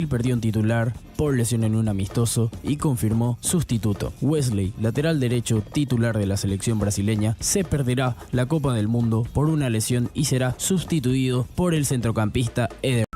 Perdió un titular por lesión en un amistoso y confirmó sustituto. Wesley, lateral derecho titular de la selección brasileña, se perderá la Copa del Mundo por una lesión y será sustituido por el centrocampista Eder.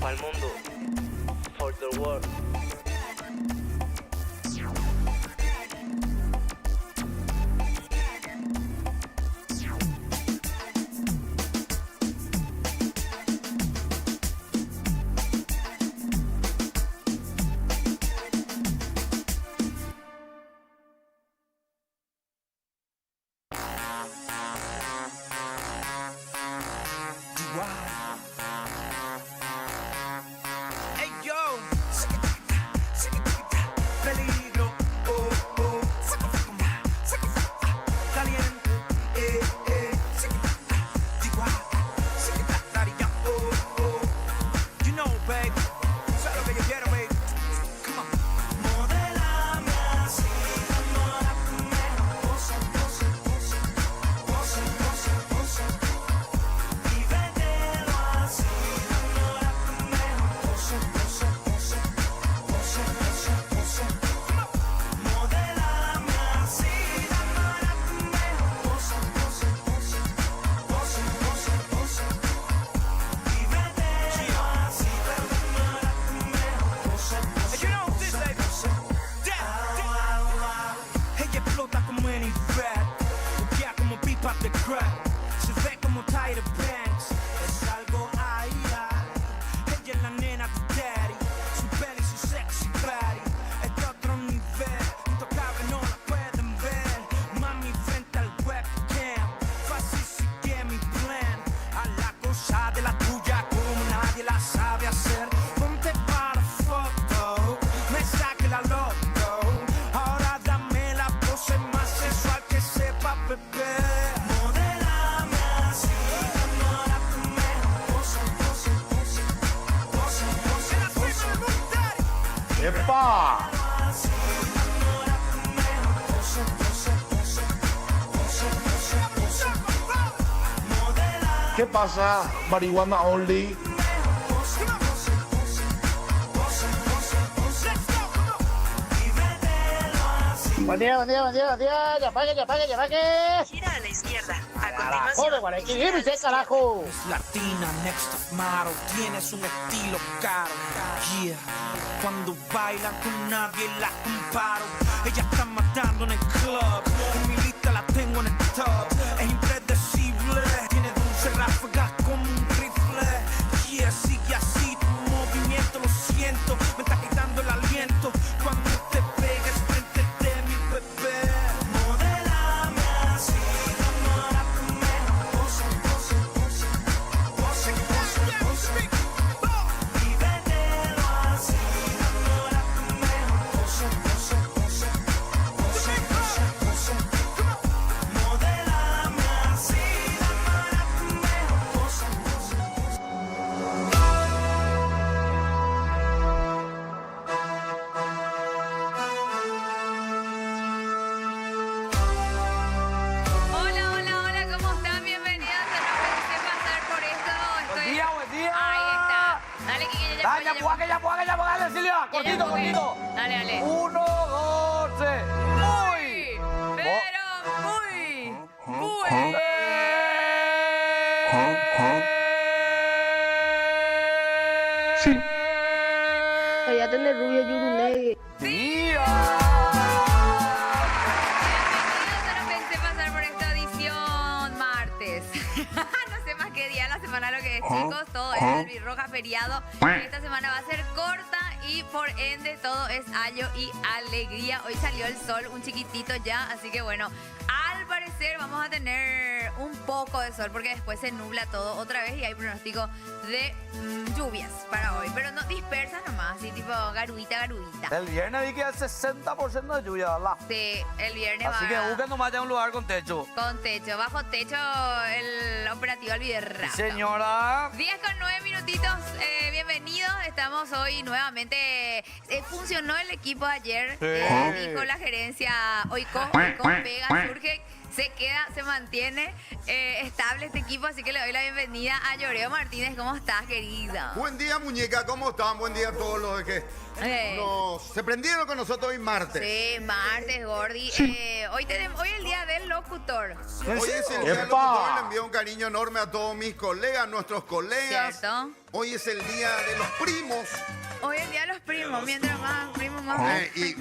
Pa'l mundo, for the world. favor. Hey yo, peligro, oh oh, caliente, oh oh, you know, babe, sabes lo que yo quiero, babe. Come on. Modelame así, enamórame, pose, pose, pose, pose, pose, pose, y vételo así, enamórame, pose, pose, pose, pose, pose, pose. Modelame así, enamórame, pose, pose, pose, pose, pose, pose, y vételo así, enamórame, pose, pose, you know this, baby. Ella explota como en Irak, buquea como pipa de crack, se ve como Tyra Banks, es algo ay, ay. Ella es la nena de daddy, su belly, su sexy body, es de otro nivel, intocable no la pueden ver, mami frente al webcam, fácil sigue mi plan, a la cosa de la tuya como nadie la sabe hacer, ponte para foto, me saque la loco, ahora dame la pose más sensual que sepa beber. Modelame así, enamórame, pose, pose, pose, pose, pose, pose, ¡Epa! así, enamórame, pose, pose, pose, pose, pose, pose. Modelame ¿Qué pasa? Marihuana only. pose, pose, pose, pose, pose, pose. Y vételo así. Buen día, buen día, buen día, buen día. Ya pague, ya pague, ya pague. Gira a la izquierda. A Carajo, continuación, de Guarequiri, ¿qué carajo? Latina, next top model, tienes un estilo caro. Yeah, cuando bailan con nadie la comparo. Ella está matando en el club, en mi lista la tengo en el top. Es impredecible, tiene dulce ráfagas como un rifle. Yeah, sigue así, tu movimiento lo siento, me está quitando el aliento. Cuando te pegues frente de mi bebé, modelame así, enamórame, pose, pose, pose, pose, pose, pose, y vételo así, enamórame, pose, pose, pose, pose, pose, pose, modelame así, enamórame, pose, pose, pose. Hola, hola, hola, ¿cómo están? Bienvenidas a No Pensé Pasar por Esto. Buen día, buen día. Ahí está. Dale, Kike, ya Dale, ya puedo, dale, Silvia. Cortito, cortito. Dale, dale. 1, 2, 3. Muy, pero muy. Ya tener rubio Yurunegui. ¡Día! Bienvenidos a No Pensé Pasar por Esta edición martes. No sé más qué día de la semana lo que es, chicos. Todo es albirroja feriado. Esta semana va a ser corta y por ende todo es ayo y alegría. Hoy salió el sol un chiquitito ya, así que bueno, al parecer vamos a tener un poco de sol porque después se nubla todo otra vez y hay pronóstico de lluvias para hoy, pero no dispersas nomás, así tipo garuita, garuita. El viernes vi que el 60% de lluvia, ¿verdad? Sí, el viernes Así que busquen nomás ya un lugar con techo. con techo, bajo techo, el operativo Albiderrato. Señora. 10:09 minutitos, bienvenidos. Estamos hoy nuevamente. Funcionó el equipo ayer, Sí. dijo la gerencia Oiko pega, surge, se queda, se mantiene estable este equipo, así que le doy la bienvenida a Lloreo Martínez. ¿Cómo estás, querida? Buen día, muñeca, ¿cómo están? Buen día a todos los que se prendieron con nosotros hoy martes. Sí, martes, Gordi. Hoy es el día del locutor. Hoy es el día del ¡Epa! locutor. Le envío un cariño enorme a todos mis colegas, nuestros colegas. ¿Cierto? Hoy es el día de los primos. Hoy en día los primos, mientras más primos más... Y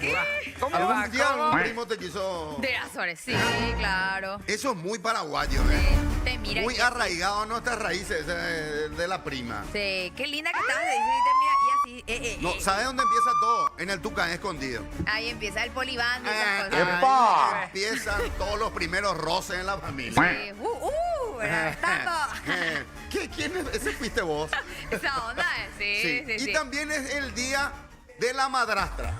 ¿Cómo algún va? día ¿Cómo? algún primo te quiso... De Azores, sí, claro. Eso es muy paraguayo, Te mira Muy y- arraigado a nuestras raíces de la prima. Sí, qué linda que estás, dice, y te mira y así, No, ¿sabes dónde empieza todo? En el Tucán escondido. Ahí empieza el polibando y esas Ahí cosas. ¡Epa! empiezan todos los primeros roces en la familia. Sí, ¿verdad? ¿Quién es? Ese fuiste vos. Esa onda, sí, sí, Y sí. también es el día de la madrastra.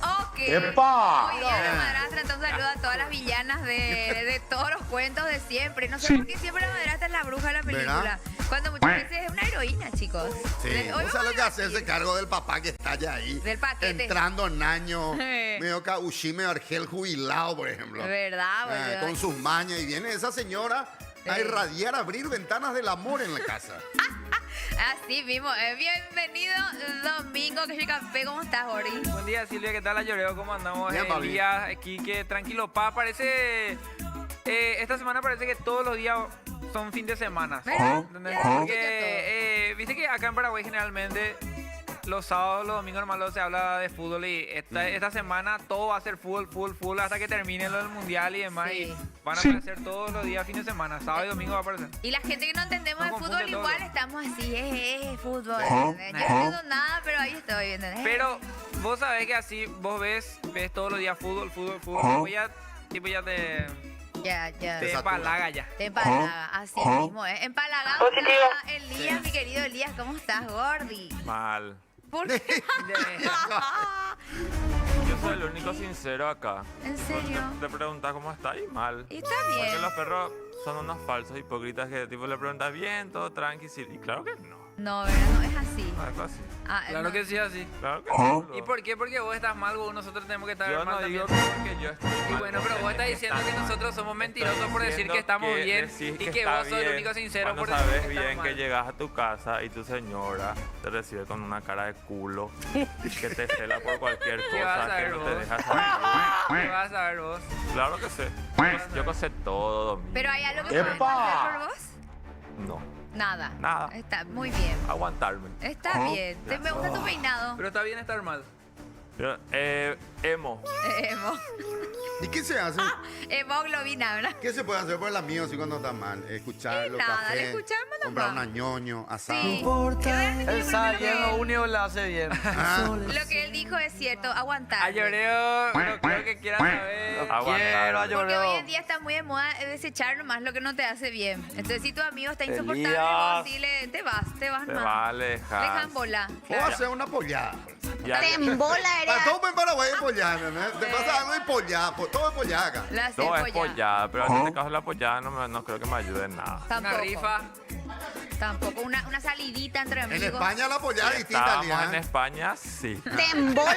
Ok. ¡Epa! Muy bien, la madrastra, entonces saluda a todas las villanas de todos los cuentos de siempre. No sé por qué siempre la madrastra es la bruja de la película. ¿Verdad? Cuando muchas veces es una heroína, chicos. Sí, Hoy ¿vos vamos sabés lo que a hacerse debatir. cargo del papá que está ya ahí? Del paquete. Entrando en año, medio cauchí, medio argel jubilado, por ejemplo. ¿Verdad, boludo? Con sus mañas. Y viene esa señora a Sí. irradiar, a abrir ventanas del amor en la casa. Así mismo. Bienvenido domingo, que café. ¿Cómo estás, Ori? Buen día, Silvia, ¿qué tal? La Lloreo, ¿cómo andamos? Bien, papi. Elías, Quique, tranquilo, pa, parece... esta semana parece que todos los días son fin de semana. ¿Verdad? ¿Entendés? Ya, Porque, viste que acá en Paraguay generalmente los sábados, los domingos normalmente se habla de fútbol y esta semana todo va a ser fútbol hasta que termine lo del mundial y demás. Sí. Y van a aparecer todos los días fin de semana, sábado y domingo va a aparecer. Y la gente que no entendemos No de confunde fútbol todo. igual estamos así, fútbol. ¿entendés? Yo no entiendo nada, pero ahí estoy, ¿entendés? Pero vos sabés que así vos ves todos los días fútbol, vos ya, tipo ya te Ya. empalaga ya. Te empalaga, así mismo, ¿eh? Empalagado está Elías, mi querido Elías. ¿Cómo estás, Gordi? Mal. ¿Por qué? Yo soy el único sincero acá. ¿En serio? Te preguntas cómo está y mal. Y está Porque bien. los perros son unos falsos hipócritas que tipo le preguntas bien, todo tranqui, sí. Y claro que no. No, ¿verdad? No es así. No es así. Ah, Claro no. que sí, así. Claro que no. boludo. ¿Y por qué? Porque vos estás mal, vos nosotros tenemos que estar Yo mal no también. digo que porque yo estoy Y mal, bueno, pero porque vos estás diciendo que mal. nosotros somos mentirosos Estoy por decir diciendo que estamos bien decís y que está vos sos el bien único sincero cuando por decir sabes que estamos bien que mal. llegas a tu casa y tu señora te recibe con una cara de culo que te cela por cualquier ¿Qué vas a cosa que ver no te vos? deja salir. ¿Qué vas a ver vos? Claro que sé. Yo sé todo, domingo. ¿Pero hay algo que podemos ¡Epa! hacer por vos? No. Nada. Nada. Está muy bien. Aguantarme. Está bien. Me gusta tu peinado. Pero está bien estar mal. Yo, emo. Emo. ¿Y qué se hace? Hemoglobina, ¿verdad? ¿Qué se puede hacer por el amigo si cuando está mal? Escucharlo, Y nada, café, le escuchamos nomás. comprar una ñoño, asado. Sí. Él sabe bien, lo único que le hace bien. Ah, Lo que él dijo es cierto, aguantar. A Lloreo, no creo que quieras saber. Aguantar. Quiero a Porque hoy Lloreo. en día está muy de moda desechar nomás lo que no te hace bien. Entonces, si tu amigo está insoportable, Elías. vos dile, te vas Te nomás. va a Le alejar. dejan bola. o hacer una pollada. Ya- Te embola, Para todo en Paraguay es pollada, ¿no? Te pasa algo y pollada, todo es pollada acá. La No es cebolla. pollada, pero en este caso la pollada no creo que me ayude en nada. Tampoco. Una rifa. Tampoco. Una salidita entre En amigos. España la pollada es distinta, Estábamos en Lía. España, sí. Te embola,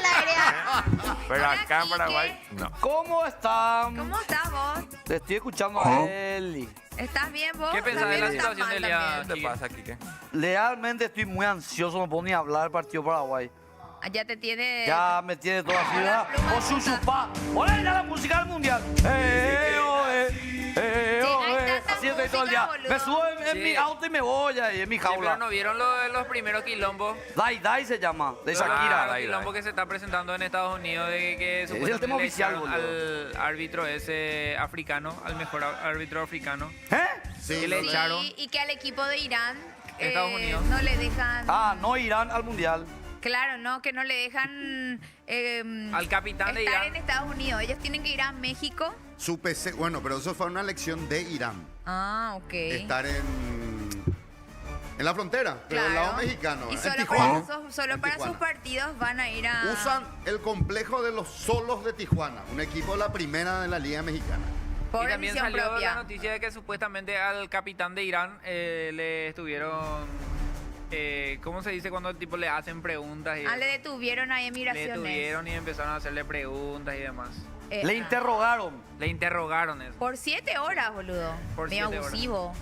Pero Hola, acá en Quique. Paraguay, no. ¿Cómo están? ¿Cómo estás vos? Te estoy escuchando a Eli. ¿Estás bien vos? ¿Qué pensás de la También estás situación mal de Elías? también. ¿Qué te pasa, Quique? Realmente estoy muy ansioso, no puedo ni hablar del partido Paraguay. Ya te tiene... Ya me tiene toda así, La ¿verdad? pluma O su junta. chupa. ¡Hola, la música del mundial! hay tanta Así estoy todo el día. música, boludo. Me subo en Sí. mi auto y me voy ahí, en mi Sí, pero jaula. no vieron lo de los primeros quilombos. Dai Dai se llama, de Los Shakira. Dai, quilombos Dai. que se está presentando en Estados Unidos de que el supuestamente tema le oficial, echaron al árbitro ese africano, al mejor árbitro africano. ¿Eh? Sí, que le lo- echaron. Y que al equipo de Irán Estados Unidos. no le dejan... Ah, no irán al mundial. Claro, no, que no le dejan... Al capitán de estar Irán. en Estados Unidos. Ellos tienen que ir a México. Su PC, bueno, pero eso fue una lección de Irán. Ah, ok. Estar en la frontera, pero del lado mexicano. Y en solo Tijuana. solo En para sus Tijuana. partidos van a ir a... Usan el complejo de los Solos de Tijuana, un equipo de la primera de la Liga Mexicana. por Y también decisión salió propia. la noticia de que supuestamente al capitán de Irán le estuvieron... ¿cómo se dice cuando el tipo le hacen preguntas? Y Ah, le detuvieron ahí en le migraciones. detuvieron y empezaron a hacerle preguntas y demás. Le interrogaron. Le interrogaron eso. Por 7 horas, boludo. Por Medio 7 horas. abusivo.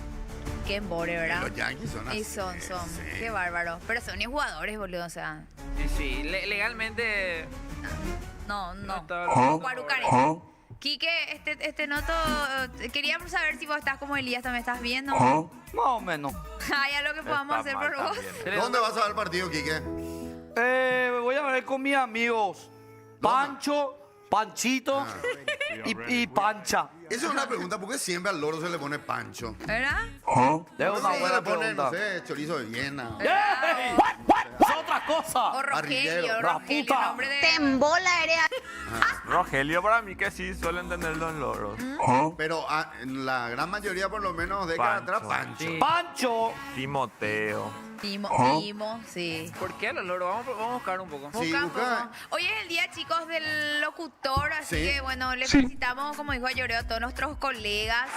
Qué embore, ¿verdad? Los Yankees son así. Y son. sí. Qué bárbaro. Pero son ni jugadores, boludo, o sea... Sí, sí, legalmente... No. estaba Como Guarucaré. Quique, este noto... Queríamos saber si vos estás como Elías, también estás viendo. Más o menos. ¿Hay algo que podamos Está hacer mal por vos? también. ¿Dónde vas a ver el partido, Quique? Voy a ver con mis amigos. Pancho, Panchito y Pancha. Esa es una pregunta, ¿por qué siempre al loro se le pone Pancho? ¿Verdad? Es una Se buena le pone, pregunta. no sé, chorizo de Viena. ¡Ey! Es otra cosa. O Parrillero. Rogelio, La Rogelio, puta. nombre de... Tembola eres. Rogelio para mí que sí suelen tener los loros. Pero en la gran mayoría, por lo menos, décadas atrás, Pancho. Sí. Pancho. Timoteo. Timo, sí. ¿Por qué los loros? Vamos a buscar un poco. Sí, Busca, busca. busca. Hoy es el día, chicos, del locutor, así Sí. que bueno, le felicitamos, como dijo Ayoreo, a todos nuestros colegas,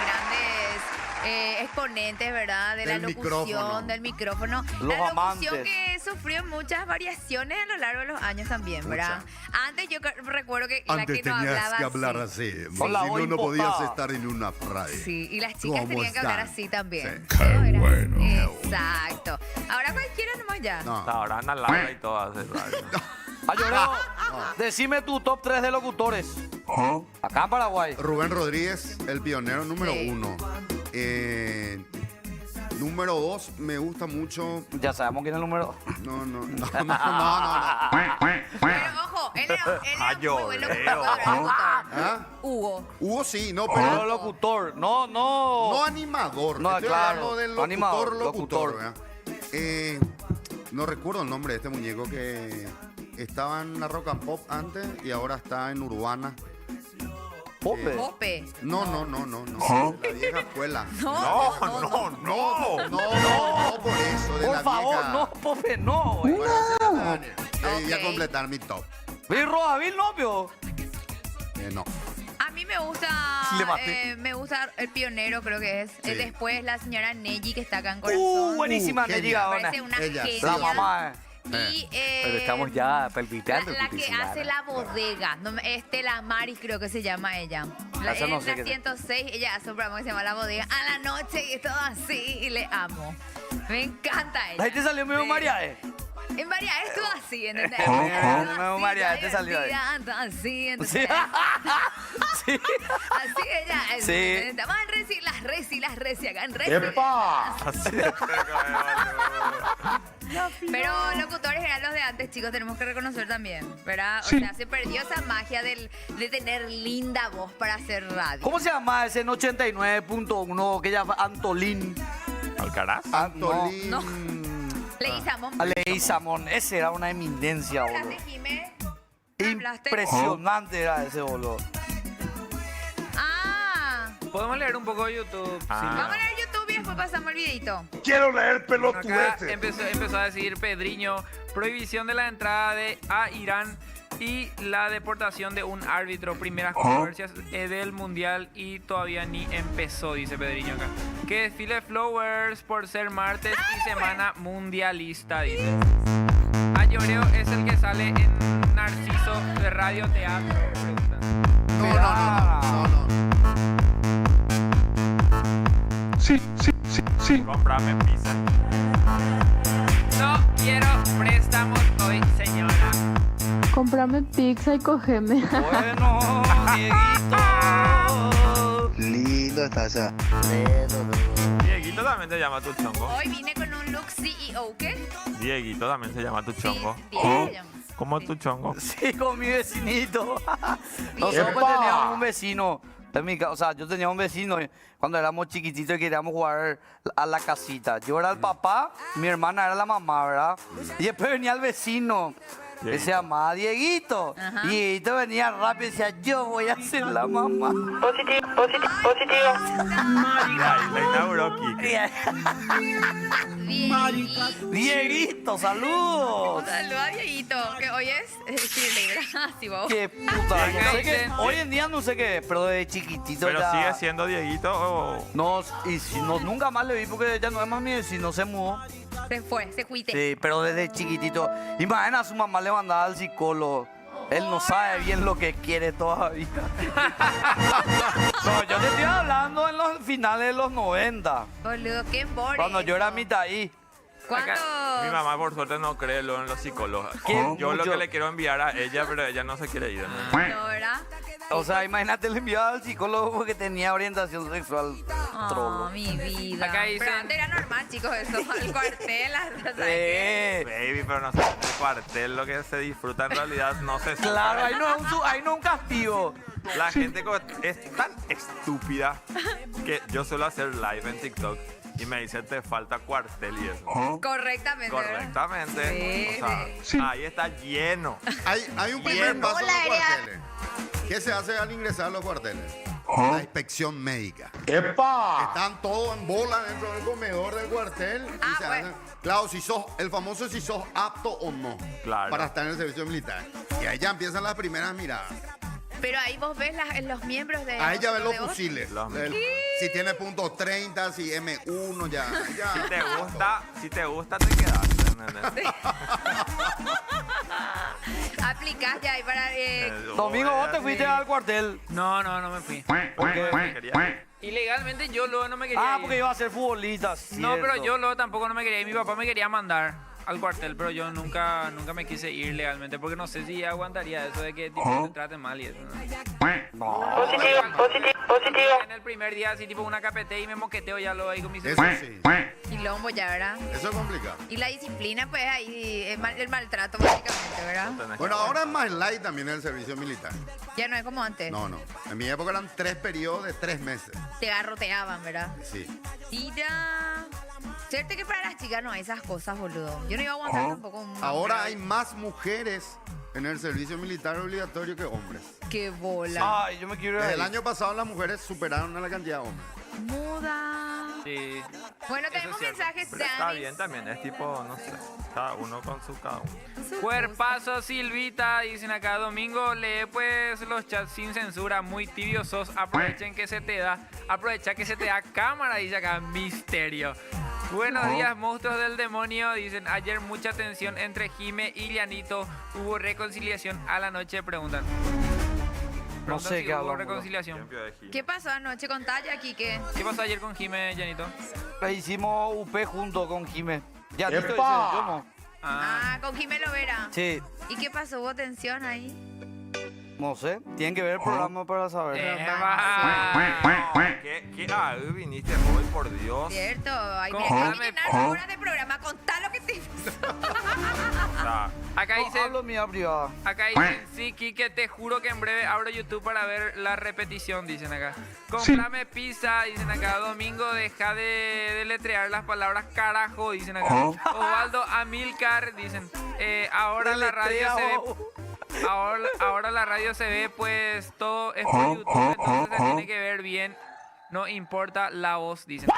grandes exponentes, ¿verdad? De la Del locución, micrófono. del micrófono. Los la locución amantes. que sufrió muchas variaciones a lo largo de los años también, ¿verdad? Antes yo recuerdo que la Antes que no tenías hablaba que hablar así. así. Con la Si no, voz no podías impostada. estar en una radio. Sí, y las chicas ¿Cómo tenían que hablar están? así también. Sí. ¿No? Era- bueno. Exacto. Ahora cualquiera nomás ya. No. Ahora Ana Laura y todo hace radio. Ayoreo, decime tu top 3 de locutores. Acá en Paraguay. Rubén Rodríguez, el pionero número Sí. 1. Número 2, me gusta mucho. Ya sabemos quién es el número. No. Pero ojo, él era muy buen Ayoreo. locutor. ¿Ah? Hugo. Hugo sí, no, Pero pero locutor. No. no animador. No, Estoy claro, hablando del no locutor, animador, locutor. locutor. ¿Verdad? No recuerdo el nombre de este muñeco que estaba en la Rock and Pop antes y ahora está en Urbana. Pope. Pope. No. De la vieja escuela. No. No, por eso, de Por la favor, vieja. no, Pope, no. güey. Quería Ok. completar mi top. Birro, David, novio. No. A mí me gusta, Le maté. me gusta el pionero, creo que es. Sí. Después la señora Neji, que está acá en Corazón. Buenísima, genial. Nelly Me Gaona. parece una Ella, genia. La mamá. Y, Pero estamos ya palpitando. La que Tutizulara. hace la bodega, no, Estela Maris creo que se llama ella. La, Esa no en sé la qué- 106 ella hace un programa que se llama La Bodega a la noche y es todo así y le amo. Me encanta ella. Ahí te salió medio Sí. María, En María es todo así, ¿entendés? Medio María, te salió ahí. Así, ¿entendés? Sí. Sí. Así ella. Sí. Vamos a Reci, las Reci acá en Reci. ¡Epa! Pero locutores eran los de antes, chicos, tenemos que reconocer también, ¿verdad? O sea, se perdió esa magia de tener linda voz para hacer radio. ¿Cómo se llama ese en 89.1 que ella Antolín? Alcaraz. Antolín. No. Leguizamón. Leguizamón. Ese era una eminencia, boludo. ¿Hablaste, Jimé? ¿Hablaste? Impresionante era ese, boludo. Ah, Podemos leer un poco de YouTube. Ah. Silvia? vamos a ver YouTube y después pasamos el videito. Quiero leer Bueno, acá pelotudeces. empezó a decir Pedriño, prohibición de la entrada a Irán y la deportación de un árbitro, primeras controversias del mundial y todavía ni empezó, dice Pedriño acá. Que desfile Flowers por ser martes y semana mundialista, dice. Ayoreo es el que sale en Narciso de Radio Teatro, preguntan. No. Comprame pizza. No quiero préstamos hoy, señora. Cómprame pizza y cógeme. Bueno, Dieguito. Lindo está esa. Dieguito también se llama tu chongo. Hoy vine con un look CEO, ¿qué? Dieguito también se llama tu chongo. Sí, Diego se llama. ¿Cómo Sí. tu chongo? Sí, con mi vecinito. Nosotros ¡Epa! teníamos un vecino. O sea, yo tenía un vecino cuando éramos chiquititos y queríamos jugar a la casita. Yo era el papá, mi hermana era la mamá, ¿verdad? Y después venía el vecino. Que se llamaba Dieguito. Ajá. Y Dieguito venía rápido y decía, yo voy a ser la mamá. Ahí la inauguró Kike. Dieguito. Dieguito, saludos. Saludos a Dieguito, que hoy es cheerleader. Así vos. Qué puta. Acá No sé qué, dicen- hoy en día no sé qué es, pero de chiquitito Pero ya... sigue siendo Dieguito o... No, y si no, nunca más le vi porque ya no es más mi vecino, se mudó. Se fue, se cuite. Sí, pero desde chiquitito. Imagina a su mamá le mandaba al psicólogo. Él no sabe bien lo que quiere todavía. No, yo te estoy hablando en los finales de los 90. Boludo, qué boring. Cuando yo era mitad ahí. ¿Cuándo? Mi mamá por suerte no cree luego en los psicólogos. ¿Qué? Yo lo Mucho. que le quiero enviar a ella, pero ella no se quiere ir. ¿no? No, ¿verdad? O sea, imagínate, le enviaba al psicólogo porque tenía orientación sexual Oh, trolo. mi vida. Acá dicen- Pero antes era normal, chicos, eso. El cuartel, ¿sabes? Baby, pero no sé, el cuartel lo que se disfruta en realidad no se sabe. Claro, ahí no es un castigo. La gente es tan estúpida que yo suelo hacer live en TikTok y me dice te falta cuartel y eso. Correctamente. ¿verdad? Correctamente. Sí, O sea, ahí está lleno. Hay un primer paso en los Hola, Erea. cuarteles. ¿Qué se hace al ingresar a los cuarteles? La inspección médica. ¡Epa! Están todos en bola dentro del comedor del cuartel. Y Ah, se bueno. hacen, claro, el famoso si sos apto o no Claro. para estar en el servicio militar. Y ahí ya empiezan las primeras miradas. Pero ahí vos ves los miembros de. Ahí ya ven los de vos. fusiles. Los- Si tiene punto 30, si M1, ya. Si te gusta, te quedas. ¿entendés? Aplicás ya ahí para. Domingo, vos te fuiste al cuartel. No me fui. Quería- Ilegalmente yo luego no me quería Ah, ir. porque iba a ser futbolista. No, pero cierto. yo luego tampoco no me quería ir. Mi papá me quería mandar al cuartel, pero yo nunca me quise ir legalmente porque no sé si aguantaría eso de que tipo, te traten mal y eso. ¿no? En el primer día así tipo una KPT y me moqueteo ya lo ahí con mis Eso sí. Quilombo ya, ¿verdad? Eso es complicado. Y la disciplina, pues ahí, el maltrato, básicamente, ¿verdad? tenés que Bueno, ahora es más light también el servicio militar. Ya no es como antes. No. En mi época eran 3 periodos de 3 meses. Te garroteaban, ¿verdad? Sí. Mira. Cierto que para las chicas no hay esas cosas, boludo. Yo no iba a aguantar tampoco un. Ahora hay más mujeres en el servicio militar obligatorio que hombres. ¡Qué bola! Ay, yo me quiero ir. Desde el año pasado las mujeres superaron a la cantidad de hombres. Muda. Sí. Bueno, Eso tenemos es cierto. mensajes Pero de está Amis. bien también, es tipo, no sé, cada uno con su cada uno. Cuerpazo Silvita, dicen acá Domingo, lee pues los chats sin censura, muy tibios sos, aprovecha que se te da cámara, dice acá Misterio. Buenos días, monstruos del demonio, dicen, ayer mucha tensión entre Jime y Lianito, hubo reconciliación a la noche, preguntan. No sé si qué hubo hablamos. reconciliación. Limpio de Jime. ¿Qué pasó anoche con Talla, Kike? ¿Qué pasó ayer con Jime, Lianito? Hicimos UP junto con Jimé. Ya, ¡Epa! dice, yo no. Ah, con Jime Lovera. Sí, ¿Y qué pasó? ¿Hubo tensión ahí? no sé. Tienen que ver el programa para saber. ¿Qué viniste hoy, por Dios? Cierto. Ay, ¿Cómo? mira, hay Dame- que llenar horas de programa. Contá lo que te O sea, Acá No, dice... hablo mía privada. Acá dicen, sí, Kike, te juro que en breve abro YouTube para ver la repetición, dicen acá. Comprame pizza, dicen acá. Domingo, deja de deletrear las palabras carajo, dicen acá. Osvaldo Amilcar, dicen, ahora la radio se ve... Ahora la radio se ve, pues todo es por YouTube, entonces se tiene que ver bien. No importa la voz, dicen.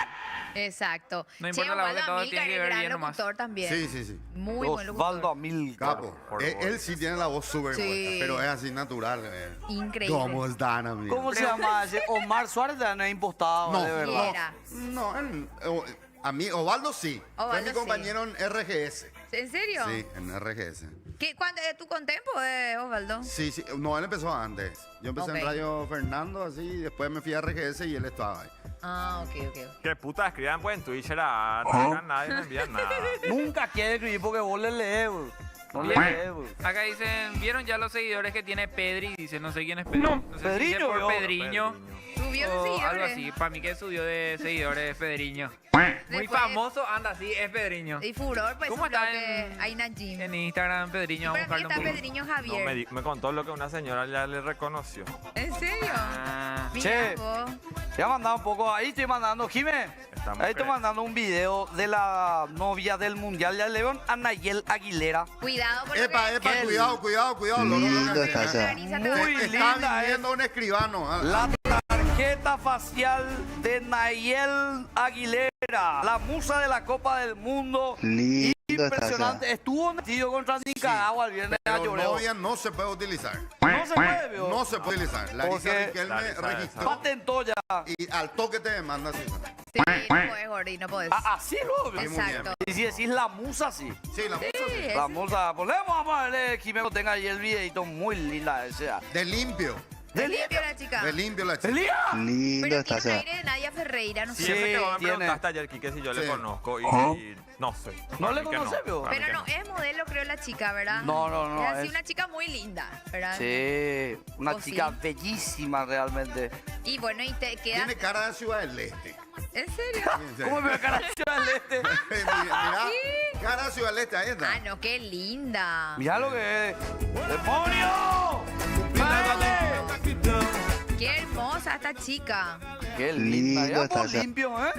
Exacto. No importa la voz, que todo tiene que ver gran bien nomás. locutor también. Sí. Muy buen Osvaldo locutor. Amilcar. Capo. Por Él sí tiene la voz súper Sí. buena, pero es así natural. Increíble. ¿Cómo están, amigo? ¿Cómo se llama ese? Omar Suárez no es impostado, No, de verdad. Era. No, a mí, Ovaldo sí. Fue Ovaldo mi sí. compañero en RGS. ¿En serio? Sí, en RGS. ¿Cuándo tú con Tempo, Osvaldo? Sí. No, él empezó antes. Yo empecé Ok. en Radio Fernando, así, y después me fui a RGS y él estaba ahí. Ah, ok. qué puta, escriban pues en Twitter, acá nadie me envía nada. Nunca quiere escribir porque vos le lees, güey. No le Bien. lees, güey. Acá dicen, ¿vieron ya los seguidores que tiene Pedri? Dice, no sé quién es Pedri. No sé si Pedriño, dice por yo. Pedriño. Subió de O algo seguidores. así, para mí que subió de seguidores Pedriño. Muy Después- famoso, anda así, es Pedriño. Y furor, pues, ¿Cómo seguro está que hay Najim. En Instagram, Pedriño, vamos a Para mí buscarlo está un poco. Pedriño No, Javier. me contó lo que una señora ya le reconoció. ¿En serio? Ah, Mira Che. vos. Ya mandado un poco, ahí estoy mandando, Jimé. Estamos Ahí estoy pre- mandando un video de la novia del Mundial de León, Anayel Aguilera. Cuidado con lo Epa, que... cuidado. Lindo está esa. Nariz Muy atrás. linda, Está viniendo un escribano. La tarjeta facial de Nayel Aguilera, la musa de la Copa del Mundo. Lindo está Impresionante. Estuvo metido contra Nicaragua el viernes a Pero Lloreo. novia no se puede utilizar. No se puede, veo. No se puede utilizar. Larisa Porque- Riquelme Larisa, registró Patentó ya. y al toque te demanda Susana. Sí, no podés, Gordy, no podés. Así lo veo. Exacto. Y si decís la musa, sí. Sí, la musa sí. La musa, pues le vamos a ponerle, Jimeno, tenga ahí el videito muy linda ese. De limpio. Es limpia la chica. De limpio la chica. ¡Elías! Lindo Pero está, tiene un Seba. aire de Nadia Ferreira, no Sí, sé. ese que vos me tiene. preguntaste ayer, Quique, si yo le Sí. conozco y no sé. ¿No Para le mí que conoces, vio? para mí Pero que no, es modelo, creo, la chica, ¿verdad? No, Es así es- una chica muy linda, ¿verdad? Sí, una ¿O chica sí? bellísima realmente. Y bueno, y te queda. Tiene cara de Ciudad del Este. ¿En serio? ¿Cómo me ve cara de Ciudad del Este? Mira, cara de Ciudad del Este, ahí está. Ah, no, qué linda. Mira lo que es. ¡Demonio! ¡Madre! Qué hermosa esta chica. Qué linda. Lindo Ya está, por Seba. limpio, ¿eh?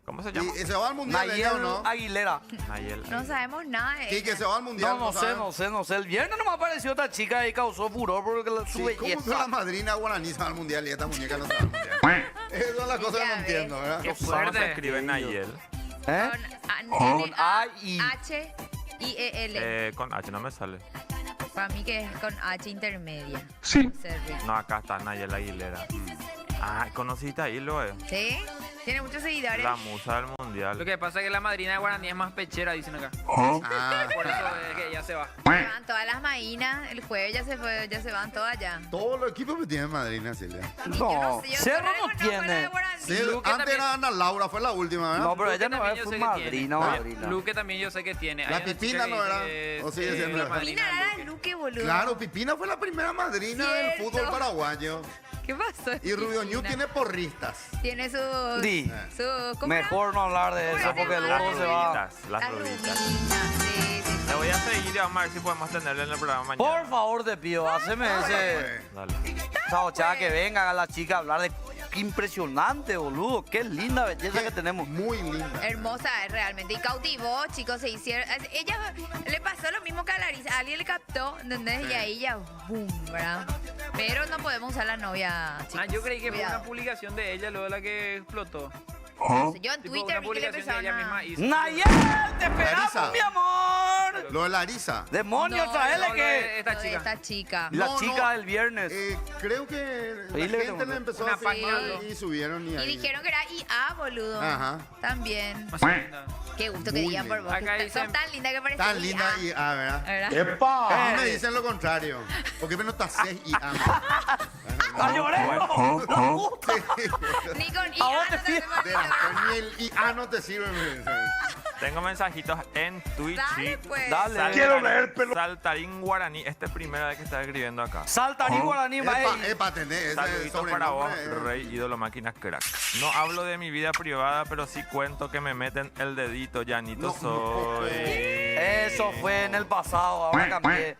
¿Cómo se llama? Y se va al mundial ella o Nayel no. Aguilera. Nayel. No sabemos nada de Sí, que ella. se va al mundial. No saben. sé. El viernes no me apareció esta chica y causó furor porque su Sí, ¿cómo que la belleza. madrina guaraní se va al mundial y esta muñeca no se va al mundial? Esas son las cosas que Ya no ves. entiendo, ¿verdad? ¿Cómo fuerte. se escribe Nayel? ¿Eh? Con A-I. H-I-E-L. Con H no me sale. Para mí que es con H intermedia. Sí. No, acá está Nayel Aguilera. Ah, conociste ahí lo es. ¿Sí? Tiene muchos seguidores. La musa del mundial. Lo que pasa es que la madrina de Guaraní es más pechera, dicen acá. Ah, Por eso es que ella se va. Se van todas las maínas. El jueves ya se van todas ya. todos los equipos que tienen madrina, Silvia. Y yo No, sé, yo Cerro no conozco la de tiene. Guaraní. Sí, Luque antes también. era Ana Laura, fue la última, ¿verdad? No, pero ella no también es yo sé fue que tiene. madrina, madrina. Luque también yo sé que tiene. La Hay una Pipina chica no que era. dice, O sigue siendo la la- madrina Pipina de era de Luque. Luque, boludo. Claro, Pipina fue la primera madrina del Cierto. fútbol paraguayo. ¿Qué pasó? Y Rubio Pipina? Ñu tiene porristas. Tiene su... Di. ¿Cómo era? Mejor no hablar de ¿Cómo eso era porque el llamado? gordo se va. Las La rubitas. rubita. Sí, sí, Le voy a seguir y vamos a ver si podemos tenerle en el programa mañana. Por favor, te pido, haceme ese. Dale. Esa ochada que venga a la chica a hablar de. Qué impresionante, boludo. Qué linda belleza que tenemos. Muy linda. Hermosa es realmente. Y cautivó, chicos, se hicieron... Ella le pasó lo mismo que a Larisa. Alguien le captó, ¿entendés? Y ahí ya, boom, ¿verdad? Pero no podemos usar la novia, chicos. Ah, yo creí que fue Cuidado. una publicación de ella luego la que explotó. Yo en Tipo, Twitter una vi que le publicación que empezaron ella a... misma hizo. ¡Nayel! ¡Te esperamos, Larisa. mi amor! Lo de Larisa. ¡Demonio, No, traele no, que! esta Lo de chica. esta chica. La No, chica no. del viernes. Creo que la Dile que gente te le empezó una a seguir página. y subieron y Y ahí. dijeron que era IA, boludo. Ajá. También. Más linda. Qué gusto que Muy digan por linda. vos. Acá que dicen- Son tan lindas que parecen Tan linda IA. y A, ¿verdad? ¿Verdad? A ¡Epa! mí me dicen lo contrario. ¿Por qué no te haces y A? ¡Ah, lloré! ¡No gusta! Ni con ¿A IA vos no te te fijas? hacemos De nada. la ni el IA no te sirve. me dicen. Tengo mensajitos en Twitch. Dale, pues. Dale. Quiero leer, pelo. Saltarín Guaraní. Esta es primera vez que está escribiendo acá. Saltarín guaraní, Epa, mae. epa, tenés ese Saluditos para vos, sobrenombre. rey ídolo máquina crack. No hablo de mi vida privada, pero sí cuento que me meten el dedito, Llanito No, soy. Eso fue en el pasado, ahora cambié.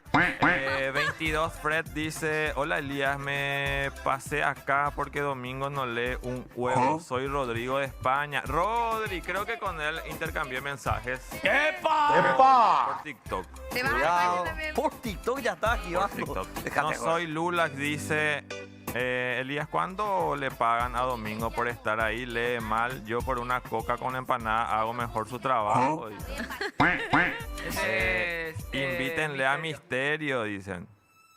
22 Fred dice, hola Elías, me pasé acá porque Domingo no lee un huevo. Soy Rodrigo de España. Rodri, creo que con él intercambié mensajes ¡Epa! ¡Epa! por TikTok. Te vas a Cuidado. España también. Por TikTok ya está Por activando. TikTok. Déjate No joder. soy Lulax, dice Elías, ¿cuándo le pagan a Domingo por estar ahí? Lee mal, yo por una coca con empanada hago mejor su trabajo. dice. Ese es, Invítenle a Misterio, dicen.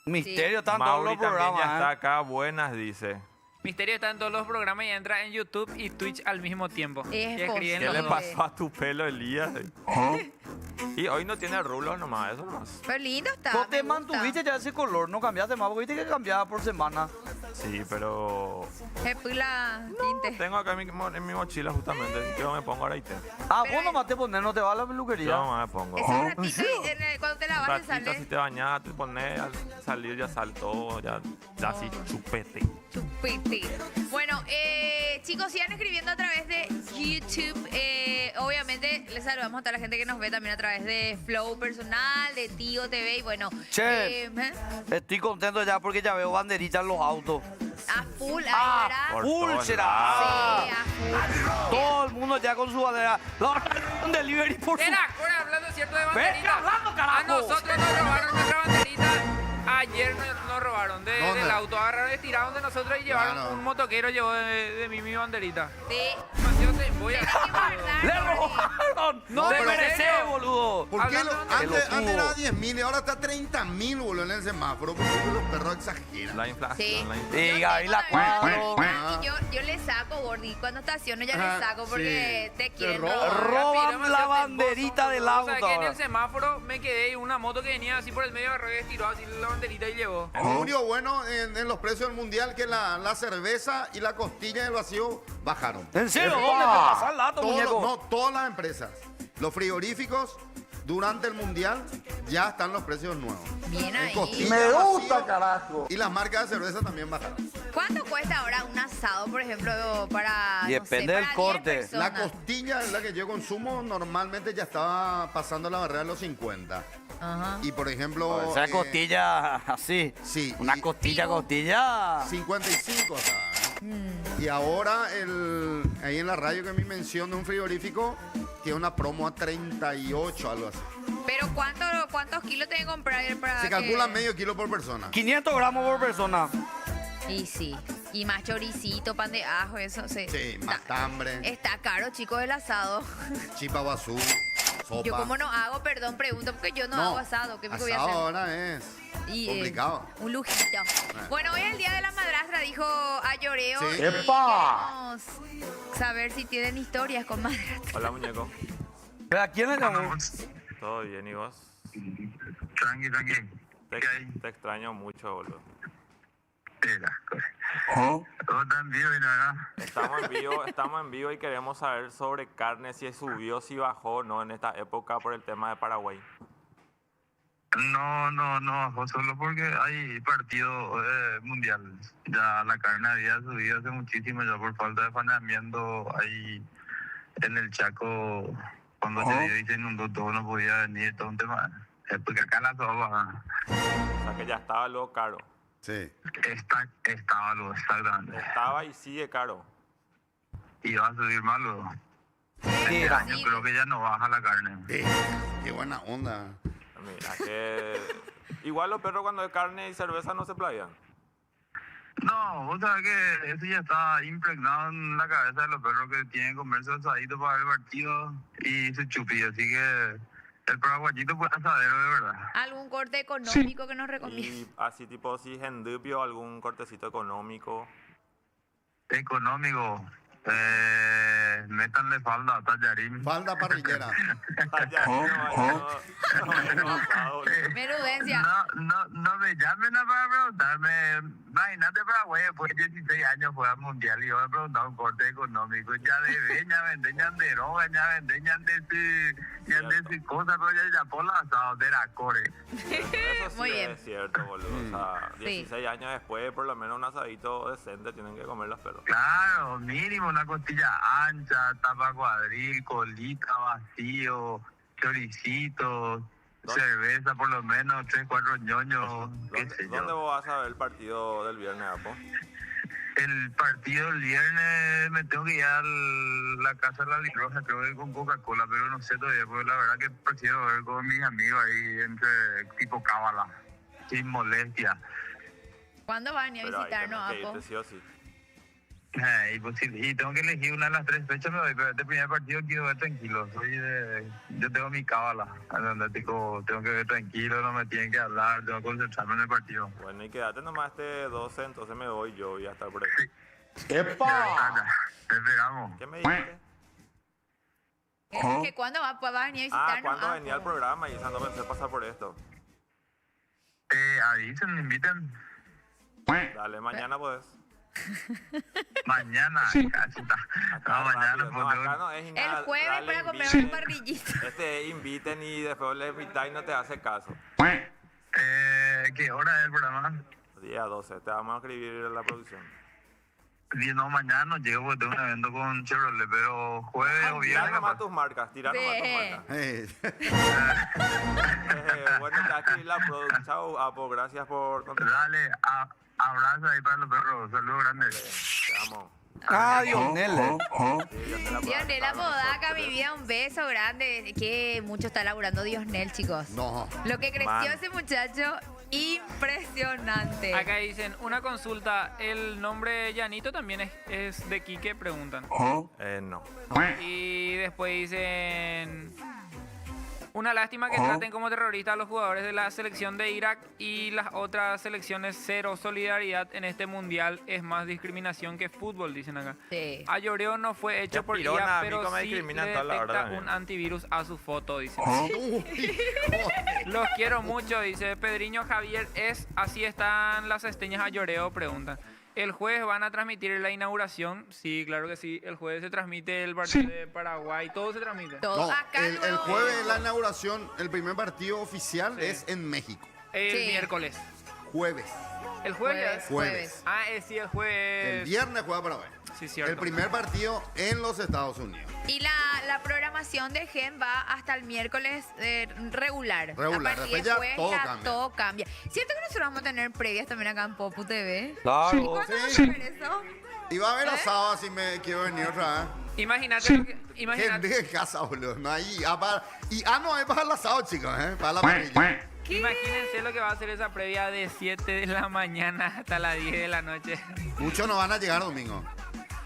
Misterio, tanto Mauri los también ya está programas. acá, buenas, dice. Misterio está en todos los programas y entra en YouTube y Twitch al mismo tiempo. Es Y escriben ¿Qué los le dos. pasó a tu pelo, Elías? Y hoy no tiene rulos nomás, eso nomás. Pero lindo está. Vos te me gusta. mantuviste ya ese color, no cambiaste más, porque viste que cambiaba por semana. Sí, pero Se pula tinte. tengo acá en mi mochila justamente. Yo me pongo ahora y te. Ah, Pero vos nomás te pones, no te va a la peluquería. Yo nomás me pongo. Ese ratito cuando te Un lavas te ratito, si sale te bañas, te pones, al salir ya saltó, ya así chupete. chupete. Bueno, chicos, sigan escribiendo a través de YouTube. Obviamente les saludamos a toda la gente que nos ve también a través de Flow Personal, de Tío TV y bueno. Che. Estoy contento ya porque ya veo banderitas en los autos. A full, ahí, Ah, ¿verdad? Por full todos será. lados. Sí, a full. Todo el mundo ya con su bandera. Un delivery por su... Era, ahora hablando cierto de Vete banderita. hablando, carajo. A nosotros nos robaron nuestra banderita. Ayer nos robaron ¿Dónde? del auto. Agarraron, estiraron de nosotros y llevaron Claro. un motoquero llevó de mí mi banderita. Sí. Demasiado te voy Tenés que guardar, ¡Le Jordi. robaron! No, ¡Te pero mereces, serio. boludo! ¿Por qué Hablando de antes pelotudo. era 10.000 y ahora está 30.000, boludo, en el semáforo? ¿Por qué los perros exageran? La inflación, Sí. la inflación. Sí, Yo Gaby, tengo la también cuadro. banderita y yo le saco, Gordi. Cuando estaciono ya Ajá, le saco porque sí. te Te quieren roban. robar. Roban la banderita del O sea, auto. que en el semáforo me quedé y una moto que venía así por el medio agarró y estiró así la banderita y llevó. En Lo único bueno en los precios del mundial que la cerveza y la costilla del vacío bajaron. ¿En serio? ¿Dónde te pasa el dato, Todo- muñeco? no, todas las empresas. Los frigoríficos durante el mundial ya están los precios nuevos. Bien En ahí. costilla, Me gusta, vacío, carajo. y las marcas de cerveza también bajaron. ¿Cuánto cuesta ahora un asado, por ejemplo, para, Depende del para 10 corte. La personas? costilla es la que yo consumo, normalmente ya estaba pasando la barrera de los 50. Ajá. Y por ejemplo... Esa costilla así. Sí. Una y- costilla. 55 acá. Y ahora ahí en la radio que me mencionó un frigorífico tiene una promo a 38, algo así. Pero ¿cuántos kilos tengo que comprar para Se que- calcula medio kilo por persona. 500 gramos por persona. Y sí. Y más choricito, pan de ajo, eso. Sí, matambre, Está caro, chicos, el asado. chipa guazú, sopa. Yo como no hago, perdón, pregunto, porque yo no hago asado. ¿Qué me voy a asado hacer? ahora es Y, complicado. un lujito. Bueno, hoy es el día de la madrastra, dijo Ayoreo. Sí. Y ¡Epa! queremos saber si tienen historias con madrastra. Hola, muñeco. ¿Pero a quién le llamó? ¿Todo bien y vos? Tranqui. Te extraño mucho, boludo. Todo tan bien, ¿verdad? Estamos en vivo y queremos saber sobre carne, si subió, si bajó, ¿no? En esta época por el tema de Paraguay. No bajó solo porque hay partido mundial. Ya la carne había subido hace muchísimo, ya por falta de saneamiento. Ahí en el Chaco, cuando llovió y se inundó todo, no podía venir, todo un tema. Porque acá la sopa O sea que ya estaba luego caro. Sí. estaba lo exactamente. Estaba y sigue caro. Y va a subir más luego. Sí, Este año creo que ya no baja la carne. Qué buena onda. Mira que... Igual los perros cuando hay carne y cerveza no se playan. No, vos sabés que eso ya está impregnado en la cabeza de los perros que tienen que comerse asadito para ver el partido y su chupi, así que el paraguayito fue asadero de verdad. ¿Algún corte económico que nos recomienda? Y así tipo si gendupio, algún cortecito económico. Económico, métanle falda a tallarín. Falda parrillera. Menudencia. No me llamen para preguntarme. Imagínate Paraguay después de 16 años fue al mundial y yo me preguntaba un corte económico. Ya de ya vendeñan de droga, ya vendeñan de su cosa, pero ya por la asado de la core. Eso sí Muy bien. es cierto, boludo. O sea, Sí. 16 años después, por lo menos un asadito decente tienen que comer los perros. Claro, mínimo una costilla ancha, tapa cuadril, colita, vacío, choricito, cerveza por lo menos, 3, 4 ñoños, qué sé yo. ¿Dónde vos vas a ver el partido del viernes, Apo? El partido el viernes me tengo que ir a la casa de la Lirosa, creo que con Coca-Cola, pero no sé todavía, porque la verdad que prefiero ver con mis amigos ahí entre tipo cábala, sin molestia. ¿Cuándo van a venir a Pero ahí visitarnos, tenés que Apo? irte sí o sí. Y tengo que elegir una de las 3 fechas, me voy, pero este primer partido quiero ver tranquilo. Yo tengo mi cábala, donde tengo que ver tranquilo, no me tienen que hablar, tengo que concentrarme en el partido. Bueno, y quédate nomás este 12, entonces me voy yo, voy a estar por ahí. ¡Epa! Te esperamos. ¿Qué me dijiste? ¿Que cuándo va a venir a visitarnos? ¿Cuándo Apo? venía el programa? Y esa no pensé pasar por esto. Avisen, me invitan. Dale, mañana podés. Mañana, casi está. No, mañana rápido. No, pues, acá no es El nada, jueves dale, para comer inviten. un parrillito. Inviten y después le invitan y no te hace caso. ¿qué hora es el programa? Día 12, te vamos a escribir la producción. No, mañana no llego porque tengo un evento con Chevrolet, pero jueves o Tirar viernes. nomás capaz. tus marcas, tirar nomás tus Sí. marcas. Bueno, te va a escribir la producción. Chao, Apo, gracias por contestar. Dale, abrazo ahí para los perros. Saludos grandes. Te amo. Ah, Dionel. Diosnel Apodaca, mi vida, un beso grande. Que mucho está laburando Diosnel, chicos. No. Lo que creció Man. ese muchacho, impresionante. Acá dicen, una consulta, ¿el nombre de Llanito también es de Quique? Preguntan. No. Y después dicen, una lástima que traten como terroristas a los jugadores de la selección de Irak y las otras selecciones. Cero solidaridad en este mundial, es más discriminación que fútbol, dicen acá. Sí. Ayoreo no fue hecho Qué por pirona, IA, a mí pero cómo me sí le discriminan toda la hora detecta también. un antivirus a su foto, dicen. Uy, hijo de Los quiero mucho, dice Pedriño Javier. Así están las esteñas a lloreo, preguntan. ¿El jueves van a transmitir la inauguración? Sí, claro que sí. El jueves se transmite el partido de Paraguay. Todo se transmite. Todo No, acá el luego. jueves la inauguración, el primer partido oficial es en México. El Sí. miércoles. Jueves. ¿El jueves? Jueves. Ah, sí, el jueves. El viernes juega Paraguay. Sí, cierto. El primer partido en los Estados Unidos. Y la programación de Gen va hasta el miércoles Regular. regular. A partir Después de ya jueves todo ya cambia. todo cambia. ¿Cierto que nosotros vamos a tener previas también acá en Popu TV? Claro. ¿Y cuándo vamos Sí. a ver eso? Y va a haber asado si me quiero venir otra vez. Imagínate. Gente Imagínate. de casa, boludo. No hay. No, es para el asado, chicos, para la parrilla. Imagínense lo que va a ser esa previa de 7 de la mañana hasta las 10 de la noche. Muchos no van a llegar domingo.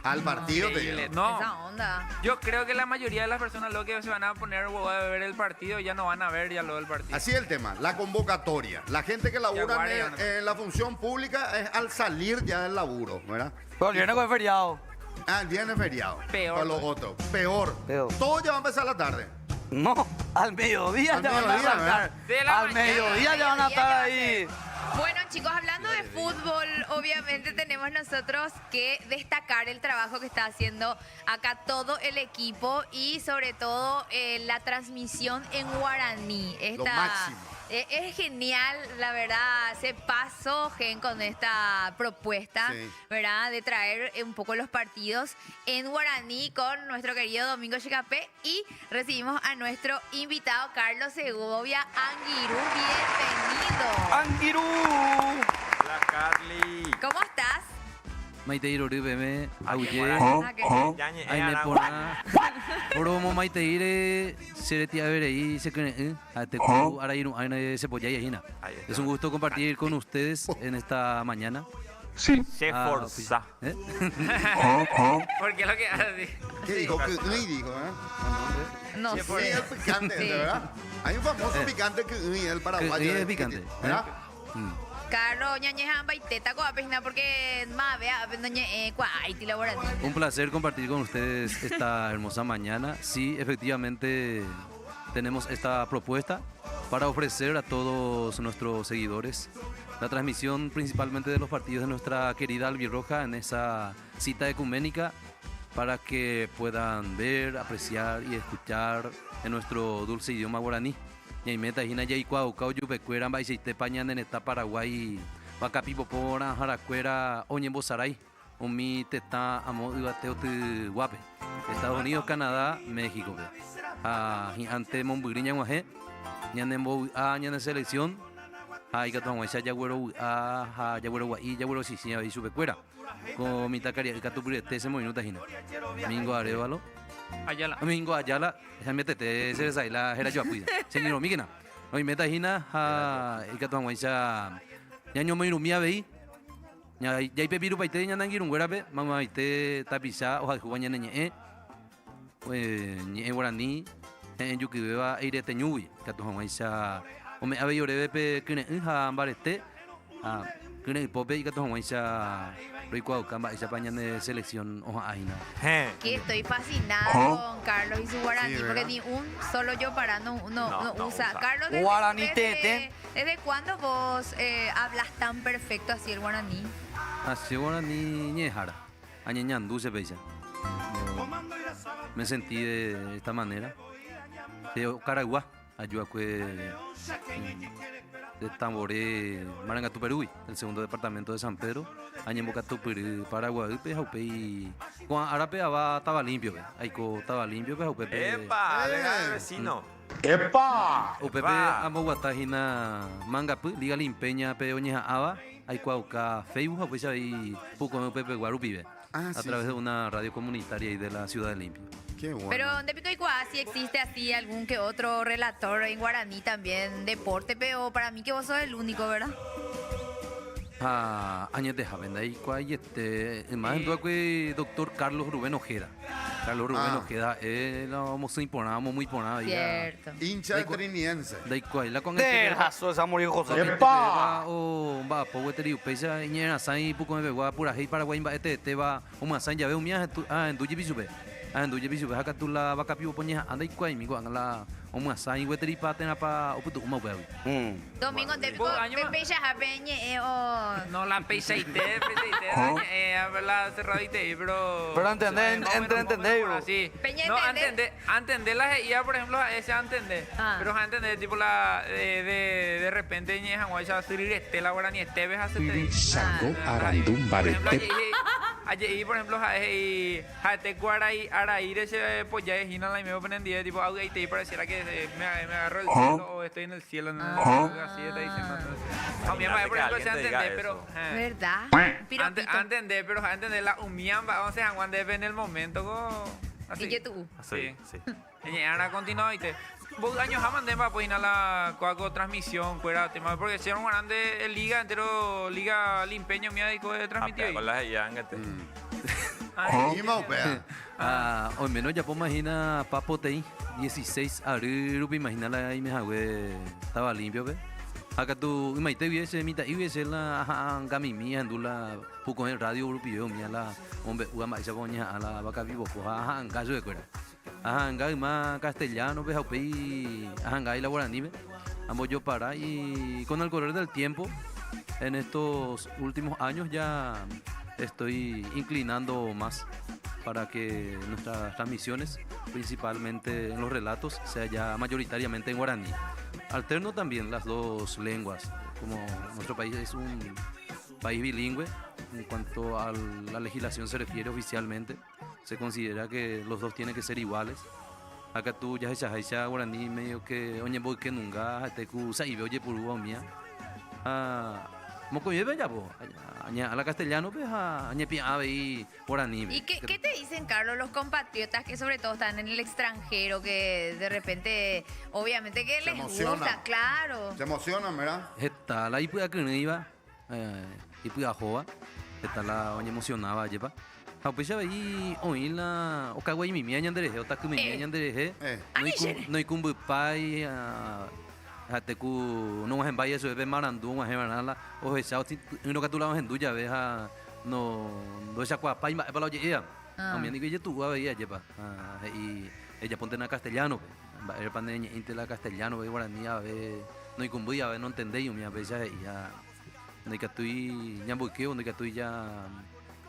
Al partido te Increíble. digo. No, Esa onda. yo creo que la mayoría de las personas lo que se van a poner a ver el partido ya no van a ver ya lo del partido. Así es el tema, la convocatoria. La gente que labura guardia, en la función pública es al salir ya del laburo, ¿verdad? Pero el viernes con el feriado. Ah, el viernes feriado. Peor. Para los otros. Peor. Peor. Todo ya va a empezar a la tarde. No, al mediodía Al ya van a mediodía, arrancar. De la Al mañana. mediodía ya van a estar ahí. Bueno, chicos, hablando de fútbol, obviamente tenemos nosotros que destacar el trabajo que está haciendo acá todo el equipo y sobre todo la transmisión en guaraní. Lo máximo. Es genial, la verdad, se pasó Gen con esta propuesta, Sí. ¿verdad? De traer un poco los partidos en guaraní con nuestro querido Domingo Chicapé y recibimos a nuestro invitado Carlos Segovia Anguirú. Bienvenido. Anguirú. Hola, Carly. ¿Cómo estás? Maiteiro Ribeme, Auye, Ah, qué bien. Yañe, Aine Pona, Oromo Maiteire, Sereti Averei, Sekene, Ateku, Arairu, Aine Sepoyaya Hina. Ahí está. Es un gusto compartir con ustedes en esta mañana. Se Ah, forza. ¿eh? Porque lo que hace. ¿Qué dijo? Uy, dijo, ¿eh? No Sí, sé. el picante, Sí. de verdad. Hay un famoso picante que el paraguayo. Que es picante, ¿Verdad? Carlos, ñañeja baiteta coa pejna porque ma vea doña cua Haití la guaraní. Un placer compartir con ustedes esta hermosa mañana. Sí, efectivamente tenemos esta propuesta para ofrecer a todos nuestros seguidores la transmisión principalmente de los partidos de nuestra querida albirroja en esa cita ecuménica para que puedan ver, apreciar y escuchar en nuestro dulce idioma guaraní. Ñaimeta hina yaikuau kau yupecuera mbaiseite pañan en esta Paraguay Pacapipopora Jaracuera Oñembosaray Omi Teta Amo Ibateo Guape Estados Unidos, Canadá, México. Ante Mombugriña Guaje Ñanembo Ñane selección Icatuanguaisa Yagüero Yagüero Guay Yagüero Sisiña y Supecuera con Mitacaria Catupurete ese movimiento hina Mingo Arevalo Ayala. Domingo Ayala, esa metete se desaila era yo apuida. Señor Miguena, hoy meta hina y que tuan guaisa ñaño me irumia vei. Ya pepiru paite ña nangirun guarape, mamá ite tapisa o jugaña ñe ñe guarani en yukibeba eire teñui, que tuan guaisa o me ave yorebe kene ha ambarete. Kene pope y que tuan guaisa Rico Camba esa paña de selección oja aina. Que estoy fascinado con Carlos y su guaraní Sí, porque ¿verdad? ni un solo yo para no No usa. usa. Carlos, Guaraní tete. ¿desde cuándo vos hablas tan perfecto así el guaraní? Así ahora ni ñejara, añeñandú se peisa. Me sentí de esta manera. De Caraguá, ayuda de Tamboré, Marangatuperi, el segundo departamento de San Pedro, Añembocatuperi, Paraguay, Pejaupe y Arape estaba limpio, Aiko estaba limpio, Pejaupe. ¡Epa! ¡Alega el vecino! ¡Epa! Upepe Amoguatajina Mangapu, Liga Limpeña, Peoñeja Aba, Aikuauca, Facebook, pues ahí Puco Upepe Guarupibe, Ah, a sí, través sí. de una radio comunitaria y de la ciudad de Limpio. Qué bueno. Pero de Pico y Cuá sí existe así algún que otro relator en guaraní también, deporte, pero para mí que vos sos el único, ¿verdad? Años de Javenda y cuál más en que doctor Carlos Rubén Ojeda. Carlos Rubén Ojeda, la vamos a imponer, muy imponer. Cierto. Hincha triniense. Da igual, la con Dejazo esa morir José. ¡Epa! o va poeteri pesa ñera sai puko me va pura hei Paraguay va te va o más ya veo mía en tu jipi sube ando ya bisu haka tu la baka piu ponya anda ikwai mi ko angala omwa sai weteri paten apa oputu uma bawi. Domingo de Vos, año más. pecha japeñe o No la peseite, la cerradite, pero... Pero entendés, más o menos, entendés, por bro. así. Peña, No, ¿entendés? entender la GIA, por ejemplo, ese entender. Ah. Pero entender, tipo, de repente, ni es guay, subir estela, ahora ni esteves hace te Sago Por arandum ejemplo, barete. allí, por ejemplo, jate cuarai, arair ese, pues ya es hina la y me ponen día, tipo, auga y te pareciera que me agarro el cielo o estoy en el cielo, no, así está diciendo. A mi mamá, por ejemplo, se entender, pero... ¿verdad? Entender, pero entender la umiamba, o sea, cuando depende el momento, así. ¿Y qué tú? Sí, sí. Y ahora continúa y te... Vos años jamás de pues ir a la cuaco transmisión, fuera tema, porque si era un grande el liga entero, liga limpeño médico de transmitido. Con las yangate. Ima upea. Hoy menos ya puedo imaginar papo tei 16 abril rupi imagina la ahí me hague estaba limpio ve. Acá tú imagínate hubiese mitad hubiese la gami mía andula poco en radio rupi yo mía la hombre uga más esa poña a la vaca vivo pues caso de cuera. Gai más castellano ve haupi gai la guaraní ambos yo para y con el correr del tiempo en estos últimos años ya estoy inclinando más para que nuestras transmisiones, principalmente en los relatos, sea ya mayoritariamente en guaraní. Alterno también las dos lenguas, como nuestro país es un país bilingüe, en cuanto a la legislación se refiere oficialmente, se considera que los dos tienen que ser iguales. Acá tú ya esa guaraní medio que oye voy que nunca te cusa y veo oye por mía. Moco lleve ya po, a la castellano pues a ave y guaraní. ¿Y qué te dicen, Carlos, los compatriotas que sobre todo están en el extranjero, que de repente, obviamente que Se les emocionan. gusta, claro? Se emocionan, ¿verdad? Está la ipuya que no iba, ipuya joa, está la oña emocionaba lleva. Pues ya veí oí la o cagüey mi mía ñandereje, o taku mi mía ñandereje. No hay kumbu pai Hateku no en vaya eso de marandú, a gemarala, o esa no catulamos en duya veja no esa cuapa y para oye ella. A mí digo, tú veía lleva. Y ella ponte en castellano, el pandeña intela castellano, ve guaraní, ve no hay kumbu ya no entendéis, mi veces ya no hay que estoy ya buqueo, no hay que estoy ya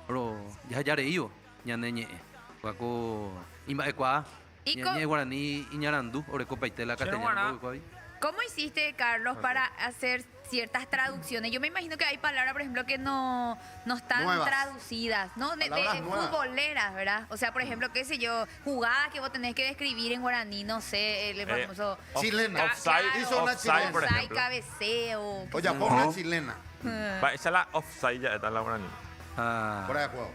pero ya reío, ya neñe. Cuaco imba equa. Ya guaraní iñarandú, oreco paitela castellano. ¿Cómo hiciste, Carlos, para hacer ciertas traducciones? Yo me imagino que hay palabras, por ejemplo, que no están Nuevas. traducidas, ¿no? De Palabras nuevas. futboleras, ¿verdad? O sea, por ejemplo, qué sé yo, jugadas que vos tenés que describir en guaraní, no sé, el famoso... Chilena. Offside, Hizo una offside, chilena. por Offside, ejemplo. cabeceo. Oye, ponga chilena. Esa es la offside ya está la guaraní. Fuera de juego.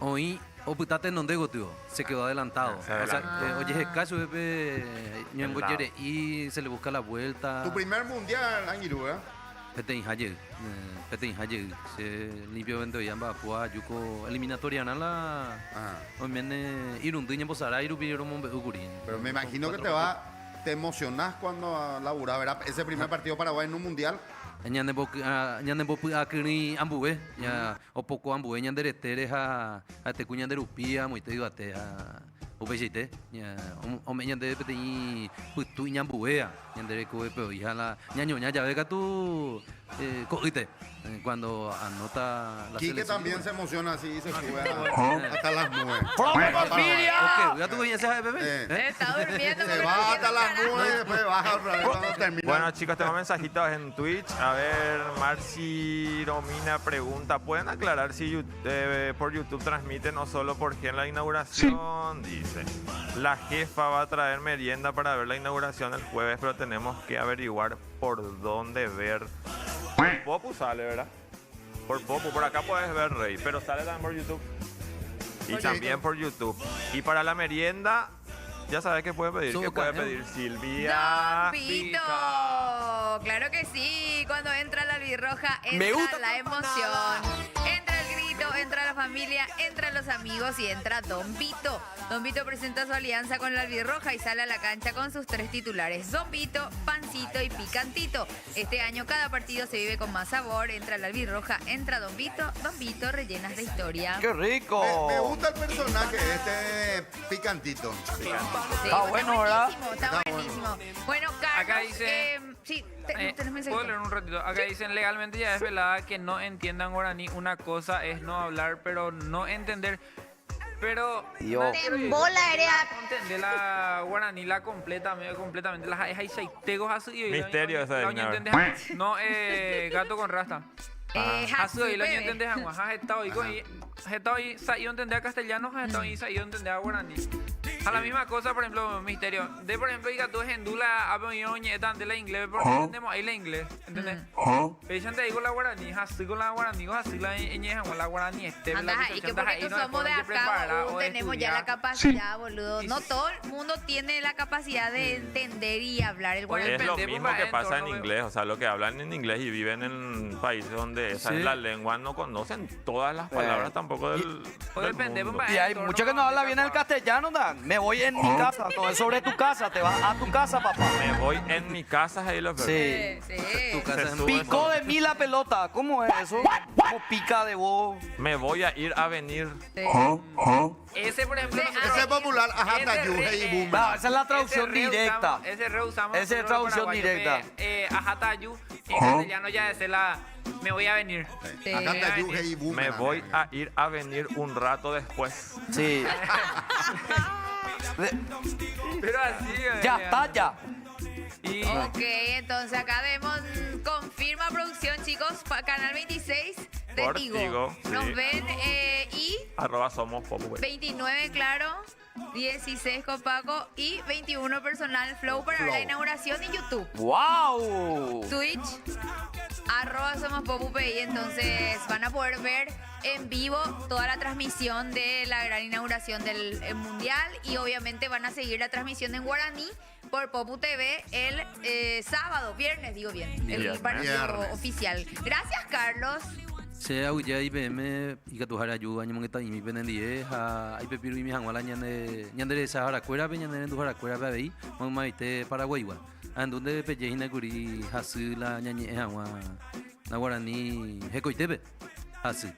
Hoy o putate no dego tío, se quedó adelantado. Se O sea, adelantó. oye, es caso de y se le busca la vuelta. Tu primer mundial, Angiru, ¿eh? Peten Haye, se limpió vendo yamba pua yuko eliminatoria nala. Hoy viene irundiña posara irupiro mombe ukurin. Pero me imagino que te emocionás cuando laburás, ¿verdad? Ese primer partido Paraguay en un mundial. Ñande bo akini ambue ya o poco ambue ñandere tere a te cuñande rupia moite dibate a o bejite ya o me ñande peti putu ñambuea ñandere ko pe hija la ñaño ñaya vega tu coite cuando anota la Quique selección. también se emociona así y se sube hasta las nubes. Ok, ya tuve ese bebé. Está durmiendo. Se va hasta las nubes y después baja otra vez cuando termina. Bueno, chicos, tengo mensajitos en Twitch. A ver, Marci Romina pregunta, ¿pueden aclarar si por YouTube transmiten o solo por Gen la inauguración? Dice, la jefa va a traer merienda para ver la inauguración el jueves, pero tenemos que averiguar por dónde ver. Por Popu sale, ¿verdad? Por Popu, por acá puedes ver Rey, pero sale también por YouTube. Y también por YouTube. Y para la merienda, ya sabes que puede pedir. ¿Qué puede pedir Silvia? Don Pito. Claro que sí. Cuando entra la albirroja, entra la emoción. Entra el grito, entra la familia, entran los amigos y entra Don Vito. Don Vito presenta su alianza con la albirroja y sale a la cancha con sus 3 titulares: Don Vito, Pancito y Picantito. Este año cada partido se vive con más sabor. Entra la albirroja, entra Don Vito, rellenas de historia. ¡Qué rico! Me gusta el personaje este picantito. Sí, Está bueno, ¿verdad? buenísimo, está buenísimo. Bueno, Carlos, Acá dice- sí, tenés mensaje. ¿Puedo leer un ratito? Acá dicen: legalmente ya es velada que no entiendan guaraní. Una cosa es no hablar, pero no entender. Pero Dios. Te embola, eres no entender la guaraní la completamente. Las hay tegos así. Misterio esa de de no, gato con rasta. Hasu, Así lo bebé. entendés agua. Has estado ahí saído entender a castellano, has estado ahí saído entender a guaraní. A la misma cosa, por ejemplo, misterio. De por ejemplo, diga tú es endula, apoñoñe, de la inglés, porque entendemos ahí la inglés, ¿entendés? Pero yo te digo la guaraní, así con la guaraní, así la ñeja con la guaraní, Andas ahí, que porque tú somos de acá, tenemos ya la capacidad, boludo. No todo el mundo tiene la capacidad de entender y hablar el guaraní. Es lo mismo que pasa en inglés, o sea, lo que hablan en inglés y viven en países donde esa es la lengua, no conocen todas las palabras tampoco del mundo. Y hay muchos que no hablan bien el castellano, Dan. Me voy en mi casa, todo es sobre tu casa, te vas a tu casa, papá. Me voy en mi casa, ahí los Sí. Tu casa es Picó de mí la pelota, ¿cómo es eso? ¿Cómo pica de vos? Me voy a ir a venir. Ese, por ejemplo, Ese es popular, ajá, Tayuje y Boom. No, esa es la traducción directa. Ese reusamos. Esa es traducción directa. Ajatayu, en castellano ya es la me voy a venir. Acá Tayuje y Boom. Me voy a ir a venir un rato después. Sí. Pero así. Ya está, ya. Y Ok, entonces acá vemos, confirma producción, chicos, Canal 26 de Por Tigo. Tigo, Nos sí. ven y @somos Popu. 29, claro, 16 con Paco y 21 personal Flow para ver la inauguración en YouTube. ¡Wow! Twitch, @somos PopuPI, entonces van a poder ver en vivo toda la transmisión de la gran inauguración del Mundial y obviamente van a seguir la transmisión en guaraní por Popu TV el sábado, viernes, digo bien, el Viernes. partido oficial. Gracias, Carlos. Se auya IBM y Catujara Yu, año moneta y mi penendie, a Ipepiru y mi hanguala ñandere Sahara Cuera, ñandere Dujara Cuera, Baby, Mamaite Paraguay. Andunde Pellejina Curi, Hasula, ñañe Hangua, Naguarani, Hecoitepe, Hasu.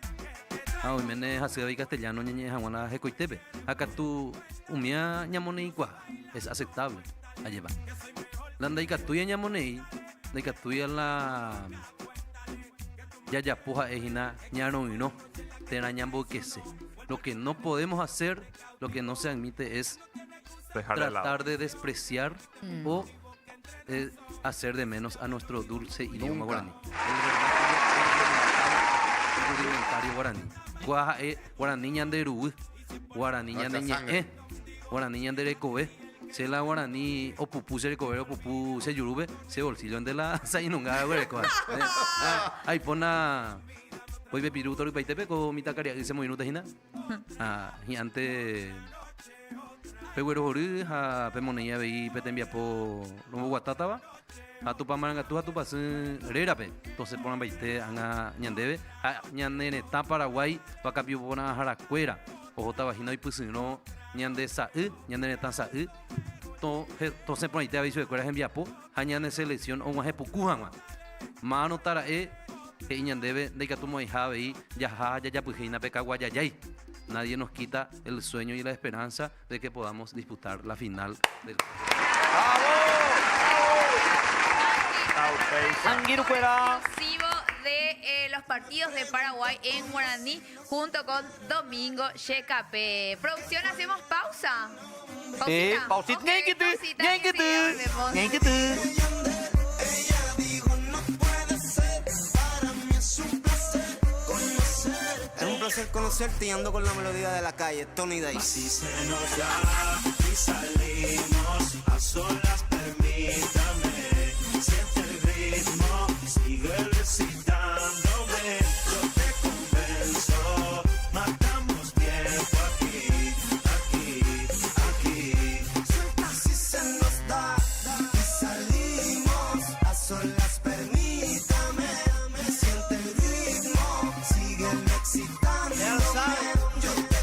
Ah, hoy me hace hoy castellano, ñañe Hangua, Hecoitepe. Acá tú, umia ñamoneicua, es aceptable. Allí va. Landa y Catuya ñamonei, de Catuya la. Ya puja ejina ñano y no terañambo que se. Lo que no podemos hacer, lo que no se admite es Dejar de lado. tratar de despreciar o hacer de menos a nuestro dulce idioma guaraní. El rudimentario guaraní. Guaraní ñanderu, guaraní ñandeñe, guaraní ñanderecobe. Se la guaraní o pupú se recobe o pupú se yurube se bolsillo de la sainunga güereco. Ahí pona hoy be piruto y paitepe con mi tacaria dice muy minutos hina. Y antes peguero horu a pemonía ve petembia po no guatataba. A tu pamaranga tu a tu pas rerape. Entonces ponan baite anga ñandebe ñandene ta Paraguay va capiu pona jaracuera. Ojo tabajina y pusino ñande sa ñande tan sa to se pone te aviso de cueras en viapo ñande selección o más pucujan mano tara ñandebe de que tu moi have y ya pujina peca guayayay. Nadie nos quita el sueño y la esperanza de que podamos disputar la final del Exclusivo de los partidos de Paraguay en guaraní junto con Domingo Checape. Producción, ¿hacemos pausa? Pausita. Ok, Ñenquete, pausita, ñenquete, y volvemos. ñenquete. Es un placer conocerte y ando con la melodía de la calle, Tony Day. Así se nos da y salimos a solas, permítame. Siente el ritmo, sigue recitándome. Yo te convenzo, matamos tiempo aquí, aquí, aquí. Suelta si se nos da y salimos a solas, permítame. Siente el ritmo, sigue excitándome. Yo te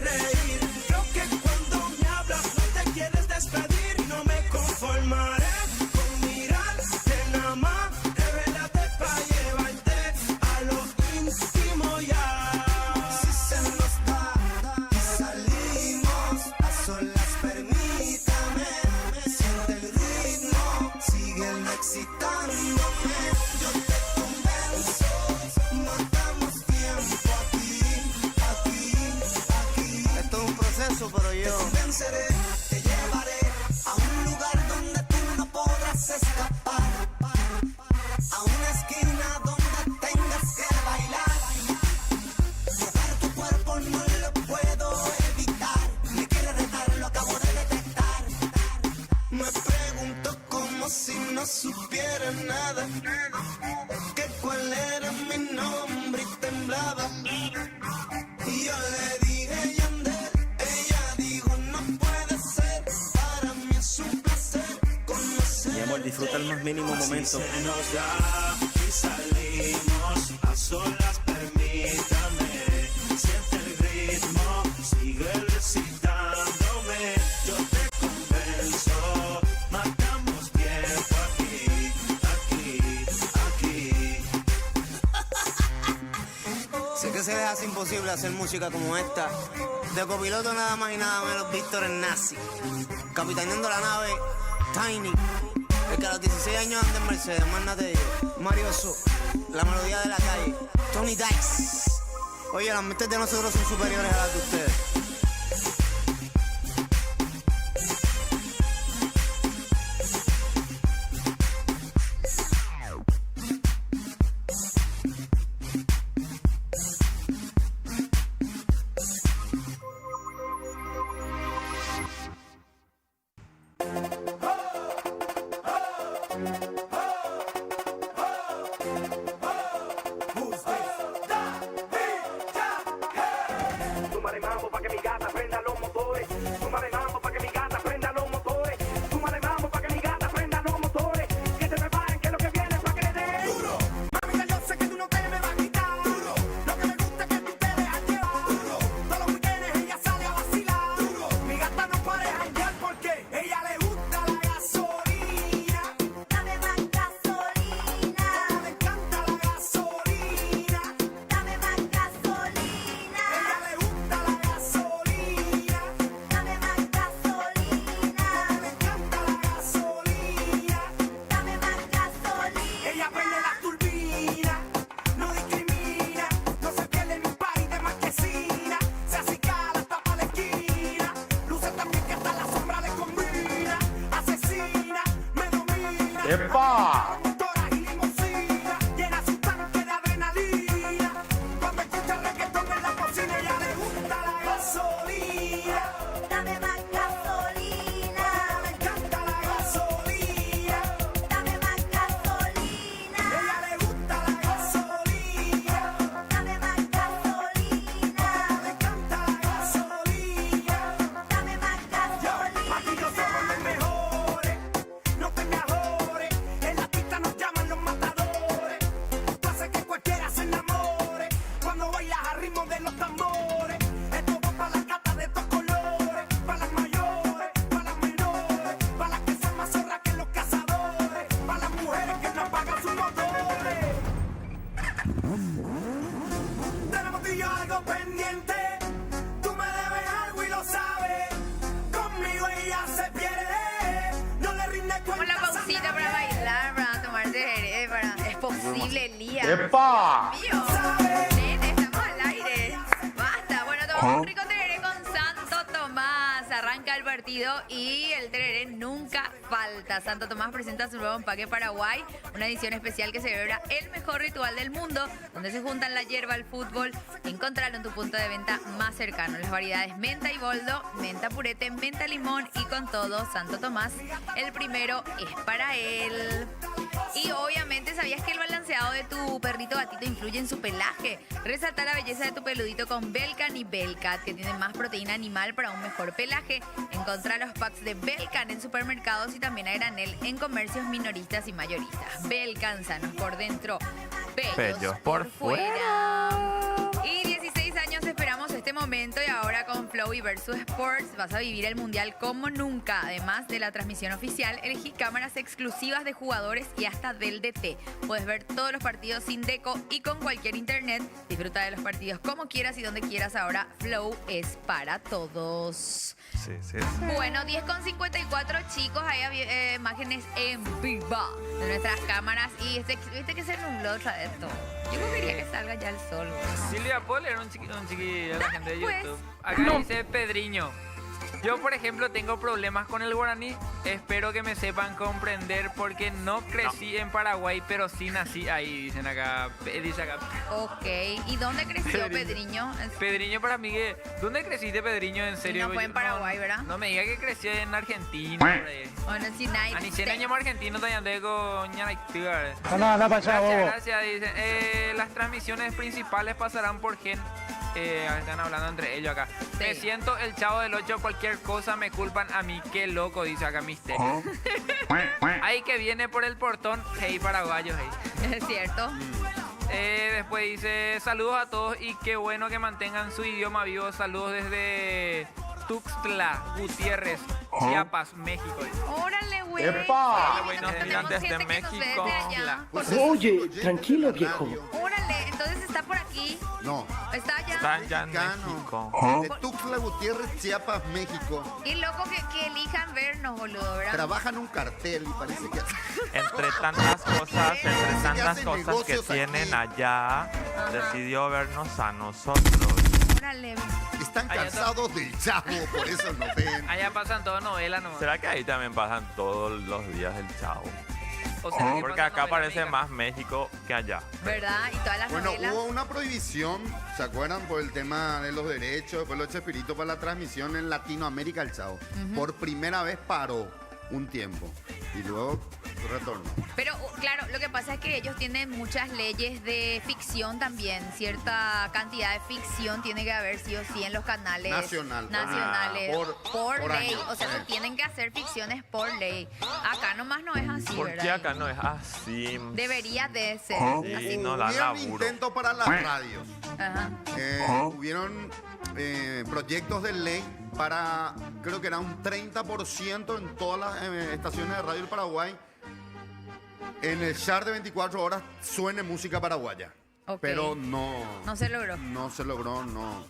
reír. Creo que cuando me hablas no te quieres despedir. No me conformaré con mirarte nada más. Revélate pa' llevarte a lo íntimo ya. Si se nos da y salimos a solas, permítame. Siente el ritmo, síguelo excitándome. Yo te convenzo, matamos tiempo aquí. Esto es un proceso, pero yo te convenceré, te llevaré a un lugar donde tú no podrás escapar, a una esquina donde tengas que bailar. Tocar tu cuerpo no lo puedo evitar. Me quiere retar, lo acabo de detectar. Me pregunto como si no supiera nada, que cuál era mi nombre y temblaba. Y yo le dije Yandel, ella dijo no puede ser. Para mí es un placer conocer. Mi amor, disfruta el más mínimo momento. Se nos da y salimos a solas, permítame. Siente el ritmo, sigue recitándome. Yo te convenzo, matamos tiempo aquí. Sé que se les hace imposible hacer música como esta. De copiloto nada más y nada menos Víctor el Nazi. Capitaneando la nave Tiny. El que a los 16 años anda en Mercedes, más nada te digo. Mario So, la melodía de la calle. Tony Dice. Oye, las mentes de nosotros son superiores a las de ustedes. Súmale mambo pa' que mi gata prenda los motores. Súmale mambo pa' que mi gata prenda los motores. Súmale mambo pa' que mi gata prenda los motores. Que se preparen que lo que viene es pa' que le den duro. Mamita, yo sé que tú no te me vas a quitar duro. Lo que me gusta es que tú te dejas llevar duro. Todos los weekends ella sale a vacilar duro. Mi gata no para de janguear porque ella le gusta la gasolina. Dame más gasolina. Le encanta la gasolina. Dame más gasolina. Ella le gusta la gasolina. Dame más gasolina. Le encanta la gasolina. Dame más gasolina. Ella prende la turbina, no discrimina, no se pierde en un party de marquesina. Se acicala, tapa la esquina, luce también que hasta la sombra le combina. Asesina, me domina. ¡Epa! Motoras y limusina, llena su tanque de adrenalina. Cuando escucha reggaetón en la cocina, ella le gusta la gasolina. Dame más gasolina. Le encanta la gasolina. Dame más gasolina. Ella le gusta la gasolina. Dame más gasolina. Le encanta la gasolina. Dame más gasolina. Aquí yo somos los mejores, no te me ajores. En la pista nos llaman los matadores. Tú haces que cualquiera se enamore cuando bailas a ritmo de los tambores. Esto va para las gatas de estos colores, para las mayores, para las menores, para las que son más zorras que los cazadores, para las mujeres que no apagan sus motores. Tenemos tú y yo algo pendiente. Tú me debes algo y lo sabes. Conmigo ella se pierde. No le rinde Como cuenta. la pausita para bailar, para tomar tereré, para... Es posible, Elías. ¡Epa! Mío. Nene, estamos al aire. Basta. Bueno, tomamos un rico tereré con Santo Tomás. Arranca el partido y el tereré nunca falta. Santo Tomás presenta su nuevo empaque Paraguay, una edición especial que celebra el mejor ritual del mundo, donde se juntan la hierba, el fútbol. Encontralo en tu punto de venta más cercano. Las variedades menta y boldo, menta purete, menta limón y con todo, Santo Tomás, el primero es para él. Y obviamente, ¿sabías que el balanceado de tu perrito gatito influye en su pelaje? Resalta la belleza de tu peludito con Belcan y Belcat, que tienen más proteína animal para un mejor pelaje. Encontrá los packs de Belcan en supermercados y también a granel en comercios minoristas y mayoristas. Belcan, sanos por dentro, bellos por fuera. Y 16 años esperamos este momento y ahora ahora con Flow y Versus Sports vas a vivir el Mundial como nunca. Además de la transmisión oficial, elegí cámaras exclusivas de jugadores y hasta del DT. Puedes ver todos los partidos sin deco y con cualquier internet. Disfruta de los partidos como quieras y donde quieras. Ahora Flow es para todos. Sí, sí. Bueno, 10:54, chicos. Hay imágenes en vivo de nuestras cámaras. Y viste que se nubló otra vez todo. Yo quería que salga ya el sol. Silvia, ¿puedo leer un chiqui a la gente de Pues, YouTube? Acá dice Pedriño. Yo, por ejemplo, tengo problemas con el guaraní. Espero que me sepan comprender porque no crecí en Paraguay, pero sí nací ahí, dicen acá. Dice acá. Ok. ¿Y dónde creció Pedriño. Pedriño? Pedriño para mí que... ¿Dónde creciste, Pedriño? En serio. No fue en Paraguay, ¿verdad? No me diga que creció en Argentina. Por ahí. Bueno, si nadie. Ani 100 años argentino también tengo ñanaictigar. bobo. Gracias, dicen. Las transmisiones principales pasarán por Gen. Están hablando entre ellos acá. Sí. Me siento el chavo del 8, cualquier cosa me culpan a mí. Qué loco, dice acá Misterio. Ahí que viene por el portón. Hey, paraguayos, hey. Es cierto. Después dice, saludos a todos y qué bueno que mantengan su idioma vivo. Saludos desde Tuxtla Gutiérrez, Chiapas, México. Órale, güey. ¡Epa! Güey, nos Tenemos miran desde gente que nos ve México. desde allá. Oye, tranquilo, viejo. Órale, entonces está por aquí. No. Está allá. Está allá en Mexicano. México. De Tuxtla Gutiérrez, Chiapas, México. Qué loco que elijan vernos, boludo, ¿verdad? Trabajan un cartel y parece que... Entre tantas cosas, hacen que negocios tienen aquí. allá, decidió vernos a nosotros. Órale. Están Allá cansados del chavo, por eso no ven. Allá pasan todas novelas nomás. ¿Será que ahí también pasan todos los días el chavo? O sea, que Porque pasan acá novelas parece mexicanas. más México que allá. ¿Verdad? Y todas las Bueno, novelas. hubo una prohibición, ¿se acuerdan? Por el tema de los derechos, después los Chespiritos para la transmisión en Latinoamérica el chavo. Por primera vez paró un tiempo y luego retornó. Pero claro, lo que pasa es que ellos tienen muchas leyes de ficción también. Cierta cantidad de ficción tiene que haber sí o sí en los canales Nacionales. Por por ley. año. O sea, no tienen que hacer ficciones por ley. Acá nomás no es así, ¿Por ¿verdad? qué acá no es así? Debería de ser Sí, así. no da Hubieron laburo. intentos para las radios. Ajá. Hubieron proyectos de ley para, creo que era un 30% en todas las estaciones de radio del Paraguay. En el chart de 24 horas suene música paraguaya. Ok. Pero no. No se logró. No se logró, no.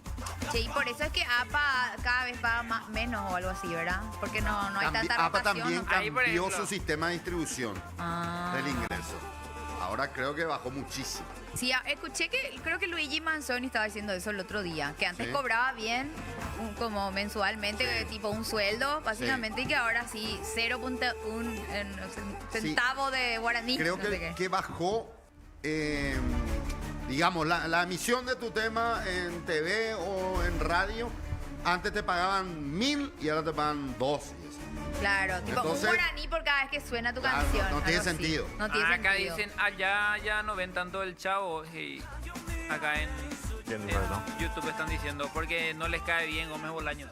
Che, y por eso es que APA cada vez paga menos o algo así, ¿verdad? Porque no hay tanta APA rotación. también ¿no? Ahí, por cambió ejemplo. su sistema de distribución Ah. del ingreso. Ahora creo que bajó muchísimo. Sí, escuché que creo que Luigi Manzoni estaba diciendo eso el otro día, que antes Sí. cobraba bien, como mensualmente, tipo un sueldo, básicamente, y que ahora sí, 0.1 centavo de guaraní. Creo no sé que, qué. que bajó, digamos, la emisión de tu tema en TV o en radio. Antes te pagaban 1.000 y ahora te pagan 2. Claro, tipo Entonces- un guaraní por cada vez que suena tu Claro, canción. no tiene algo así. sentido. No tiene Acá sentido. dicen, allá ya no ven tanto el chavo. Y acá en YouTube están diciendo, porque no les cae bien Gómez Bolaño.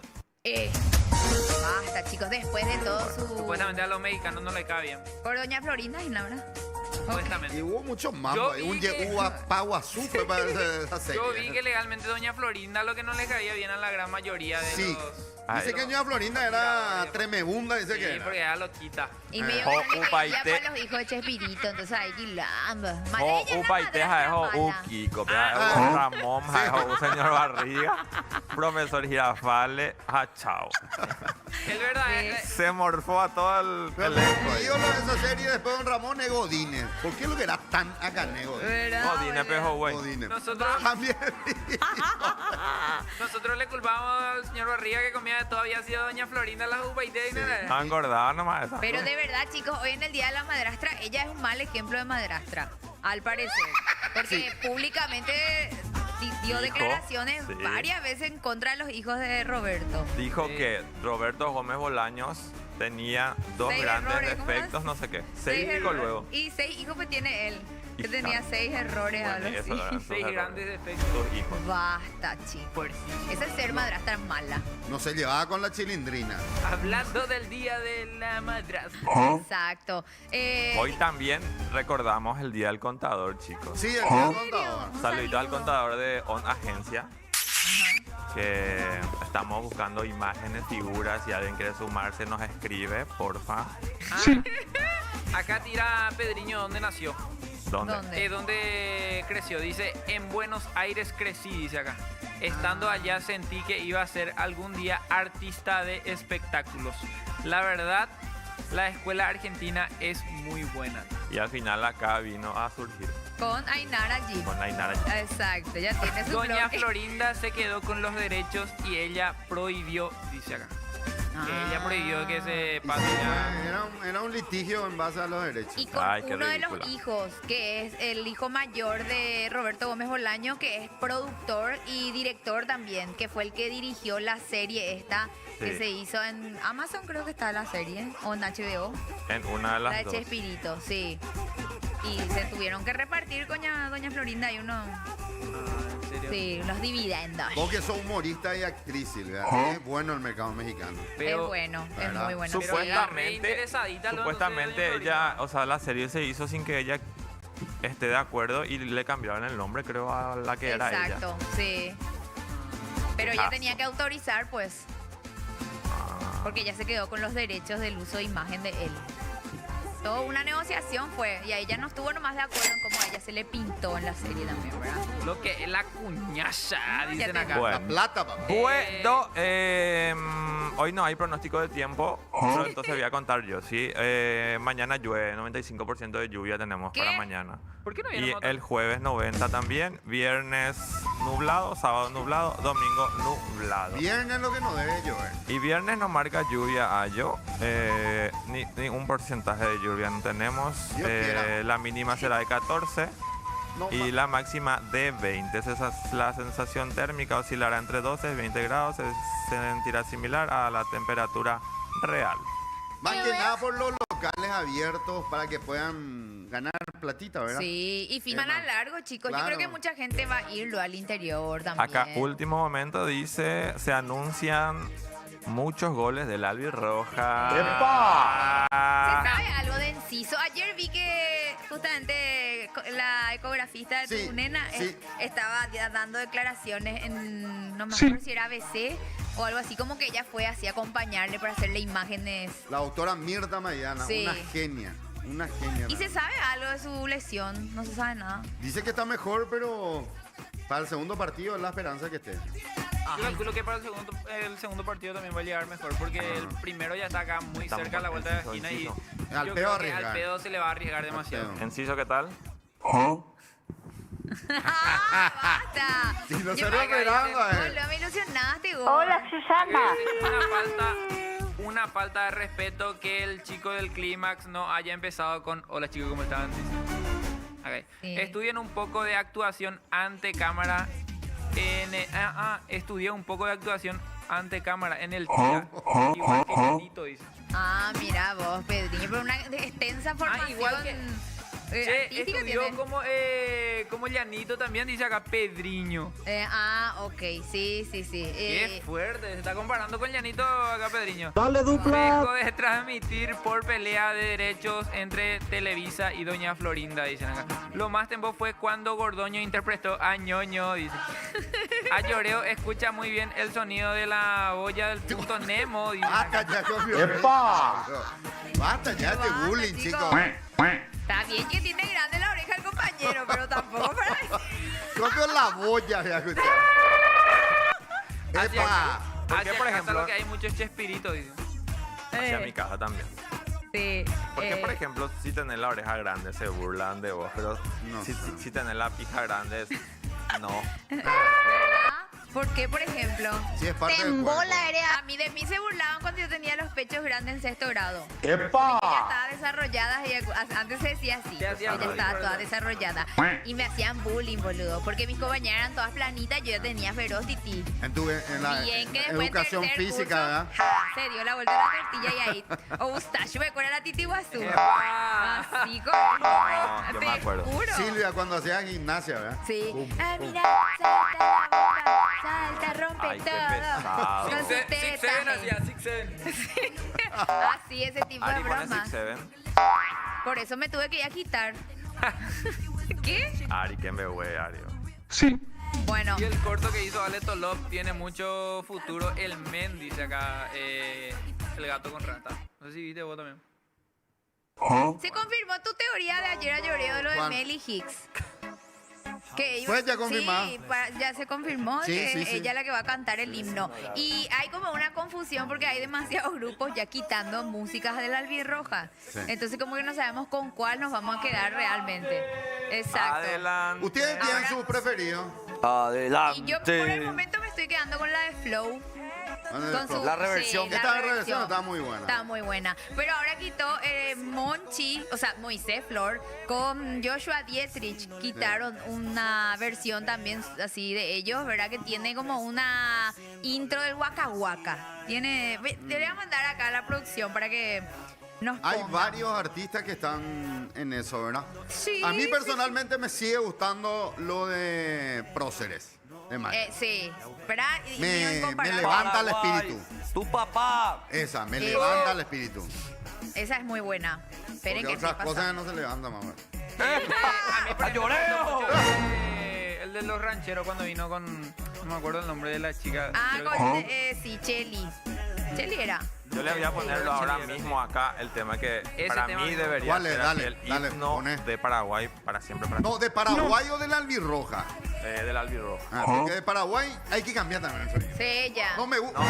Basta, chicos, después de todo su... Supuestamente a los mexicanos no les cae bien. Por Doña Florinda y Laura. Supuestamente. Y hubo mucho más. Yo ahí, vi un que- Paguazú fue para esa serie. Yo vi que legalmente Doña Florinda lo que no le caía bien a la gran mayoría de Sí. los... Dice que Doña Florinda era tremebunda, dice Sí, que era. porque era loquita. Y medio Jo, que le upaite. caía para los hijos de Chespirito, entonces ahí quilamba. O upaiteja es Kiko, Ramón, señor Barriga, profesor Girafale, chao. Es verdad, Se morfó a todo el Pero elenco. el ídolo de esa serie después don Ramón es Godínez. ¿Por qué lo que era tan acá, Godínez? Godínez, pejo, güey. Godínez. Nosotros, También. nosotros le culpamos al señor Barriga que comía todavía ha sido Doña Florinda las upaitejas y nada. Está engordado nomás esa. Pero de verdad, chicos, hoy en el Día de la Madrastra, ella es un mal ejemplo de madrastra, al parecer. Porque públicamente dio Dijo, declaraciones sí. varias veces en contra de los hijos de Roberto. Dijo que Roberto Gómez Bolaños tenía 2 6 grandes errores, ¿cómo defectos, es? no sé qué. 6 Seis dijo errores. luego. Y 6 hijos pues tiene él, que Hija. tenía 6 errores, Bueno, algo eso así. eran sus 6 errores. grandes defectos. Sus hijos. Basta, chicos. Esa es ser madrastra mala. No se llevaba con la chilindrina. Hablando del Día de la Madrastra. Exacto. Hoy también recordamos el Día del Contador, chicos. Sí, el día del contador. Saluditos al contador de On Agencia. que estamos buscando imágenes, figuras. Si alguien quiere sumarse, nos escribe, porfa. Acá tira Pedriño dónde nació. ¿Dónde? ¿Dónde creció? Dice, en Buenos Aires crecí, dice acá. Estando allá sentí que iba a ser algún día artista de espectáculos. La verdad, la escuela argentina es muy buena. Y al final acá vino a surgir. Con Ainara allí. Con Ainara. Exacto, ya tiene su Doña blog. Florinda se quedó con los derechos y ella prohibió, dice acá. Que ella prohibió que se pase ya. Era un litigio en base a los derechos. Y con uno de los hijos, que es el hijo mayor de Roberto Gómez Bolaño, que es productor y director también, que fue el que dirigió la serie esta que Sí. se hizo en Amazon, creo que está la serie, o en HBO. En una de La de las dos. Chespirito, sí. Y se tuvieron que repartir con doña Florinda y uno. Sí, los dividendos. Vos que sos humorista y actriz, Silvia. Es bueno el mercado mexicano. Es bueno, es ¿verdad? muy bueno. Supuestamente ella, o sea, la serie se hizo sin que ella esté de acuerdo y le cambiaron el nombre, creo, a la que era ella. Exacto, sí. Pero ella tenía que autorizar, pues. Porque ella se quedó con los derechos del uso de imagen de él. Toda una negociación fue, y a ella no estuvo nomás de acuerdo en cómo a ella se le pintó en la serie también, ¿verdad? Lo que es la cuñaza, dicen te- acá. Bueno. La plata, papá. Bueno, hoy no hay pronóstico de tiempo, pero entonces voy a contar yo, ¿sí? Mañana llueve, 95% de lluvia tenemos ¿Qué? para mañana. ¿Por qué no Y viene moto? el jueves 90 también, viernes nublado, sábado nublado, domingo nublado. Viernes lo que no debe llover. Y viernes nos marca lluvia a yo, ni un porcentaje de lluvia no tenemos. Dios quiera. La mínima será de 14 No, y la máxima de 20. Esa es la sensación térmica, oscilará entre 12 y 20 grados, se sentirá similar a la temperatura real. Más que nada por los locales abiertos para que puedan ganar platita, ¿verdad? Sí, y semana largo, chicos. Yo Claro. creo que mucha gente va a irlo al interior también. Acá, último momento, dice, se anuncian muchos goles del Albirroja. ¿Se sabe algo de Enciso? Ayer vi que justamente la ecografista de tu nena estaba dando declaraciones en, no me acuerdo si era ABC o algo así, como que ella fue así a acompañarle para hacerle imágenes. La doctora Mirta Maidana, Sí. una genia. Una genia. ¿Y se sabe algo de su lesión? No se sabe nada. Dice que está mejor, pero para el segundo partido es la esperanza que esté. Yo calculo que para el segundo partido también va a llegar mejor, porque el primero ya está acá muy Estamos cerca a la vuelta de la Enciso, esquina y Enciso. Al yo pedo creo que arriesgar. al pedo se le va a arriesgar demasiado. Enciso, ¿qué tal? ¡Basta! Si no Yo se me- lo esperaba, Boludo, me ilusionaste, Gol. Una falta de respeto que el chico del clímax no haya empezado con hola chicos, ¿cómo están? Ok. Estudien un poco de actuación ante cámara estudié un poco de actuación ante cámara en el TIA, igual que Janito, dice. Ah, mira vos, Pedrinho, pero una extensa formación igual que- Che, artística estudió tiene. como Llanito también, dice acá Pedriño. Ok, sí. Qué fuerte, se está comparando con Llanito acá Pedriño. Dale, dupla. Dejo de transmitir por pelea de derechos entre Televisa y Doña Florinda, dicen acá. Lo más tiempo fue cuando Gordoño interpretó a Ñoño, dice. A Lloreo escucha muy bien el sonido de la olla del punto Nemo, dice. Basta ya con ¡Epa! Basta ya este Basta, bullying, chicos. chicos. Está bien que tiene grande la oreja el compañero, pero tampoco para... Copio la boya, voy a escuchar. ¡Epa! ¿Por qué, por Acá ejemplo? lo que hay muchos chespiritos, dice. Hacia mi casa también. Sí. Porque, por ejemplo, si tenés la oreja grande, se burlan de vos, pero No. si tenés la pija grande, no. ¿Verdad? ¿Por qué, por ejemplo? Sí, es parte Te del cuerpo. embola, eres. A mí de mí se burlaban cuando yo tenía los pechos grandes en sexto grado. ¡Epa! Ella estaba desarrollada y antes se decía así. Te hacían Ella bullying, estaba por toda eso. desarrollada. Y me hacían bullying, boludo. Porque mis compañeras eran todas planitas y yo ya tenía feroz tití. En la Bien que después educación tercer física, curso, ¿verdad? se dio la vuelta a la tortilla y ahí. Eustacho, me acuerdo la Titi Guazú. ¡Epa! Así como. yo te me acuerdo. juro. Silvia cuando hacía gimnasia, ¿verdad? Sí. Pum, Ah, pum. mira, salta la boca, salta, rompe Ay, qué todo. pesado. Con sus Six Seven hacía, tetas. Six Seven. Así, ese tipo de Ari pone bromas. 6'7". Por eso me tuve que ir a quitar. ¿Qué? Ari, que me güey, Ari. Sí. Bueno, Y el corto que hizo Ale Tolop tiene mucho futuro. El men, dice acá, el gato con rata. No sé si viste vos también. se confirmó tu teoría de ayer a lloreo de lo de ¿Cuál? Melly Hicks. Que Fue ya confirmada. Sí, ya se confirmó Sí, que sí, sí. ella es la que va a cantar el himno. Y hay como una confusión porque hay demasiados grupos ya quitando músicas del albirroja. Sí. Entonces como que no sabemos con cuál nos vamos a quedar realmente. Exacto. Adelante. Ustedes tienen Ahora- sus preferidos. Adelante. Y yo por el momento me estoy quedando con la de Flow. Con su- La reversión. sí, la Esta reversión está muy buena. Está muy buena. Pero ahora quitó Monchi, o sea, Moisés Flor, con Joshua Dietrich. Quitaron una versión también así de ellos, ¿verdad? Que tiene como una intro del Waka Waka. Tiene. Te voy a mandar acá a la producción para que nos Hay ponga. varios artistas que están en eso, ¿verdad? Sí, A mí sí, personalmente me sigue gustando lo de Próceres. De Mayo. Sí, ¿verdad? Y me incomparable. levanta el Paraguay, espíritu. Tu papá. Esa, me levanta el espíritu. Esa es muy buena. Esperen Porque que otras sí cosas pasa. no se levantan, mamá. A mí, por ejemplo, me gustó mucho el de los rancheros cuando vino con... No me acuerdo el nombre de la chica. Ah, Creo que- con, sí, Cheli. Cheli era. Yo le voy a ponerlo ahora mismo acá, el tema que para tema mí mismo. debería ¿Cuál es? ser Dale, así, el dale, himno poné. de Paraguay para siempre. Para No, de Paraguay o del albirroja. del albirrojo. Porque de Paraguay hay que cambiar también el sonido. Sí, ya. No me gusta.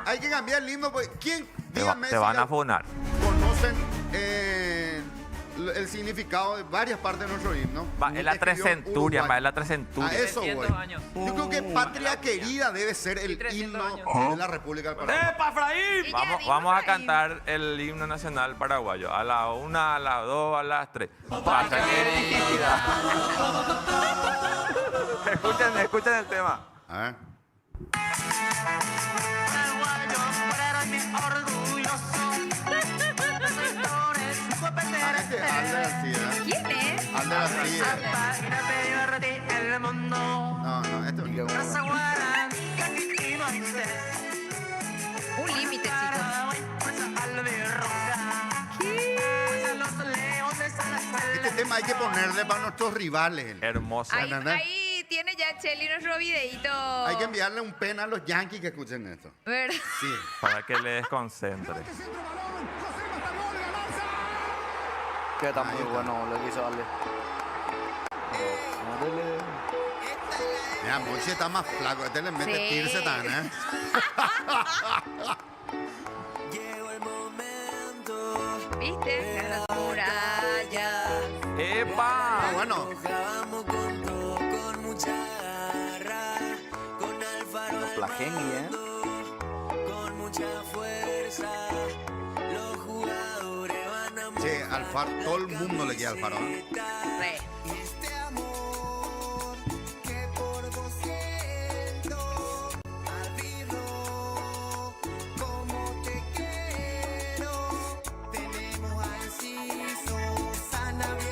Hay que cambiar el himno. Porque ¿quién? Díganme Te si van ya a funar. conocen el significado de varias partes de nuestro himno. Es la Escribió trecenturia, Uruguay. es la trecenturia. A eso, 300 güey. años. Yo creo que Patria Querida debe ser el 300 himno años. de la República del Paraguay. ¡Epa, Efraín! Y ya, Vamos, dijo vamos a Efraín. cantar el himno nacional paraguayo. A la 1, a las 2, a las 3. Patria querida. Escuchen el tema. A ver. Ah, este es Alder García. ¿Quién es? Alder García. No, este es un himno. Un límite, chicos. Este tema hay que ponerle para nuestros rivales. Hermoso. Ahí, ¿entendés? ahí tiene ya Cheli nuestro videito. Hay que enviarle un pen a los yankees que escuchen esto. ¿Verdad? Sí. Para que le desconcentre. Que está muy bueno lo que hizo Ale. Mira, Mochi está más flaco. Este le mete Sí. tirse también, ¿eh? ¿Viste? La muralla. ¡Epa! Ah, bueno. La geni, ¿eh? Che, Alfaro, todo el mundo le queda Alfaro. ¿eh? Re.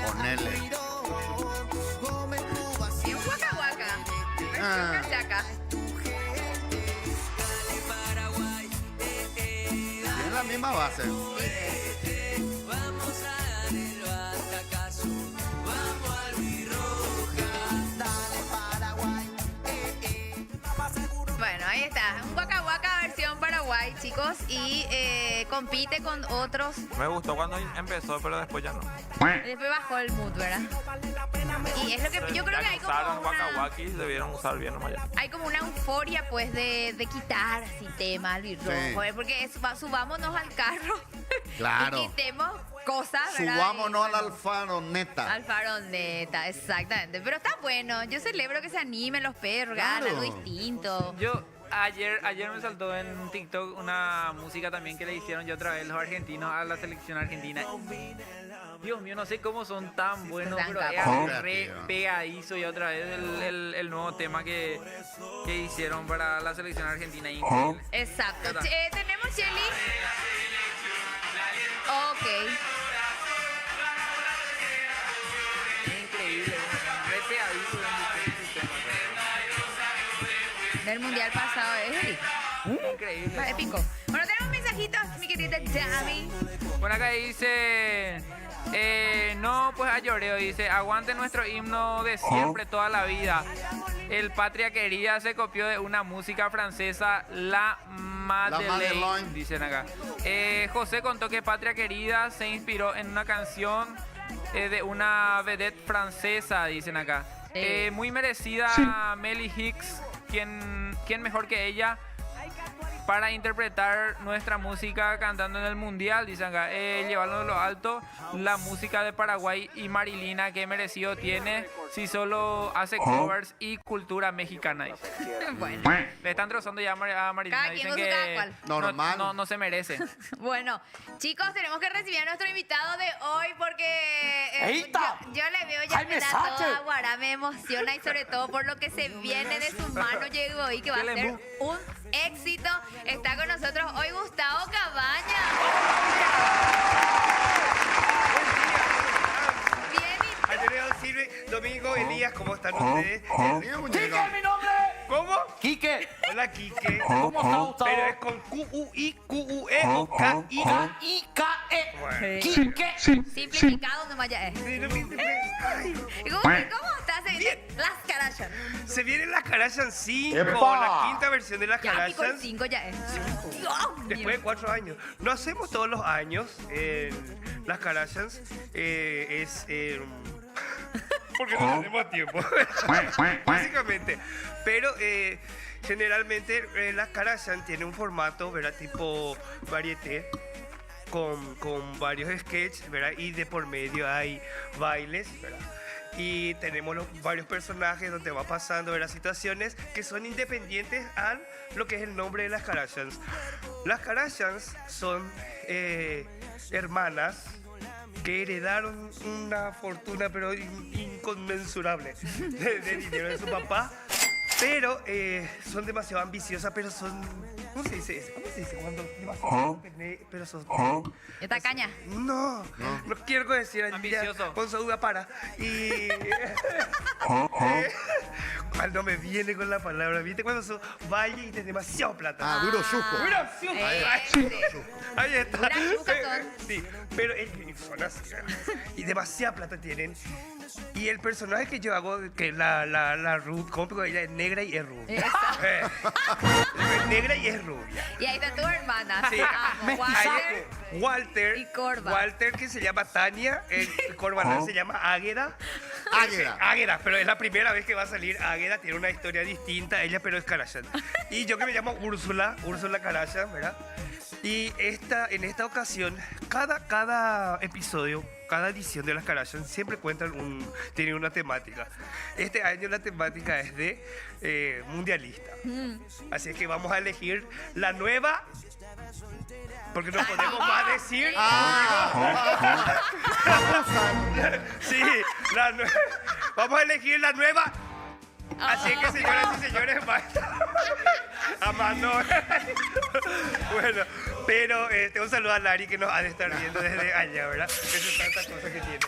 Ponele. Y un Waka Waka. Ah. Versión cachaca. Tiene la misma base. Bueno, ahí está. Un Waka Waka versión Paraguay, chicos. Y compite con otros. Me gustó cuando empezó, pero después ya no. Después bajó el mood, ¿verdad? Y es lo que yo creo Ya que hay usaron como una, Wakawakis, debieron usar bien nomás ya. hay como una euforia, pues, de quitar así temas, albirrojo, Sí. porque subámonos al carro Claro. y quitemos cosas, ¿verdad? Subámonos Y, al Alfaro, neta. Alfaroneta, exactamente. Pero está bueno. Yo celebro que se animen los perros, Claro. hagan algo distinto. Yo ayer me saltó en TikTok una música también que le hicieron ya otra vez los argentinos a la selección argentina. Dios mío, no sé cómo son tan buenos, Tan pero capaz. es re pegadizo y otra vez el nuevo tema que hicieron para la selección argentina. Increíble. Exacto. ¿Verdad? Tenemos Cheli. Ok. Increíble, re pegadizo ese tema. Del mundial pasado, Increíble. Va épico. Bueno, tenemos mensajitos, mi querida Davi. Bueno, acá dice No, pues a lloreo, dice, aguante nuestro himno de siempre, toda la vida. El Patria Querida se copió de una música francesa, La Madeleine, dicen acá. José contó que Patria Querida se inspiró en una canción de una vedette francesa, dicen acá. Muy merecida Melly Hicks, ¿quién mejor que ella para interpretar nuestra música cantando en el mundial? Dicen acá, llevarlo a lo alto, la música de Paraguay y Marilina, que merecido tiene si solo hace covers y cultura mexicana. Dice. Bueno. Le están trozando ya a Marilina, Cada quien dicen con su cada que cual. no se merece. Bueno, chicos, tenemos que recibir a nuestro invitado de hoy porque yo le veo ya que está toda guará, me emociona y sobre todo por lo que se viene de su mano, llegó hoy, que va a ser un éxito. Está con nosotros hoy Gustavo Cabaña. Silve, Domingo, Elías, ¿cómo están ustedes? ¡Quique es mi nombre! ¿Cómo? ¡Quique! Hola, Quique. ¿Cómo está, Gustavo? Pero es con Q-U-I-Q-U-E o K-I. K-I-K-E. Bueno. ¡Quique! Simplificado nomás ya es. Sí, no me interesa. ¿Cómo estás? Bien. Las Kardashian. Se vienen las Kardashian 5, ¡Epa! la quinta versión de las Ya, pico el Kardashian. 5 ya es. Después de 4 años. Lo hacemos todos los años. Las Kardashians porque no tenemos tiempo. Básicamente. Pero generalmente las Kardashian tienen un formato, ¿verdad? Tipo varieté. Con varios sketches, ¿verdad? Y de por medio hay bailes, ¿verdad? Y tenemos varios personajes donde va pasando, ¿verdad? Situaciones que son independientes a lo que es el nombre de las Kardashians. Las Kardashians son hermanas que heredaron una fortuna pero inconmensurable de dinero de su papá, pero son demasiado ambiciosas, pero son... ¿Cómo se dice? ¿Cómo se dice cuando demasiado pero son... ¿Esta caña? No quiero decir ambicioso. Con su duda para. Y cuando me viene con la palabra, ¿viste? Cuando su valle y tiene demasiado plata. Duro suco. Ahí está. Una chuca son. Sí, pero son así. Y demasiada plata tienen. Y el personaje que yo hago, que la Ruth, como ella es negra y es rubia. Es negra y es rubia. Y ahí está tu hermana. Sí. Amo. Walter y Corva. Walter, que se llama Tania, el Corbanal se llama Águeda. Águeda, pero es la primera vez que va a salir Águeda, tiene una historia distinta, ella pero es Kardashian. Y yo que me llamo Úrsula Kardashian, ¿verdad? Y en esta ocasión, cada episodio, cada edición de las Kardashian siempre tiene una temática. Este año la temática es de mundialista. Así es que vamos a elegir la nueva... Porque no podemos más decir. Sí, vamos a elegir la nueva. Así que, señoras y señores, a mano. Bueno, pero un saludo a Lari, que nos ha de estar viendo desde allá, ¿verdad? Eso es tantas cosas que tiene.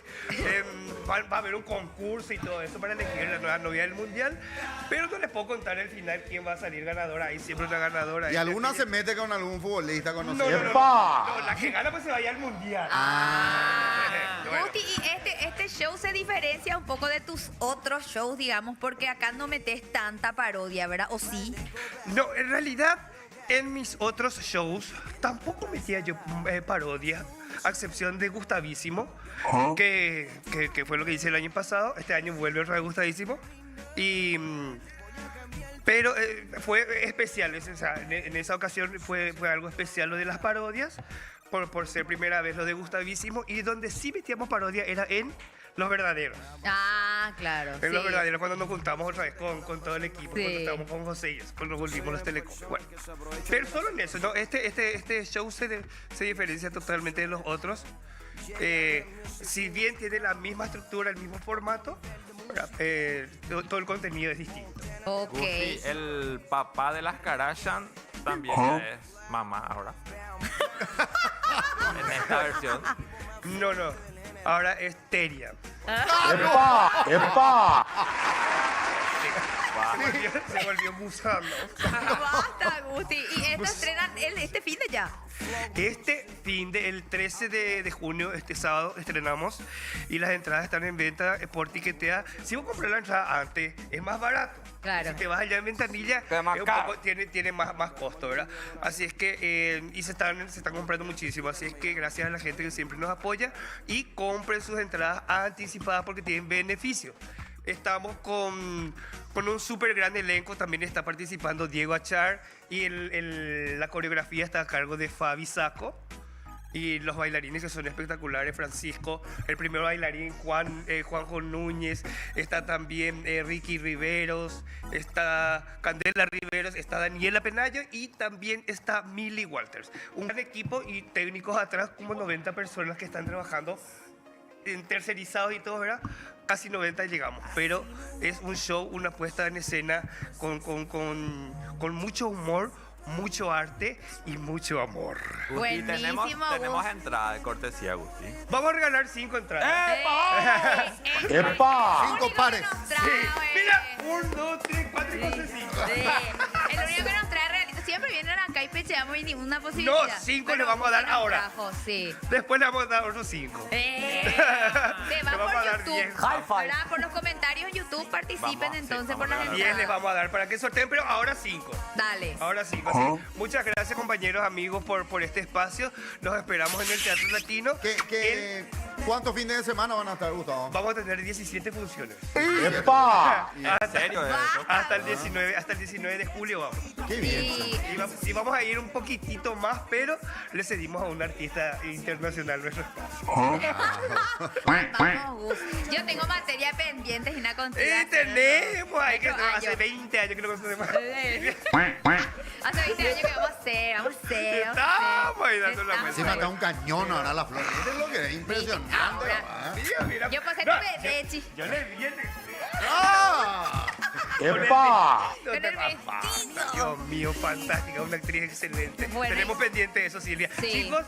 Va a haber un concurso y todo eso para elegir la nueva novia del mundial, pero no les puedo contar al final quién va a salir ganadora. Hay siempre una ganadora. ¿Y alguna se mete con algún futbolista conocido? No, la que gana pues se vaya al mundial. Gusti, y este show se diferencia un poco de tus otros shows, digamos, porque acá no metes tanta parodia, ¿verdad? ¿O sí? No, en realidad, en mis otros shows tampoco metía yo parodia, a excepción de Gustavísimo, que fue lo que hice el año pasado. Este año vuelve otra vez Gustavísimo. Pero fue especial, o sea, en esa ocasión fue algo especial lo de las parodias, por ser primera vez lo de Gustavísimo, y donde sí metíamos parodia era en Los Verdaderos. Ah, claro. En Los Verdaderos, cuando nos juntamos otra vez con todo el equipo, Sí. cuando estábamos con José y cuando volvimos los Telecom. Bueno, pero solo en eso, ¿no? Este show se diferencia totalmente de los otros. Si bien tiene la misma estructura, el mismo formato, todo el contenido es distinto. Ok. Gusti, el papá de las Kardashian también es mamá ahora. En esta versión. No. Ahora es Teria. ¡Epa! Se volvió musano. Basta, Gusti. Y esto estrenan este fin de ya. Este fin del 13 de junio, este sábado, estrenamos y las entradas están en venta por Tiquetea. Si vos compras la entrada antes, es más barato. Claro. Si te vas allá en Ventanilla, Pero más es un caro. poco- tiene más costo, ¿verdad? Así es que, y se están comprando muchísimo. Así es que gracias a la gente que siempre nos apoya y compren sus entradas anticipadas porque tienen beneficios. Estamos con un súper gran elenco. También está participando Diego Achar y la coreografía está a cargo de Fabi Saco. Y los bailarines que son espectaculares, Francisco, el primer bailarín, Juanjo Núñez, está también Ricky Riveros, está Candela Riveros, está Daniela Penayo y también está Millie Walters. Un gran equipo y técnicos atrás, como 90 personas que están trabajando en tercerizados y todo, ¿verdad? Casi 90 llegamos, pero es un show, una puesta en escena con mucho humor, mucho arte y mucho amor. Gusti, tenemos Buenísimo, Gus. entrada de cortesía, Gusti. Vamos a regalar 5 entradas. ¡Epa! 5 pares. Mira, 1, 2, 3, 4 y 5. El único que nos trae regalito siempre vienen acá y pecheamos y ninguna posibilidad. No, 5 le vamos a dar nos ahora. trajo, sí. Después le vamos a dar otros 5. Se va Le vamos a por dar YouTube. 10. High five. ¿Verdad? Por los comentarios en YouTube participen Vamos, sí, entonces vamos por a las regalar. 10 les entradas. vamos a dar para que sorteen, pero ahora 5. Dale. Ahora sí, así. Muchas gracias, compañeros, amigos, por este espacio. Los esperamos en el Teatro Latino. ¿Cuántos fines de semana van a estar, Gustavo? Vamos a tener 17 funciones. ¡Epa! ¿En serio eso? Hasta el 19 de julio vamos. Qué bien. Sí. Y vamos a ir un poquitito más, pero le cedimos a un artista internacional nuestro espacio. Vamos, Gus. Yo tengo materia pendiente y una contigo. Tenemos, hay que 8 años. hace 20 años que no conocemos. Hace 20 años que vamos a hacer. Estamos ahí dando la vuelta. Encima acá un cañón ahora la flor. Eso es lo que es impresionante. Ahora. ¿verdad? Mira. Yo pasé No, tu pedechi. Yo le vi el ¡Ah! ¡Epa! Con el vestido. Dios mío, fantástica, una actriz excelente. Bueno, Tenemos pendiente eso, Silvia. Sí. Chicos,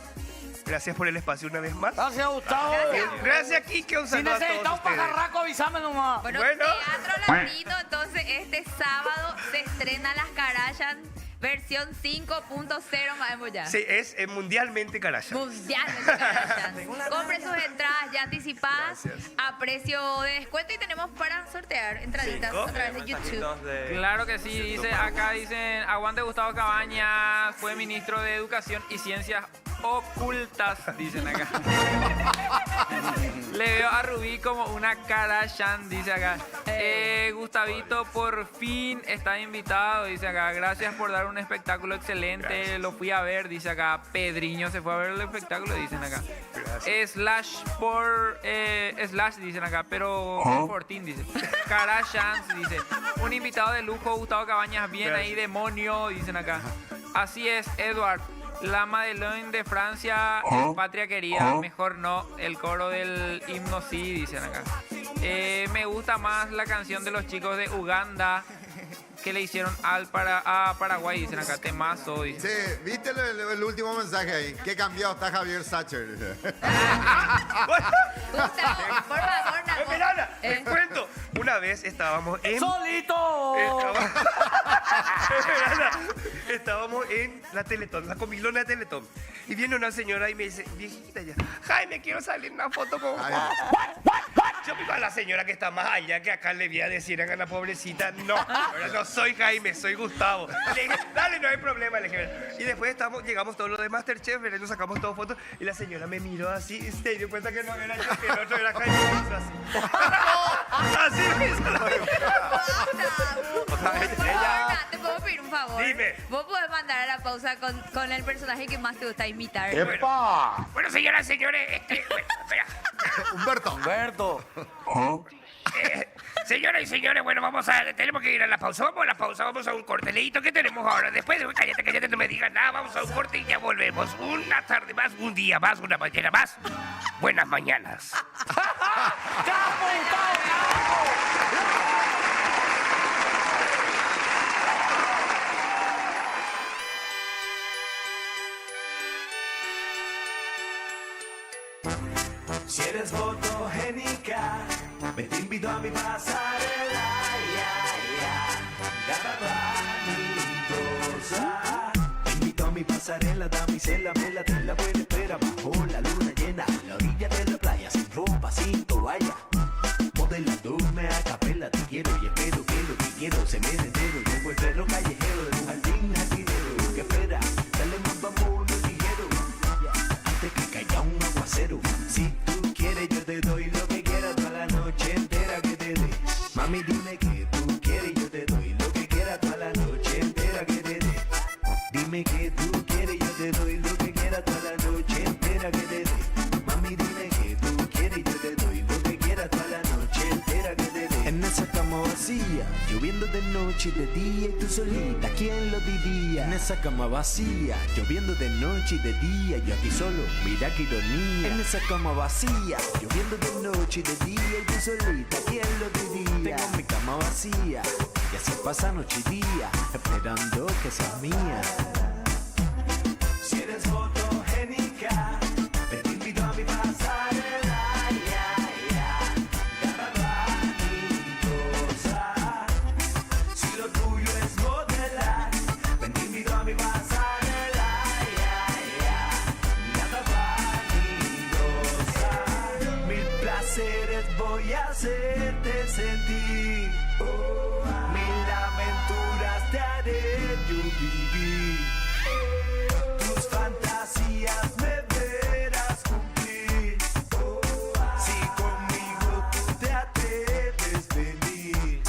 gracias por el espacio una vez más. Gracias, Gustavo. Gracias, Kike. Un Si saludo a necesitas todos un ustedes. pajarraco, avísame nomás. Bueno, Bueno. Teatro Latino, entonces este sábado se estrena Las Kardashian versión 5.0 más ya. Sí, es mundialmente Kardashian. Mundialmente Kardashian. Compre sus entradas ya anticipadas Gracias. a precio de descuento y tenemos para sortear entraditas Cinco. a través de YouTube. Mensajitos de- Claro que sí, dice acá, dicen, aguante Gustavo Cabañas, fue ministro de Educación y Ciencias Ocultas, dicen acá. Le veo a Rubí como una Kardashian, dice acá. Gustavito, por fin está invitado, dice acá. Gracias por dar un espectáculo excelente, Gracias. lo fui a ver, dice acá. Pedriño se fue a ver el espectáculo, dicen acá. Slash, dicen acá, pero con Fortín, dice. Kardashian, dice. Un invitado de lujo, Gustavo Cabañas, bien ahí, demonio, dicen acá. Así es, Edward. La Madeleine de Francia es patria querida, mejor no. El coro del himno sí, dicen acá. Me gusta más la canción de los chicos de Uganda que le hicieron a Paraguay, dicen acá. Temazo, dicen. Sí, ¿viste el último mensaje ahí? Qué cambiado está Javier Sacher. Gustavo, por favor, Nago. Miranda, te cuento. Una vez estábamos en... ¡Solito! Estábamos en la Teletón, la comilona de Teletón. Y viene una señora y me dice, viejita ya, Jaime, quiero salir en una foto con... Yo pico a la señora que está más allá, que acá le voy a decir a la pobrecita, no, ahora no soy Jaime, soy Gustavo. Le dije, dale, no hay problema. Le dije, y después llegamos todos los de Masterchef, ¿verdad? Nos sacamos todas fotos y la señora me miró así y se dio cuenta que no era yo, que el otro era Jaime. Y hizo así. Así me hizo la Ella... ¿Te puedo pedir un favor? Dime. Vos podés mandar a la pausa con el personaje que más te gusta imitar. ¡Epa! Bueno, señoras, señores, bueno, espera. Humberto. Señoras y señores, bueno, tenemos que ir a la pausa. Vamos a la pausa, vamos a un corte. Leíto, ¿qué tenemos ahora? Después de cállate, no me digas nada. Vamos a un corte y ya volvemos. Una tarde más, un día más, una mañana más. Buenas mañanas. Si eres fotogénica, me te invito a mi pasarela, ya, ya, gata vanidosa. Te invito a mi mi pasarela, damisela, vela de la buena espera. Bajo la luna llena, a la orilla de la playa, sin ropa, sin toalla. Modelándome a capela, te quiero y espero que lo que quiero se me dé entero. Tengo el perro callejero de un jardín jardinero. ¿Qué espera? Dale más vamos ligero, antes que caiga un aguacero. Si tú quieres yo te doy lo que quieras toda la noche entera que te dé. Mami dime que tú quieres yo te doy lo que quieras toda la noche entera que te dé. Dime que tú quieres yo te doy lo que quieras toda la noche entera que te dé. Mami dime que tú quieres yo te doy lo que quieras toda la noche entera que te dé. En esa cama vacía, lloviendo de noche y de día y tú solita, ¿quién lo diría? En esa cama vacía, lloviendo de noche y de día, yo aquí solo, mira qué ironía. En esa cama vacía, lloviendo de noche y de día y tú solita, ¿quién lo diría? Tengo mi cama vacía y así pasa noche y día, esperando que seas mía. Si eres fotogénica, te invito a mi pasarela, gata si lo tuyo es modelar, ven te invito a mi pasarela, gata vanidosa. Mil placeres voy a hacerte sentir, mil aventuras te haré yo vivir. Tus fantasías me verás cumplir, si conmigo tú te atreves venir.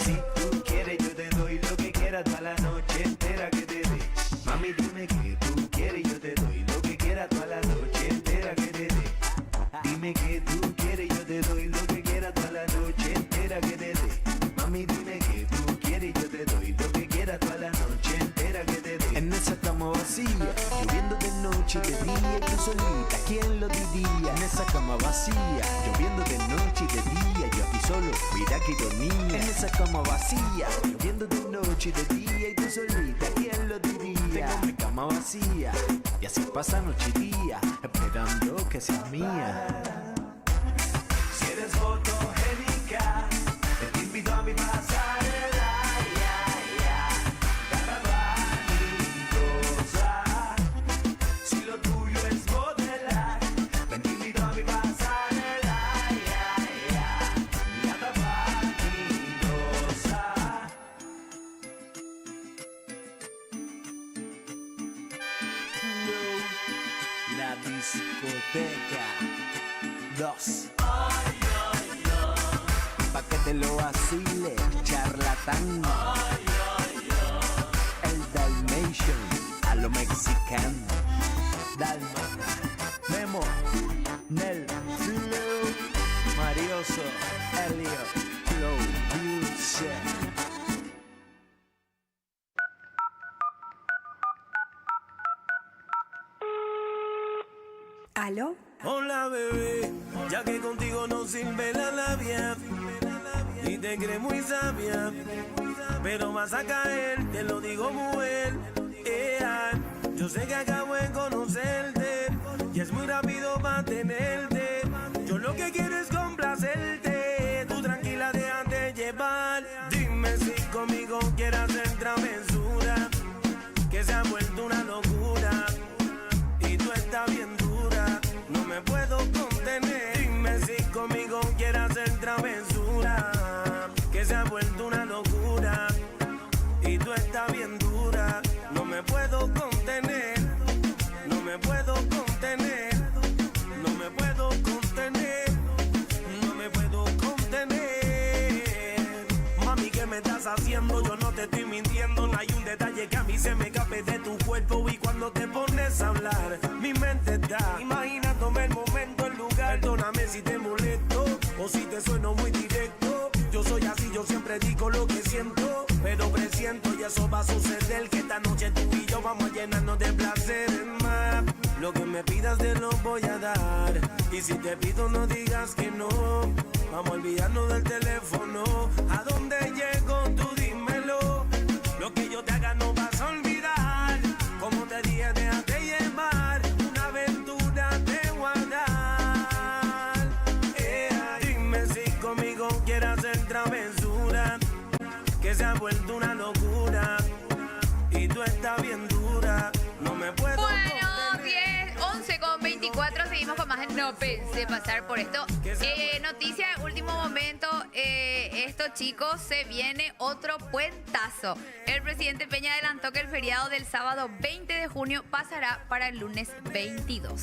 Si tú quieres yo te doy lo que quieras toda la noche entera que te dé. Mami dime que tú quieres yo te doy lo que quieras toda la noche entera que te dé. Dime que tú quieres yo te doy lo que quieras toda la noche entera que te dé. Mami dime que tú quieres yo te doy lo que quieras toda la noche entera que te dé. En esa cama vacía, lloviendo de noche y de día y tú solita, ¿quién lo diría? En esa cama vacía, lloviendo de noche y de día, yo aquí solo, mira qué ironía. En esa cama vacía, lloviendo de noche y de día y tú solita, ¿quién lo diría? Tengo mi cama vacía y así pasa noche y día, esperando que seas mía. Si eres fotogénica, te invito a mi pasarela, gata vanidosa. Si lo tuyo es modelar, ven te invito a mi pasarela, gata vanidosa. La discoteca 2. Pa' que te lo vacile, charlatán. El Dalmatian, a lo mexicano. Dalma, Memo, Nel, Flow, Marioso, Elio, Flow, Music. ¿Aló? Hola bebé, ya que contigo no sirve la labia y te crees muy sabia, pero vas a caer, te lo digo mujer. Yo sé que acabo de conocerte y es muy rápido para tenerte. Yo lo que quiero es complacerte, tú tranquila déjate llevar. Dime si conmigo quieres hacer travesura, que se ha vuelto una locura y tú estás bien dura, no me puedo contener. Dime si conmigo quieres hacer travesura, que se ha vuelto una locura y tú estás bien dura, no me puedo contener, no me puedo contener, no me puedo contener, no me puedo contener. Mami, ¿qué me estás haciendo? Yo no te estoy mintiendo, no hay un detalle que a mí se me escape de tu cuerpo y cuando te pones a hablar, mi mente está imaginándome el momento, el lugar. Perdóname si te molesto o si te sueno muy directo. Yo soy así, yo siempre digo lo que siento, pero presiento y eso va a suceder, que esta noche tú y yo vamos a llenarnos de placeres más. Lo que me pidas te lo voy a dar, y si te pido no digas que no. Vamos a olvidarnos del teléfono, ¿a dónde llego? Tú dímelo. Lo que yo te haga no vas a olvidar, como te dije déjate llevar, una aventura te voy a dar. Dime si conmigo quieres hacer travesura, que se ha vuelto una locura y tú estás bien dura, No pensé pasar por esto. Noticia de último momento. Estos chicos, se viene otro puentazo. El presidente Peña adelantó que el feriado del sábado 20 de junio pasará para el lunes 22.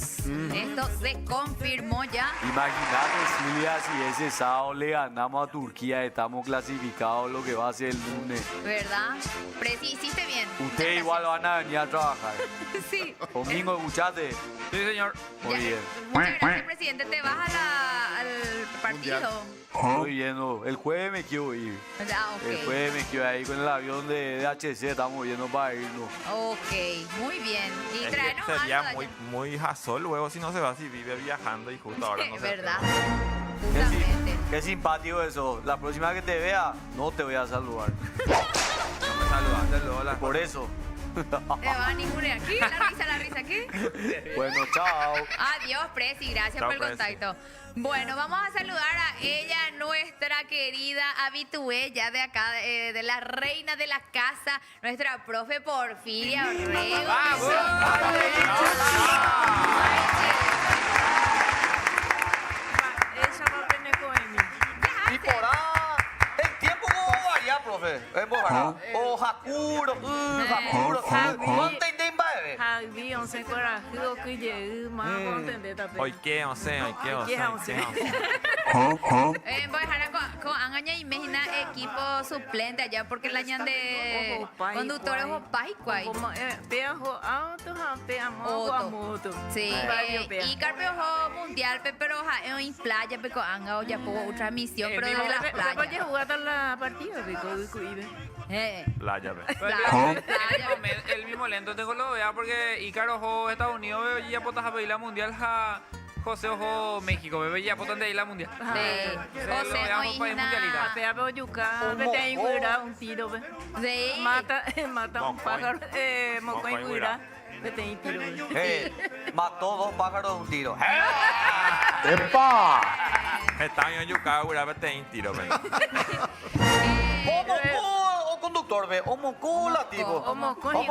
Esto se confirmó ya. Imagínate, Silvia, si ese sábado le ganamos a Turquía, estamos clasificados lo que va a ser el lunes. ¿Verdad? Preci, hiciste bien. Ustedes igual van a venir a trabajar. Sí. Domingo, ¿escuchaste? Sí, señor. Muy bien. Muchas gracias, presidente. ¿Te vas al partido? Estoy viendo. El jueves me quiero ir. Ah, ok. El jueves me quiero ir con el avión de HC. Estamos viendo para irnos. Ok, muy bien. Y Es que traenos sería algo de muy jasol luego si no se va, si vive viajando y justo ahora no se ¿verdad? Qué simpático eso. La próxima que te vea, no te voy a saludar. No me saludaste, Lola. Por eso. ¿Te va a ninguna aquí? La risa aquí. Bueno, chao. Adiós, Presi. Gracias Chao, por el Presi. contacto. Bueno, vamos a saludar a ella, nuestra querida habitué ya de acá, de la reina de la casa, nuestra profe Porfiria Orrego. ¡Vamos! Ella va a venir con Y por ahí, el tiempo no varía, profe. Es por ahí. O Hakuro, Hakuro. ¿Cuánto tiempo es? Javi, once corajudo que llegue más contente también. Hoy qué, no sé, hoy qué, no sé. Voy a dejar con Angaña y Mejina equipo suplente allá porque la ñan de conductores o paicuay. Peajo auto, peamo a moto. Sí, y carpe ojo mundial, pero en playa, pero anga o ya puedo otra misión, pero de las playas. Oye, jugar a la partida, pico, Playa, ve. El mismo lento tengo lo vea porque Ícaro ojo Estados Unidos veo ya potas a pedir la mundial a José ojo México bebé ya potas de ir la mundial. José mundialita. Pea veo yuca, vete ahí huira un tiro, ve. Sí. Mata un pájaro, mocoy huira, vete ahí tiro. Mató 2 pájaros de un tiro. ¡Epa! Está bien, yo cago, vete en tiro, ve. O conductor, ve. O mocula, tipo. O mocoy, o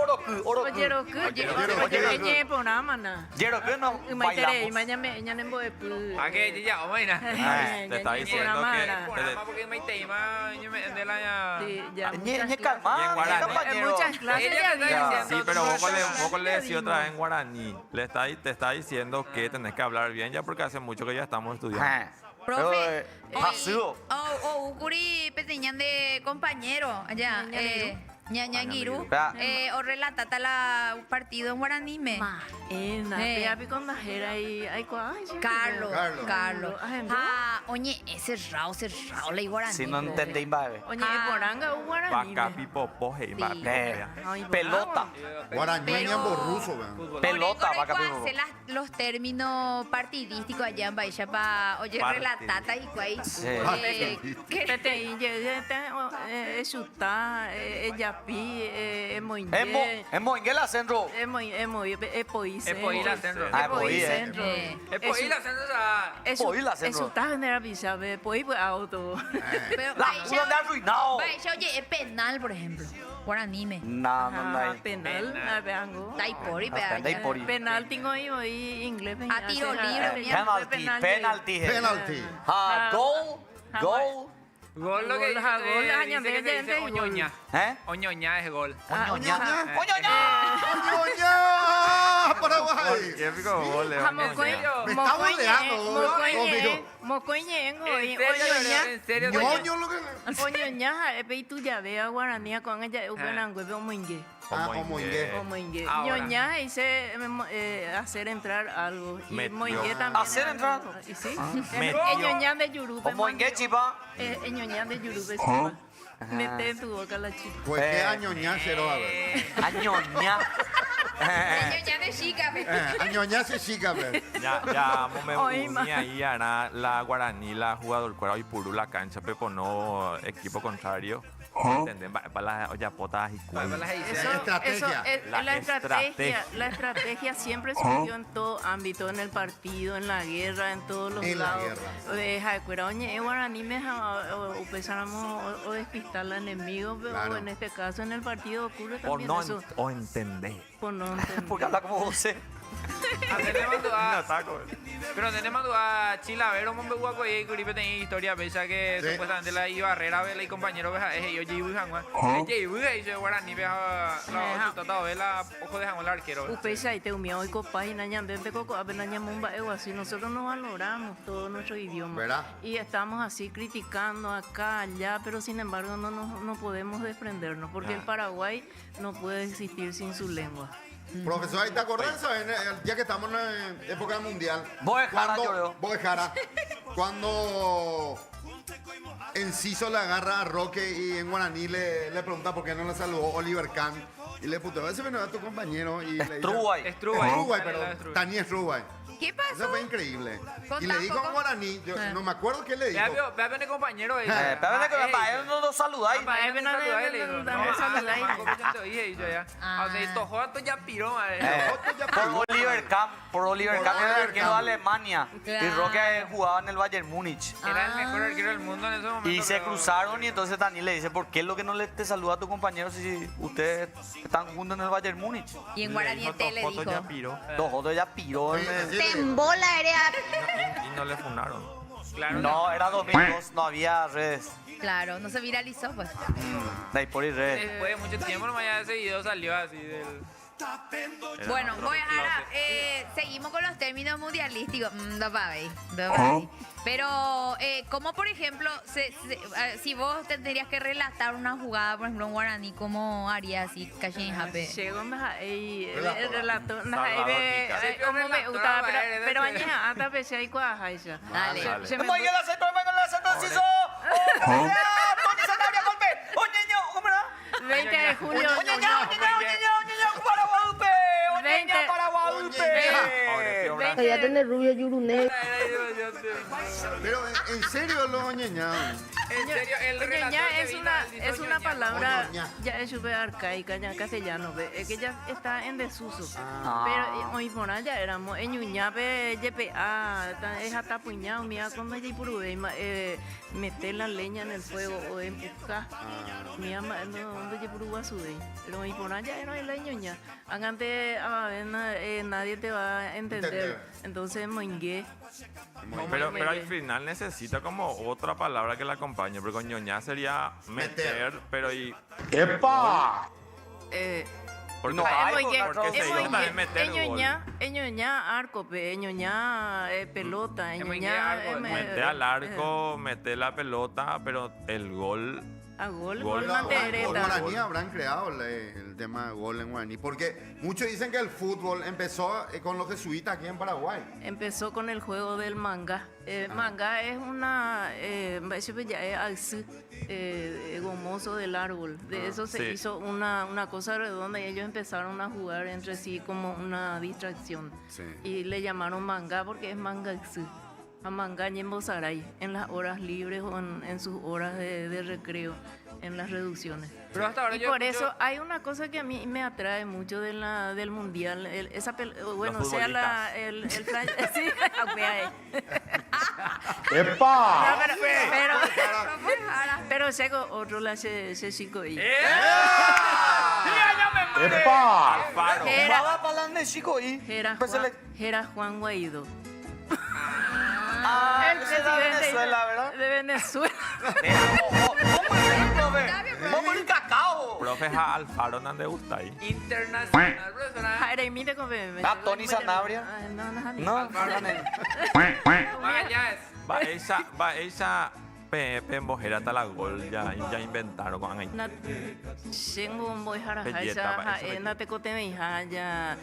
oroku. Oye, oye, programa, na. Yeroku no Maitere, bailamos. mañana en Boepul. ¿A qué? Ya, bueno. Te está diciendo que... Programa porque me tema de la... Sí, ya. Ñe calma, compañero. Muchas clases Sí, pero vos le decís otra vez en guaraní. Te está diciendo que tenés que hablar bien ya porque hace mucho que ya estamos estudiando. Profe, Hasuo. o Ukuri peteñan de compañero allá, Ñañangiru, o relatata la partido en guaranime. Peapi con Najera y hay Carlos. Oye, ese rao, la guaraní. Si no entendéis, babe. Oye, poranga o guaraní. Vaca, pipo, hey, Pelota. Guarañeña en borruso, vean. Pelota, vaca, pipo. hacer los términos partidísticos allá en Baixa para, oye, relatata y cuay. Pete y llegué, chuta, yapi, moingue. Es moingue la centro. Epoí la centro. Epoí la centro. Eso está generalizado, epoí pues auto. Pero La puta de arruinado. Baixa, oye, es penal, por ejemplo. Guaranime. No. Penal, veango. Taipori, Penal tengo ahí inglés. A tiro libre. Penalty. Gol. Gol lo que dice que se dice oñoña. Oñoña es gol. Oñoña. Paraguay. Qué pico gol, Me está boleando. Mocoñengo. ¿En serio? Ñoño lo que... Oñoña, y tú ya ve a guaraní con ella, ubenangue, omoingue. Omoingue. Ñoña dice hacer entrar algo. Y moingue también. ¿Hacer entrar? Sí. Ñoña de Yurupe. Omoingue, chipa. Ñoña de Yurupe. Mete en tu boca la chipa. Pues qué añoñá se lo va a ver. Añoña. Añoña de chica. Añoñá se chica, ver. Ya, me uní ahí a la guaraní, la jugador cuera y puro la cancha, pero no equipo contrario. ¿Entenden? Para las ollapotas y cuerdas. La estrategia siempre surgió en todo ámbito, en el partido, en la guerra, en todos los lados. Oye, guaraní me empezáramos o despistar al enemigo, pero en este caso en el partido ocurre también eso. O entender. Por no entender. Porque habla como José. Atene mandó a... No saco. Pero Atene mandó a Chilavero, Mombehuaco y Curipe tenía historia, pesa que Sí. supuestamente la Ibarrera, Vela y compañero, veja, es yo, Jibu y Janguan. Es Jibu y dice Guaraní, veja, la tratado de la ojo de Janguan, el arquero. Upesa y te humilló y copa y nañandente coco, apenas ñamumba, así. Nosotros no valoramos todo nuestro idioma. ¿Verdad? Y estamos así criticando acá, allá, pero sin embargo no podemos desprendernos, porque el Paraguay no puede existir sin su lengua. Profesor, ¿te acordás? ¿Saben? Ya que estamos en la época mundial. Bojara, yo veo. Bojara. Cuando Enciso le agarra a Roque y en guaraní le pregunta por qué no le saludó Oliver Kahn. Y le puteó, ese venía a tu compañero y le dice... Struway. Struway, perdón. Tani Struway. ¿Qué pasó? Eso fue increíble. Contá Y le un dijo poco. en guaraní, yo no me acuerdo qué le dijo. Vea, vea, compañero. Espérate que para él no lo saludáis. O sea, esto joda ya piró, Por Oliver Kahn era el arquero de Alemania. Y Claro. Roque jugaba en el Bayern Múnich. Era el mejor arquero del mundo en ese momento. Y se pero- cruzaron y entonces Daniel le dice, ¿por qué es lo que no te saluda a tu compañero si ustedes están juntos en el Bayern Múnich? Y en guaraniente le dijo. ya piró. Tojoto ya piró. Te embola, eres. Y no le funaron. Claro, No, era 2002, no había redes. Claro, no se viralizó, pues. De ahí por ir redes. Después de mucho tiempo nomás ya ese video salió así del... Bueno, voy a seguimos con los términos mundialísticos. Pero, como por ejemplo, si vos tendrías que relatar una jugada, por ejemplo, en guaraní, ¿cómo harías así, Cashin Jape? Llegó el Relator. relator, Salvador Tica. como me gusta, pero aña hasta pese ahí cuajaisa. Dale. Se me- ¡Vamos a ir al centro, venga al centro, Ciso! ¡Tony Sanabria, golpe! ¡Oñeño! ¿Cómo era? 20 de julio. ¡Oñeño, para Guadalupe! ¡Oñeño, para Guadalupe! 20 Ya tiene rubio yurune. Pero en serio lo ñeñaron. En serio, el relator Ña que es vino, una, él dijo es una ñoña. palabra Ñoña. ya es súper arcaica, ya en castellano, ve, es que ya está en desuso. Ah. Pero hoy por allá éramos en ñuñape, es hasta puñado, mira cuando hay purube, meter la leña en el fuego o empujar. Mira, donde hay purube sube. Pero hoy por allá era la ñuña. Antes nadie te va a entender. Entonces moingué. Pero al final necesita como otra palabra que la acompañe, porque con ñoñá sería meter, pero y... ¡Epa! Porque, No hay, porque se iba también meter gol. Eñoñá arco, eñoñá pelota, eñoñá Mete al arco, mete la pelota, pero el gol... a gol, Gol. gol Los mantereta. guaraní habrán creado el tema de gol en guaraní. Porque muchos dicen que el fútbol empezó con los jesuitas aquí en Paraguay. Empezó con el juego del manga. Manga es una gomoso del árbol. De eso se sí. hizo una cosa redonda y ellos empezaron a jugar entre sí como una distracción. Sí. Y le llamaron manga porque es manga a manga y en Bosaray, en las horas libres o en sus horas de recreo, en las reducciones. Pero hasta ahora Y yo por eso escucho- hay una cosa que a mí me atrae mucho del mundial, bueno, Los sea futbolistas. sí, ¡Epa! pero seco otro la se chico ahí. ¡Epa! Alfaro. Va para la de chico y... Era Juan Guaidó. Ah, El ese era presidente Venezuela, ¿verdad? de Venezuela. Vamos el cacao. Profe a Alfaro no le gusta ahí. Internacional, profesora. Jaire, mire cómo Tony Sanabria. No, Vaya es. Va ella Pepe en Bojera hasta la gol, ya inventaron con ahí. Tengo un boy jara Belleta, jaisa, eso na te cote me ya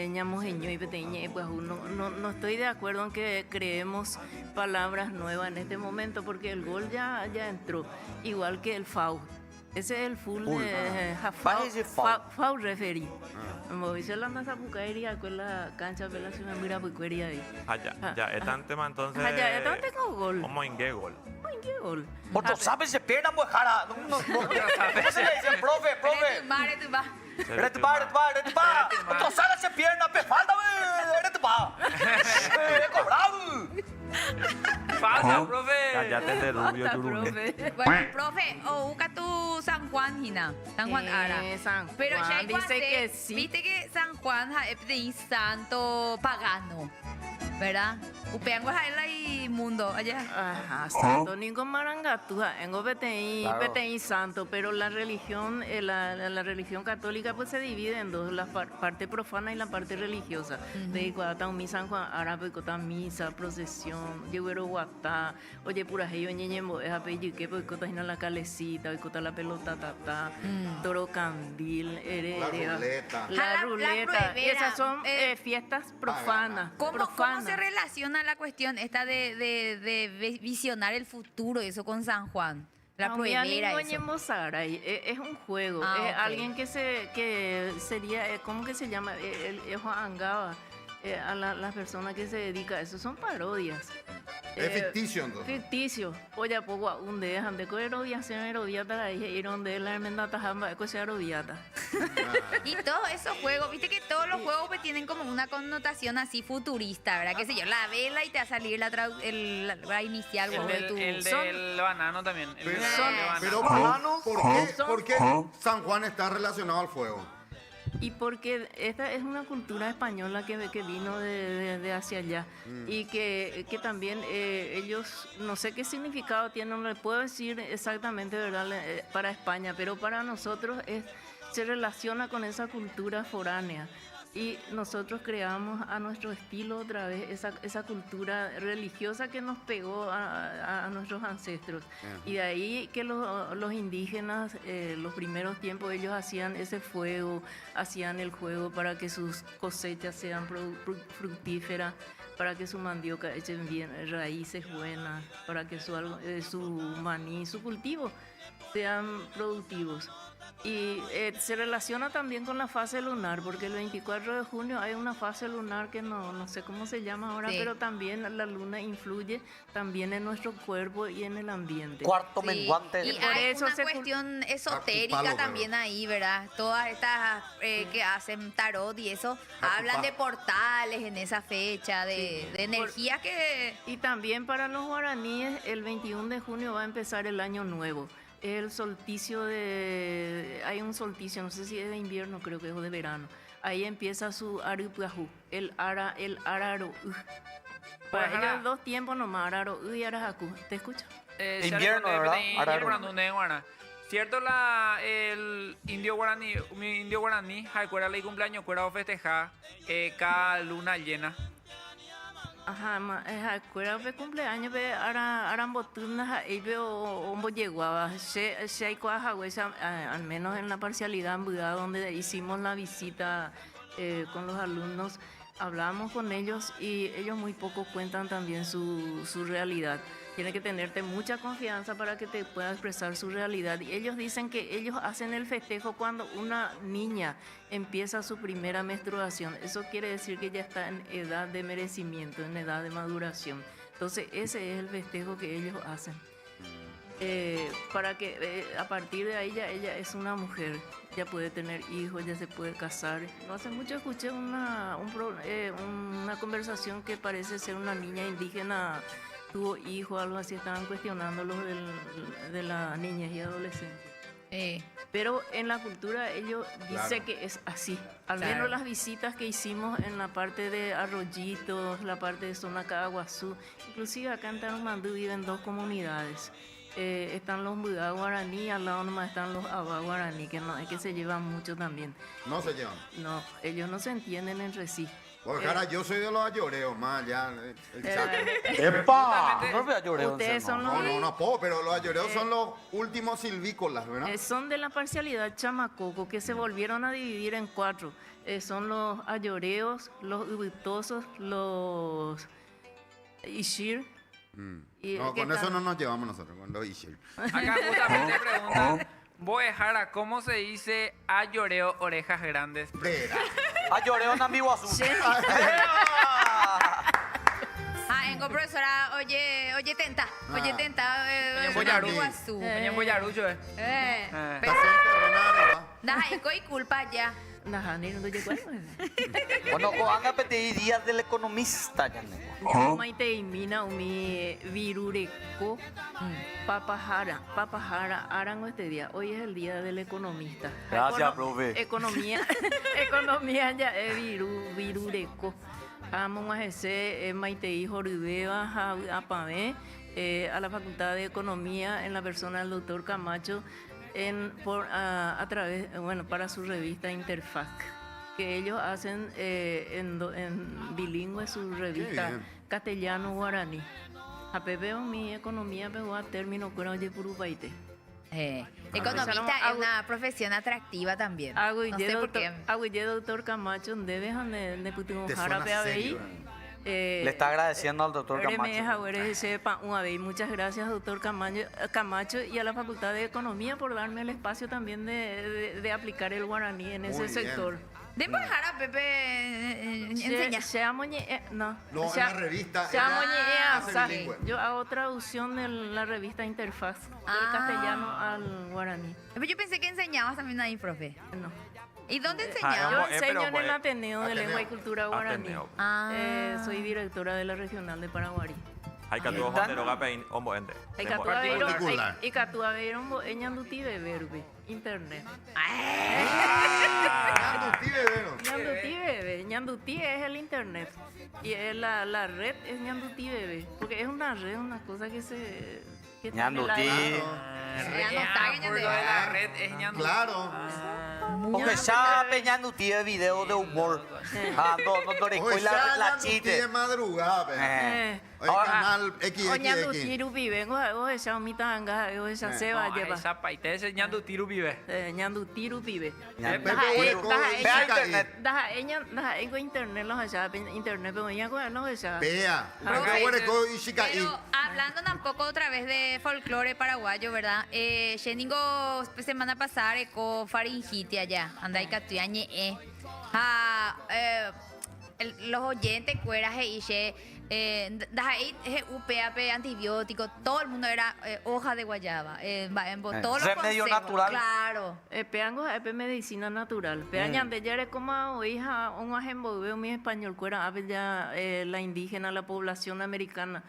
ñamojeño y peteñe, pues no estoy de acuerdo en que creemos palabras nuevas en este momento porque el gol ya entró, igual que el FAU. Ese es el full de FAU referee. Me dice la masa bucaería con la cancha de la ciudad mira bucaería ahí. Ya, es tema entonces. Ya, entonces tengo gol. ¿Cómo en qué gol? ¿Qué gol? Otro sabe se pierda mojara. ¿Cómo se le dice, profe? Eres pa. Otro sabe se pierda, pe falta, eres pa. Cobrado. Falta, profe. Cállate de rubio, Yurune. Bueno, profe, o busca tu San Juan, Gina. San Juan Ara. San Pero Juan ya hay dice Guasé, que sí. Viste que San Juan de santo pagano, ¿verdad? Upeango jaela y mundo allá. Ajá, santo ningo marangatuja, engo PTI santo, pero la religión católica pues se divide en dos, la parte profana y la parte religiosa. De cuando misa Juan árabe, cota misa, procesión, lleguero guatá, oye pura heyo ñeñembo, es apellido que pues cota la calecita, cota la pelota tata, toro candil, la ruleta, esas son fiestas profanas. ¿Cómo se relaciona la cuestión esta de visionar el futuro, eso con San Juan? La pruebera, eso. Es un juego, es alguien que sería, ¿cómo que se llama? Juan Angaba. A las personas que se dedican a eso son parodias. Es ficticio entonces. Ficticio. Oye, pues un de ande con erodiación, erodiata, ahí ir donde la hermandad tajamba, es erodiata. Y todos esos juegos, viste que todos los juegos pues tienen como una connotación así futurista, ¿verdad? Qué sé yo, la vela y te va a salir la inicial. El del banano también. Pero banano, ¿por qué San Juan está relacionado al fuego? Y porque esta es una cultura española que vino de hacia allá y que también ellos, no sé qué significado tienen, no le puedo decir exactamente, ¿verdad? Para España, pero para nosotros se relaciona con esa cultura foránea. Y nosotros creamos a nuestro estilo otra vez esa cultura religiosa que nos pegó a nuestros ancestros. Y de ahí que los indígenas, los primeros tiempos, ellos hacían ese fuego, hacían el juego para que sus cosechas sean fructíferas, para que su mandioca echen bien raíces buenas, para que su maní, su cultivo sean productivos. Y se relaciona también con la fase lunar, porque el 24 de junio hay una fase lunar que no sé cómo se llama ahora, pero también la luna influye también en nuestro cuerpo y en el ambiente. Cuarto menguante. Y hay una cuestión esotérica también ahí, ¿verdad? Todas estas que hacen tarot y eso, hablan de portales en esa fecha, de energías que... Y también para los guaraníes, el 21 de junio va a empezar el año nuevo. El solsticio hay un solsticio, no sé si es de invierno, creo que es de verano. Ahí empieza su Arupajú, el Araro. Para ellos dos tiempos nomás, Araro y Arajacu. ¿Te escucho? Invierno, ¿verdad? Cierto, el indio guaraní, recuerda el cumpleaños, recuerda festejar cada luna llena. Ajá, recuerda el cumpleaños, arambotunas, ahí veo un bolleguaba, al menos en la parcialidad donde hicimos la visita con los alumnos, hablamos con ellos y ellos muy poco cuentan también su realidad. Tienes que tenerte mucha confianza para que te pueda expresar su realidad. Y ellos dicen que ellos hacen el festejo cuando una niña empieza su primera menstruación. Eso quiere decir que ya está en edad de merecimiento, en edad de maduración. Entonces ese es el festejo que ellos hacen. Para que a partir de ahí ya ella es una mujer, ya puede tener hijos, ya se puede casar. No hace mucho escuché una conversación que parece ser una niña indígena tuvo hijos, algo así, estaban cuestionando los de la niñez y adolescencia. Pero en la cultura ellos dicen que es así. Al menos las visitas que hicimos en la parte de Arroyitos, la parte de zona Caaguazú, inclusive acá en Tarumandú viven dos comunidades. Están los Mbudá guaraní, al lado nomás están los Abá guaraní, que no es que se llevan mucho también. ¿No se llevan? No, ellos no se entienden entre sí. Porque cara, yo soy de los ayoreos, más ya. ¡Epa! Ustedes son los... No, pero los ayoreos son los últimos silvícolas, ¿verdad? Son de la parcialidad chamacoco, que se volvieron a dividir en 4. Son los ayoreos, los ubitosos, los ishir. No, con eso no nos llevamos nosotros, con los ishir. Acá justamente preguntan, Boejara, ¿cómo se dice ayoreo orejas grandes? Ayoreo Namiguazú. Vengo, profesora, oye, tenta. Boyarucho, Nah, y culpa ya. Nah, ni no llegó. Bueno, anga pedir días del economista, ya Yo maite imina umi virureko papajara arango este día. Hoy es el día del economista. Gracias, profe. Economía ya es virureko. Vamos a hacer maite hijo ribeba a Pamé a la Facultad de Economía en la persona del doctor Camacho a través, para su revista Interfac, que ellos hacen en bilingüe su revista castellano-guaraní. A Pepe mi economía pegó a término que oye purupaite. Economista es una profesión atractiva también. No sé por qué. Aguille doctor Camacho debe de putimos jarape a le está agradeciendo al doctor Camacho. Muchas gracias, doctor Camacho, y a la Facultad de Economía por darme el espacio también de aplicar el guaraní en ese sector. Debemos dejar a Pepe enseñar. No, en la revista. Yo hago traducción de la revista Interfaz del castellano al guaraní. Pero yo pensé que enseñabas también ahí, profe. No. ¿Y dónde enseñabas? Yo enseño en el Ateneo de Lengua y Cultura Guaraní. Soy directora de la Regional de Paraguarí. Hay que tuvo de Rogape Ombo Ente. Hay que tuvo de Ñanduti Beberbe, Internet. Ñanduti es el Internet. Y la red es Ñanduti Bebe. Porque es una red, una cosa que se... Ñanduti. Por lo de la red es Ñanduti. Claro. Porque ya Ñanduti de video de humor. La chiste. de madrugada. Canal XX. Ñanduti Rupibe, esa mitanga, esa se va a llevar. Esa paite es Ñanduti Rupibe. Ñanduti Rupibe. Ego internet los allá, internet pero ya con los allá. Vea. Pero hablando tampoco otra vez de folclore paraguayo, ¿verdad? Sheningo semana pasada con faringite allá, anda y catuyañe los oyentes cueras y UPAP antibiótico, todo el mundo era hoja de guayaba, todos los remedio consejos, natural. Claro. Peango es medicina natural. Peañan de ya como hija un ajembo veo mi español cuera ya la indígena, la población americana.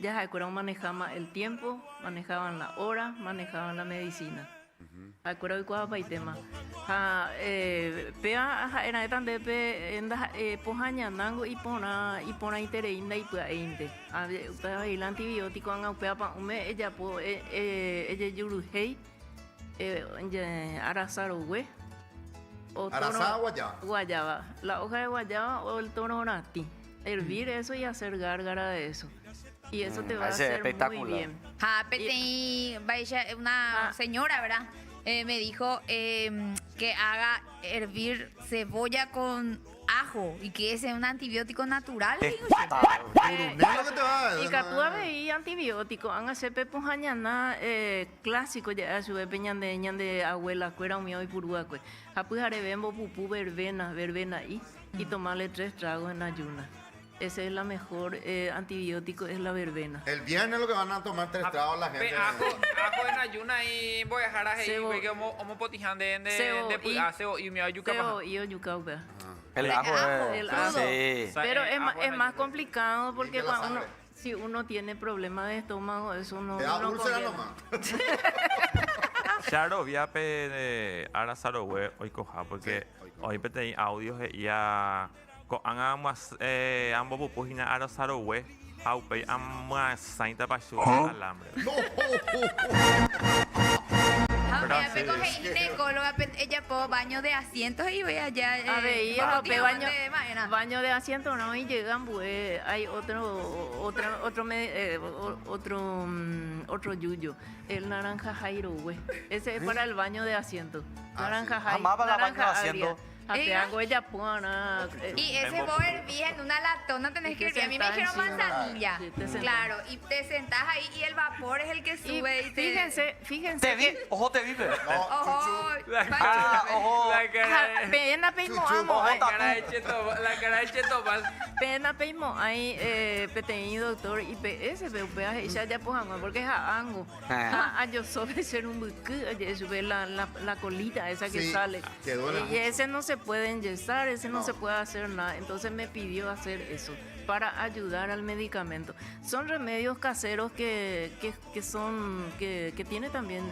Ya manejaban el tiempo, manejaban la hora, manejaban la medicina. Acuerdo cuál va el tema. Pea era tan de pe pojaña nango y pona intereinda y pea einte. El antibiótico anga pea pa ella yurujei arasaro guayaba. La hoja de guayaba o el toronati. Hervir eso y hacer gárgara de eso. Y eso te va a hacer muy bien. Una señora, ¿verdad? Me dijo que haga hervir cebolla con ajo y que ese es un antibiótico natural. Y catúa veí antibiótico, han hacer pepojañana clásico ya su peñan de abuela cuera mío y puruacue. Apujare bembo pupú verbena y tomarle 3 tragos en ayuna. Ese es la mejor antibiótico, es la verbena. El viernes lo que van a tomar 3 tragos la gente. Ajo en ayuna y voy a dejar ahí porque vamos potijan de sebo y mi ayuca. Sebo y ayuca. El ajo. Sí. Pero es más complicado porque cuando si uno tiene problemas de estómago, eso no conviene. Charo, viape de Arasaro we hoy coja porque hoy pedí audios ya ambos pupujina Arasaro we aupe amma sainta pachu alambre. Ginecóloga, ella puso baño de asientos y ve allá. Baño de asientos no y llegan, pues hay otro yuyo, el naranja jairo, güey. Ese es para el baño de asientos. Naranja jairo. Amaba la baño de asientos. Apeango ella puana. Y ese bober bien en una latona tenés que hervir. A mí me dijeron manzanilla. Claro, y te sentás ahí y el vapor es el que sube y te... Fíjense. Te vi, ojo te vi, pero. Ojo, ojo. La cara pena peimo amo. la cara de Cheto mal. Pena peimo hay PTI doctor y PS peaje y ya pues porque es ango. Yo sobre ser un buque, sube la colita esa que sale. Y ese no se puede enyesar, ese no se puede hacer nada. Entonces me pidió hacer eso para ayudar al medicamento. Son remedios caseros que tiene también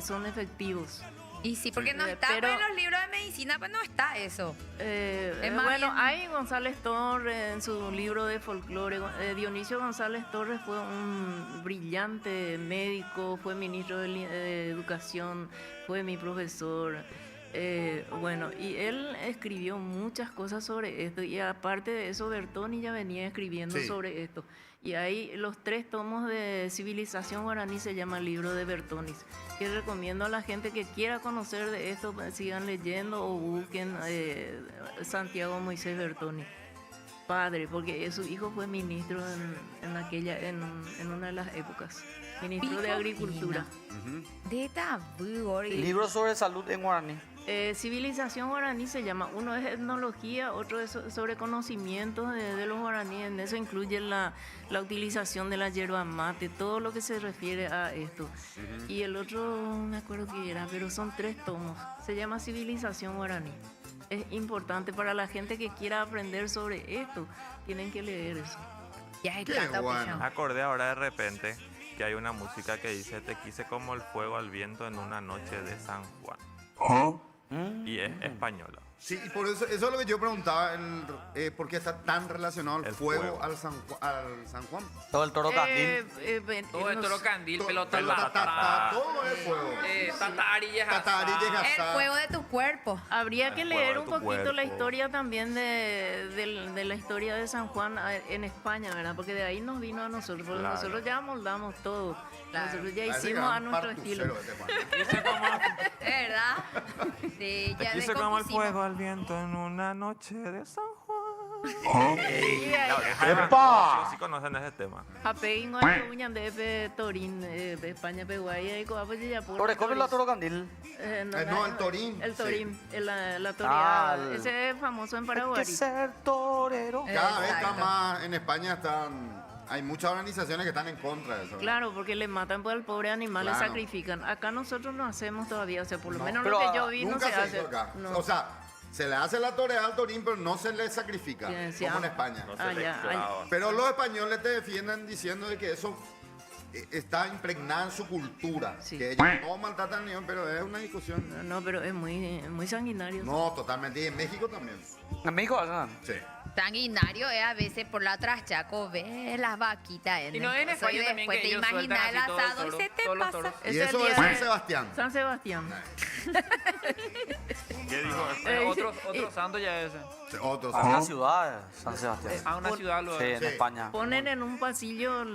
son efectivos. Y sí, porque no está pero en los libros de medicina, pues no está eso. Bueno, hay González Torres en su libro de folclore. Dionisio González Torres fue un brillante médico, fue ministro de Educación, fue mi profesor. Bueno, y él escribió muchas cosas sobre esto, y aparte de eso Bertoni ya venía escribiendo sobre esto. Y ahí los 3 tomos de Civilización Guaraní se llama el libro de Bertonis, que recomiendo a la gente que quiera conocer de esto, sigan leyendo o busquen Santiago Moisés Bertoni, padre, porque su hijo fue ministro en una de las épocas, ministro de Agricultura. Libro sobre salud en guaraní. Civilización Guaraní se llama, uno es etnología, otro es sobre conocimientos de los guaraníes, en eso incluye la utilización de la yerba mate, todo lo que se refiere a esto. Y el otro, no me acuerdo qué era, pero son 3 tomos, se llama Civilización Guaraní. Es importante para la gente que quiera aprender sobre esto, tienen que leer eso. Qué bueno. Acordé ahora de repente que hay una música que dice: te quise como el fuego al viento en una noche de San Juan. Y es española. Sí, y por eso es lo que yo preguntaba, ¿por qué está tan relacionado el fuego al San Juan? Todo el toro candil. Todo el toro candil, pelota todo es fuego. El fuego de tu cuerpo. Habría que leer un poquito la historia también de la historia de San Juan en España, ¿verdad? Porque de ahí nos vino a nosotros, porque nosotros ya moldamos todo. Nosotros ya hicimos a nuestro estilo. ¿Verdad? Sí, ya quise como el fuego al viento en una noche de San Juan. ¡Epa! Sí conocen ese tema. Apeingo a uñan de Torín, de España, Peguaya y Coapo y Yapur. ¿Por qué la toro candil? No, el Torín. El Torín, la toreada. Ese es famoso en Paraguay. Hay que ser torero. Cada vez está más, en España hay muchas organizaciones que están en contra de eso. Claro, porque le matan por el pobre animal, le sacrifican. Acá nosotros no hacemos todavía, o sea, por lo menos lo que yo vi no se hace. Acá. No. O sea, se le hace la toreada al torín, pero no se le sacrifica, como en España. Pero los españoles te defienden diciendo de que eso está impregnada en su cultura. Que ellos no maltratan al niño, pero es una discusión. No, pero es muy sanguinario. No, totalmente. Y en México también. ¿En México? Sí. Sanguinario es a veces por la traschaco, ves las vaquitas. Y no en España también que te ellos imaginas el sueltan así asado y todos se te los pasa. toros. Y eso es San Sebastián. San Sebastián. ¿Qué dijo? Otro santo ya es ese. Una ciudad, San Sebastián. Una ciudad luego. Sí, en España. Ponen en un pasillo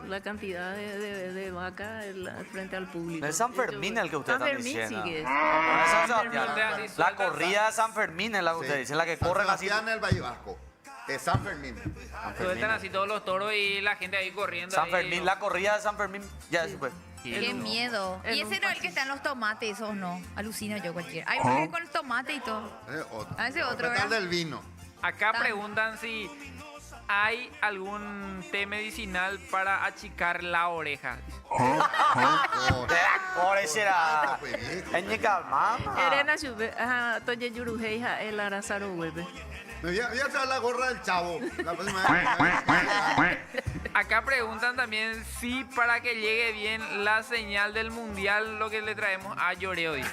la cantidad de vacas frente al público. Es San Fermín el que usted está diciendo. San Fermín sí que es. San Sebastián. La corrida de San Fermín es la que usted dice, la que corre así. San Sebastián en el Valle Vasco. Es San Fermín. Sueltan así todos los toros y la gente ahí corriendo. San Fermín, la corrida de San Fermín, ya después. Qué miedo. Y ese no es el que está en los tomates, esos no. Alucino yo cualquiera. Hay uno que con los tomates y todo. Ese otro, ¿verdad? Del vino. Acá preguntan si hay algún té medicinal para achicar la oreja. Por eso era. En calma. Erena Chube, Toye Yurujeija, el Arazaro Hueve. Me voy a traer la gorra del chavo. La próxima vez. Acá preguntan también si para que llegue bien la señal del mundial lo que le traemos a Lloreo, dice.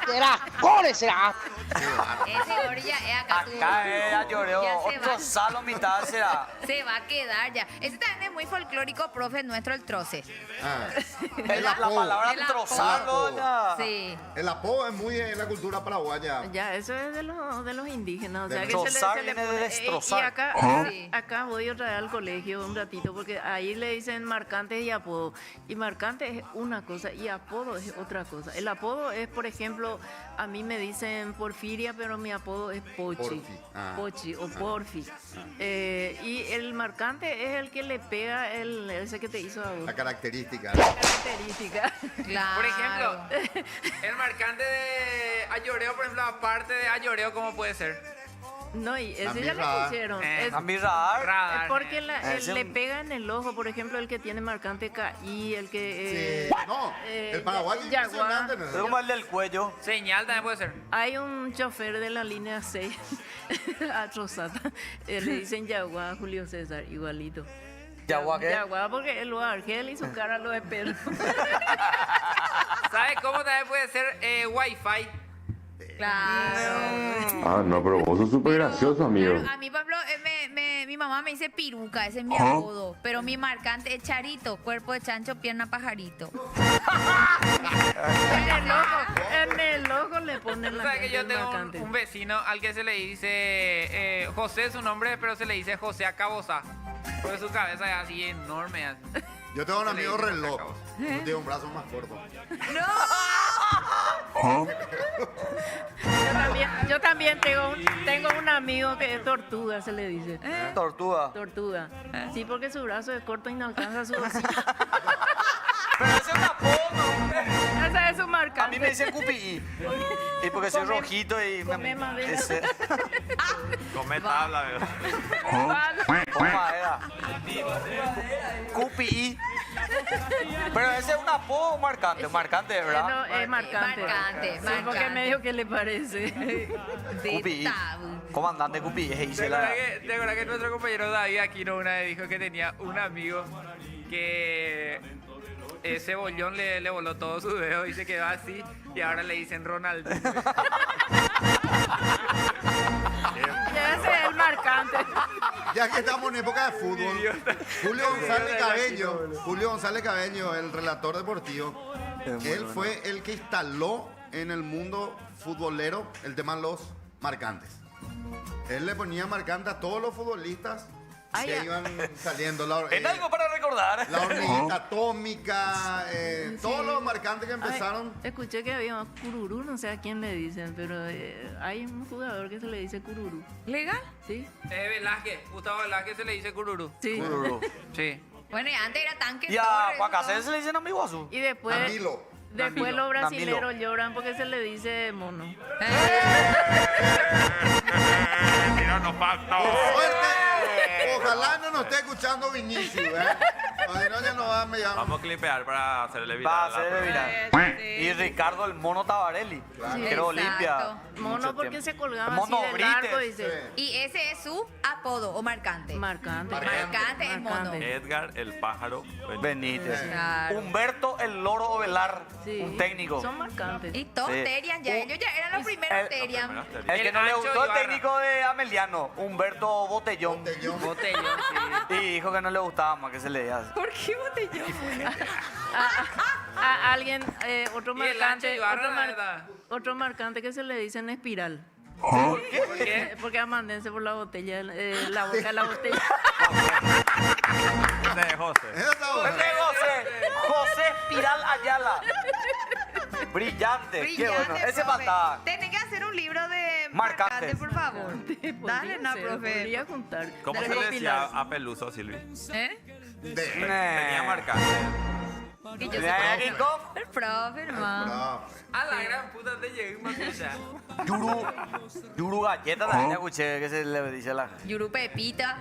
Será, ¡core será! Ese orilla es acá. Acá es Lloreo, otro salo mitad será. Se va a quedar ya. Ese también es muy folclórico, profe nuestro, el troce. La palabra trozarlo ya. Sí. El apodo es muy en la cultura paraguaya. Ya, eso es de los indígenas. O sea, que trozar se le viene de pone, destrozar. y acá voy otra vez al colegio un ratito, porque ahí le dicen marcantes y apodo. Y marcante es una cosa y apodo es otra cosa. El apodo es, por ejemplo, ejemplo, a mí me dicen Porfiria, pero mi apodo es Pochi. Porfi. Ah. Pochi o Porfi. Y el marcante es el que le pega ese que te hizo a vos. La característica. Característica. Claro. Por ejemplo, el marcante de Ayoreo, por ejemplo, aparte de Ayoreo, ¿cómo puede ser? No, y ese ya le Ambirradar. pusieron. Ambirradar. Es porque Ese le un- pega en el ojo, por ejemplo, el que tiene marcante KI, el que... Sí. No, el paraguayo es impresionante, ¿no? Es como el del cuello. Señal también puede ser. Hay un chofer de la línea 6 a Trozata, le dicen Yaguá a Julio César, igualito. ¿Yaguá qué? Yaguá porque lo de Argel y su cara lo de perro. ¿Sabes cómo también puede ser Wi-Fi? Claro. Ah, no, pero vos sos súper gracioso, amigo. Claro, a mí, Pablo, mi mamá me dice Piruca, ese es mi apodo. Pero mi marcante es Charito, cuerpo de chancho, pierna pajarito. En el ojo le ponen la ¿Sabes que yo gente tengo marcante. un vecino al que se le dice José es su nombre, pero se le dice José Acabosa? Porque su cabeza es así enorme. Así. Yo tengo un Se le amigo dice reloj. Acabosa. Tiene un brazo más corto. Yo también tengo un amigo que es tortuga, se le dice. Tortuga. Tortuga. Sí, porque su brazo es corto y no alcanza su vasija. Pero ese es un apodo, hombre. Esa es su marcante. A mí me dicen Cupi. Y porque soy Come- rojito y come madera. ese- Come tabla, ¿verdad? Come madera. Cupi. Pero ese es un apodo marcante, marcante, ¿verdad? No, es marcante. Marcante, Sí, porque marcante. medio que le parece. Cupi. Tabú. Comandante Cupi. ¿Te acuerdas que nuestro compañero David Aquino una vez dijo que tenía un amigo que ese bollón le voló todo su dedo y se quedó así y ahora le dicen Ronaldo? Ese es el marcante. Ya que estamos en época de fútbol, Julio González Cabeño, el relator deportivo, él fue el que instaló en el mundo futbolero el tema de los marcantes. Él le ponía marcante a todos los futbolistas que iban saliendo. Es algo para recordar. La hormiguita atómica, todos los marcantes que empezaron. Ay, escuché que había un cururú, no sé a quién le dicen, pero hay un jugador que se le dice cururú. ¿Legal? Sí. Velázquez, Gustavo Velázquez se le dice Cururu. Sí. Cururu. Sí. Bueno, y antes era tanque. Y a Torres, Juan ¿no? Cáceres se le dicen amigo. Y después, Danilo. los brasileros Danilo. lloran porque se le dice mono. Mira, nos falta. Suerte. Ojalá no nos esté escuchando Vinicius, ¿eh? Si no, ya no va a me llama. Vamos a clipear para hacerle Va a viral. ser viral. Y Ricardo el Mono Tabarelli, que era Olimpia. Mono porque se colgaba Mono así del arco, Brites. dice. Y ese es su apodo o marcante. Marcante. Marcante es mono. Edgar el pájaro Benítez. Claro. Humberto el Loro Ovelar, Sí. un técnico. Son marcantes. Y todos Sí. Terian ya. Ellos ya eran los primeros Terian. El que no le Ancho gustó el Ibarra. técnico de Ameliano, Humberto Botellón. Botellón, sí. Y dijo que no le gustaba más que se le diga. ¿Por qué botellón? A alguien, otro Y el Ancho marcante, Ibarra, la verdad. otro marcante que se le dice en espiral. ¿Por qué? Porque amandense por la botella, la boca de la botella. Ese es José. Eso está bueno. ¡Ese José Espiral Ayala! Brillante, qué bueno. Ese profe. faltaba. Tenés que hacer un libro de Marcantes. marcante, por favor. Dale, no, profe. Podría juntar. ¿Cómo se le decía a Peluso, Silvi? ¿Eh? Tenía marcante. Y yo el profe, hermano. A la gran puta te llegué más cosa. Yuru Galleta también escuché que se le dice a la Yuru Pepita.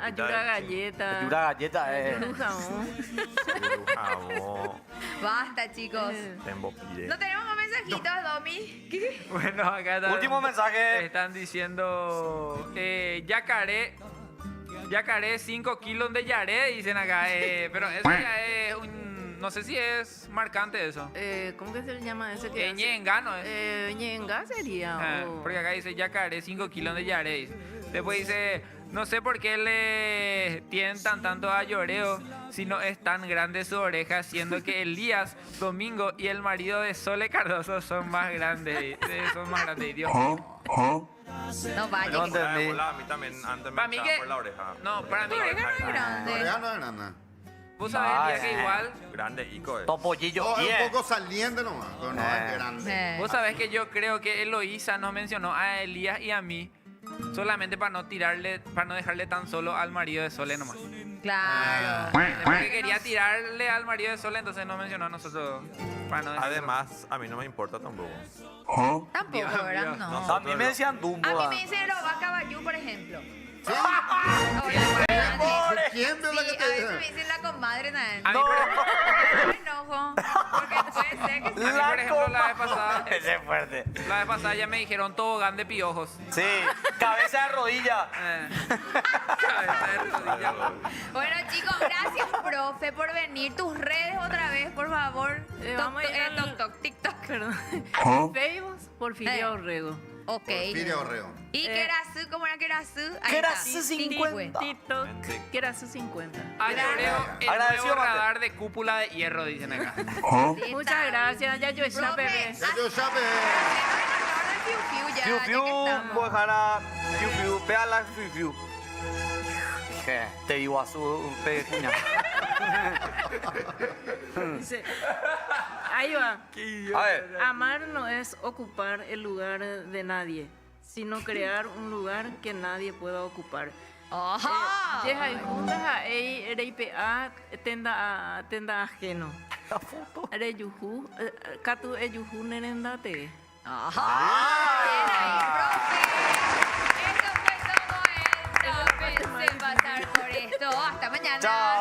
Ayura galleta. Yura Galleta. Yuru jamón. Jabón. Basta, chicos. Tembo pide. No tenemos más mensajitos, Domi. ¿Qué? Bueno, acá están, Último mensaje. Están diciendo Yacaré 5 kilos de yaré, dicen acá. Pero eso ya es un... No sé si es marcante eso. ¿Cómo que se le llama ese que hace? Ñengano, Ñenga sería. o- Porque acá dice Yacaré 5 kilos de yaré. Dice. Después dice, no sé por qué le tientan tanto a Lloreo si no es tan grande su oreja, siendo que Elías Domingo y el marido de Sole Cardoso son más grandes. Son más grandes, Dios mío. No vaya. No que- entendí. A mí también antes me Para mí echaba que... por la oreja. No, para mí Tu oreja no es grande. Oreja no es grande. Vos sabés, Elías, que igual... Grande Ico. Topollillo. No, es Yeah. un poco saliente nomás, pero no es grande. Vos sabés que yo creo que Eloísa nos mencionó a Elías y a mí solamente para no dejarle tan solo al marido de Sole nomás. Claro. Porque quería tirarle al marido de Sole, entonces nos mencionó a nosotros para no dejarle. Además, a mí no me importa tampoco. Tampoco, ¿verdad? No. A mí me decían Dumbo. A mí me dicen Robaca Bayú, por ejemplo. ¿Quién vio la que Sí, te a veces dije? me dicen la comadre también. A mí, por Me enojo. Porque puede ser que a mí, por ejemplo, la vez pasada... Ese es fuerte. La vez pasada ya me dijeron tobogán de piojos. Sí, cabeza de rodilla. Cabeza de rodilla. Bueno, chicos, gracias, profe, por venir. Tus redes otra vez, por favor. Vamos a ir al- TikTok. Perdón. Facebook, Porfirio Orrego. Ok. Porfirio Orrego. ¿Y Querasú? ¿Cómo era Querasú? Querasú 50. TikTok, Querasú 50. Ayoreo, el Agradecido, nuevo Mate. radar de cúpula de hierro, dicen acá. Muchas gracias, ya yo ya Profe, bebé. Ya yo sabe. Fiu Fiu ya, Fiu ya que fiu, estamos. voy a dejar a Fiu Fiu. Véala, Fiu Fiu. Te digo a su pequeña. Dice, ahí va. A ver. Amar no es ocupar el lugar de nadie, sino crear un lugar que nadie pueda ocupar. Ajá. Deja y juntas a RIPA tenda ajeno. La foto. Are yuju, katu e yuju nerendate. Ajá. Bien ahí, profe. Esto fue todo en No pensé pasar por esto. Hasta mañana. Chao.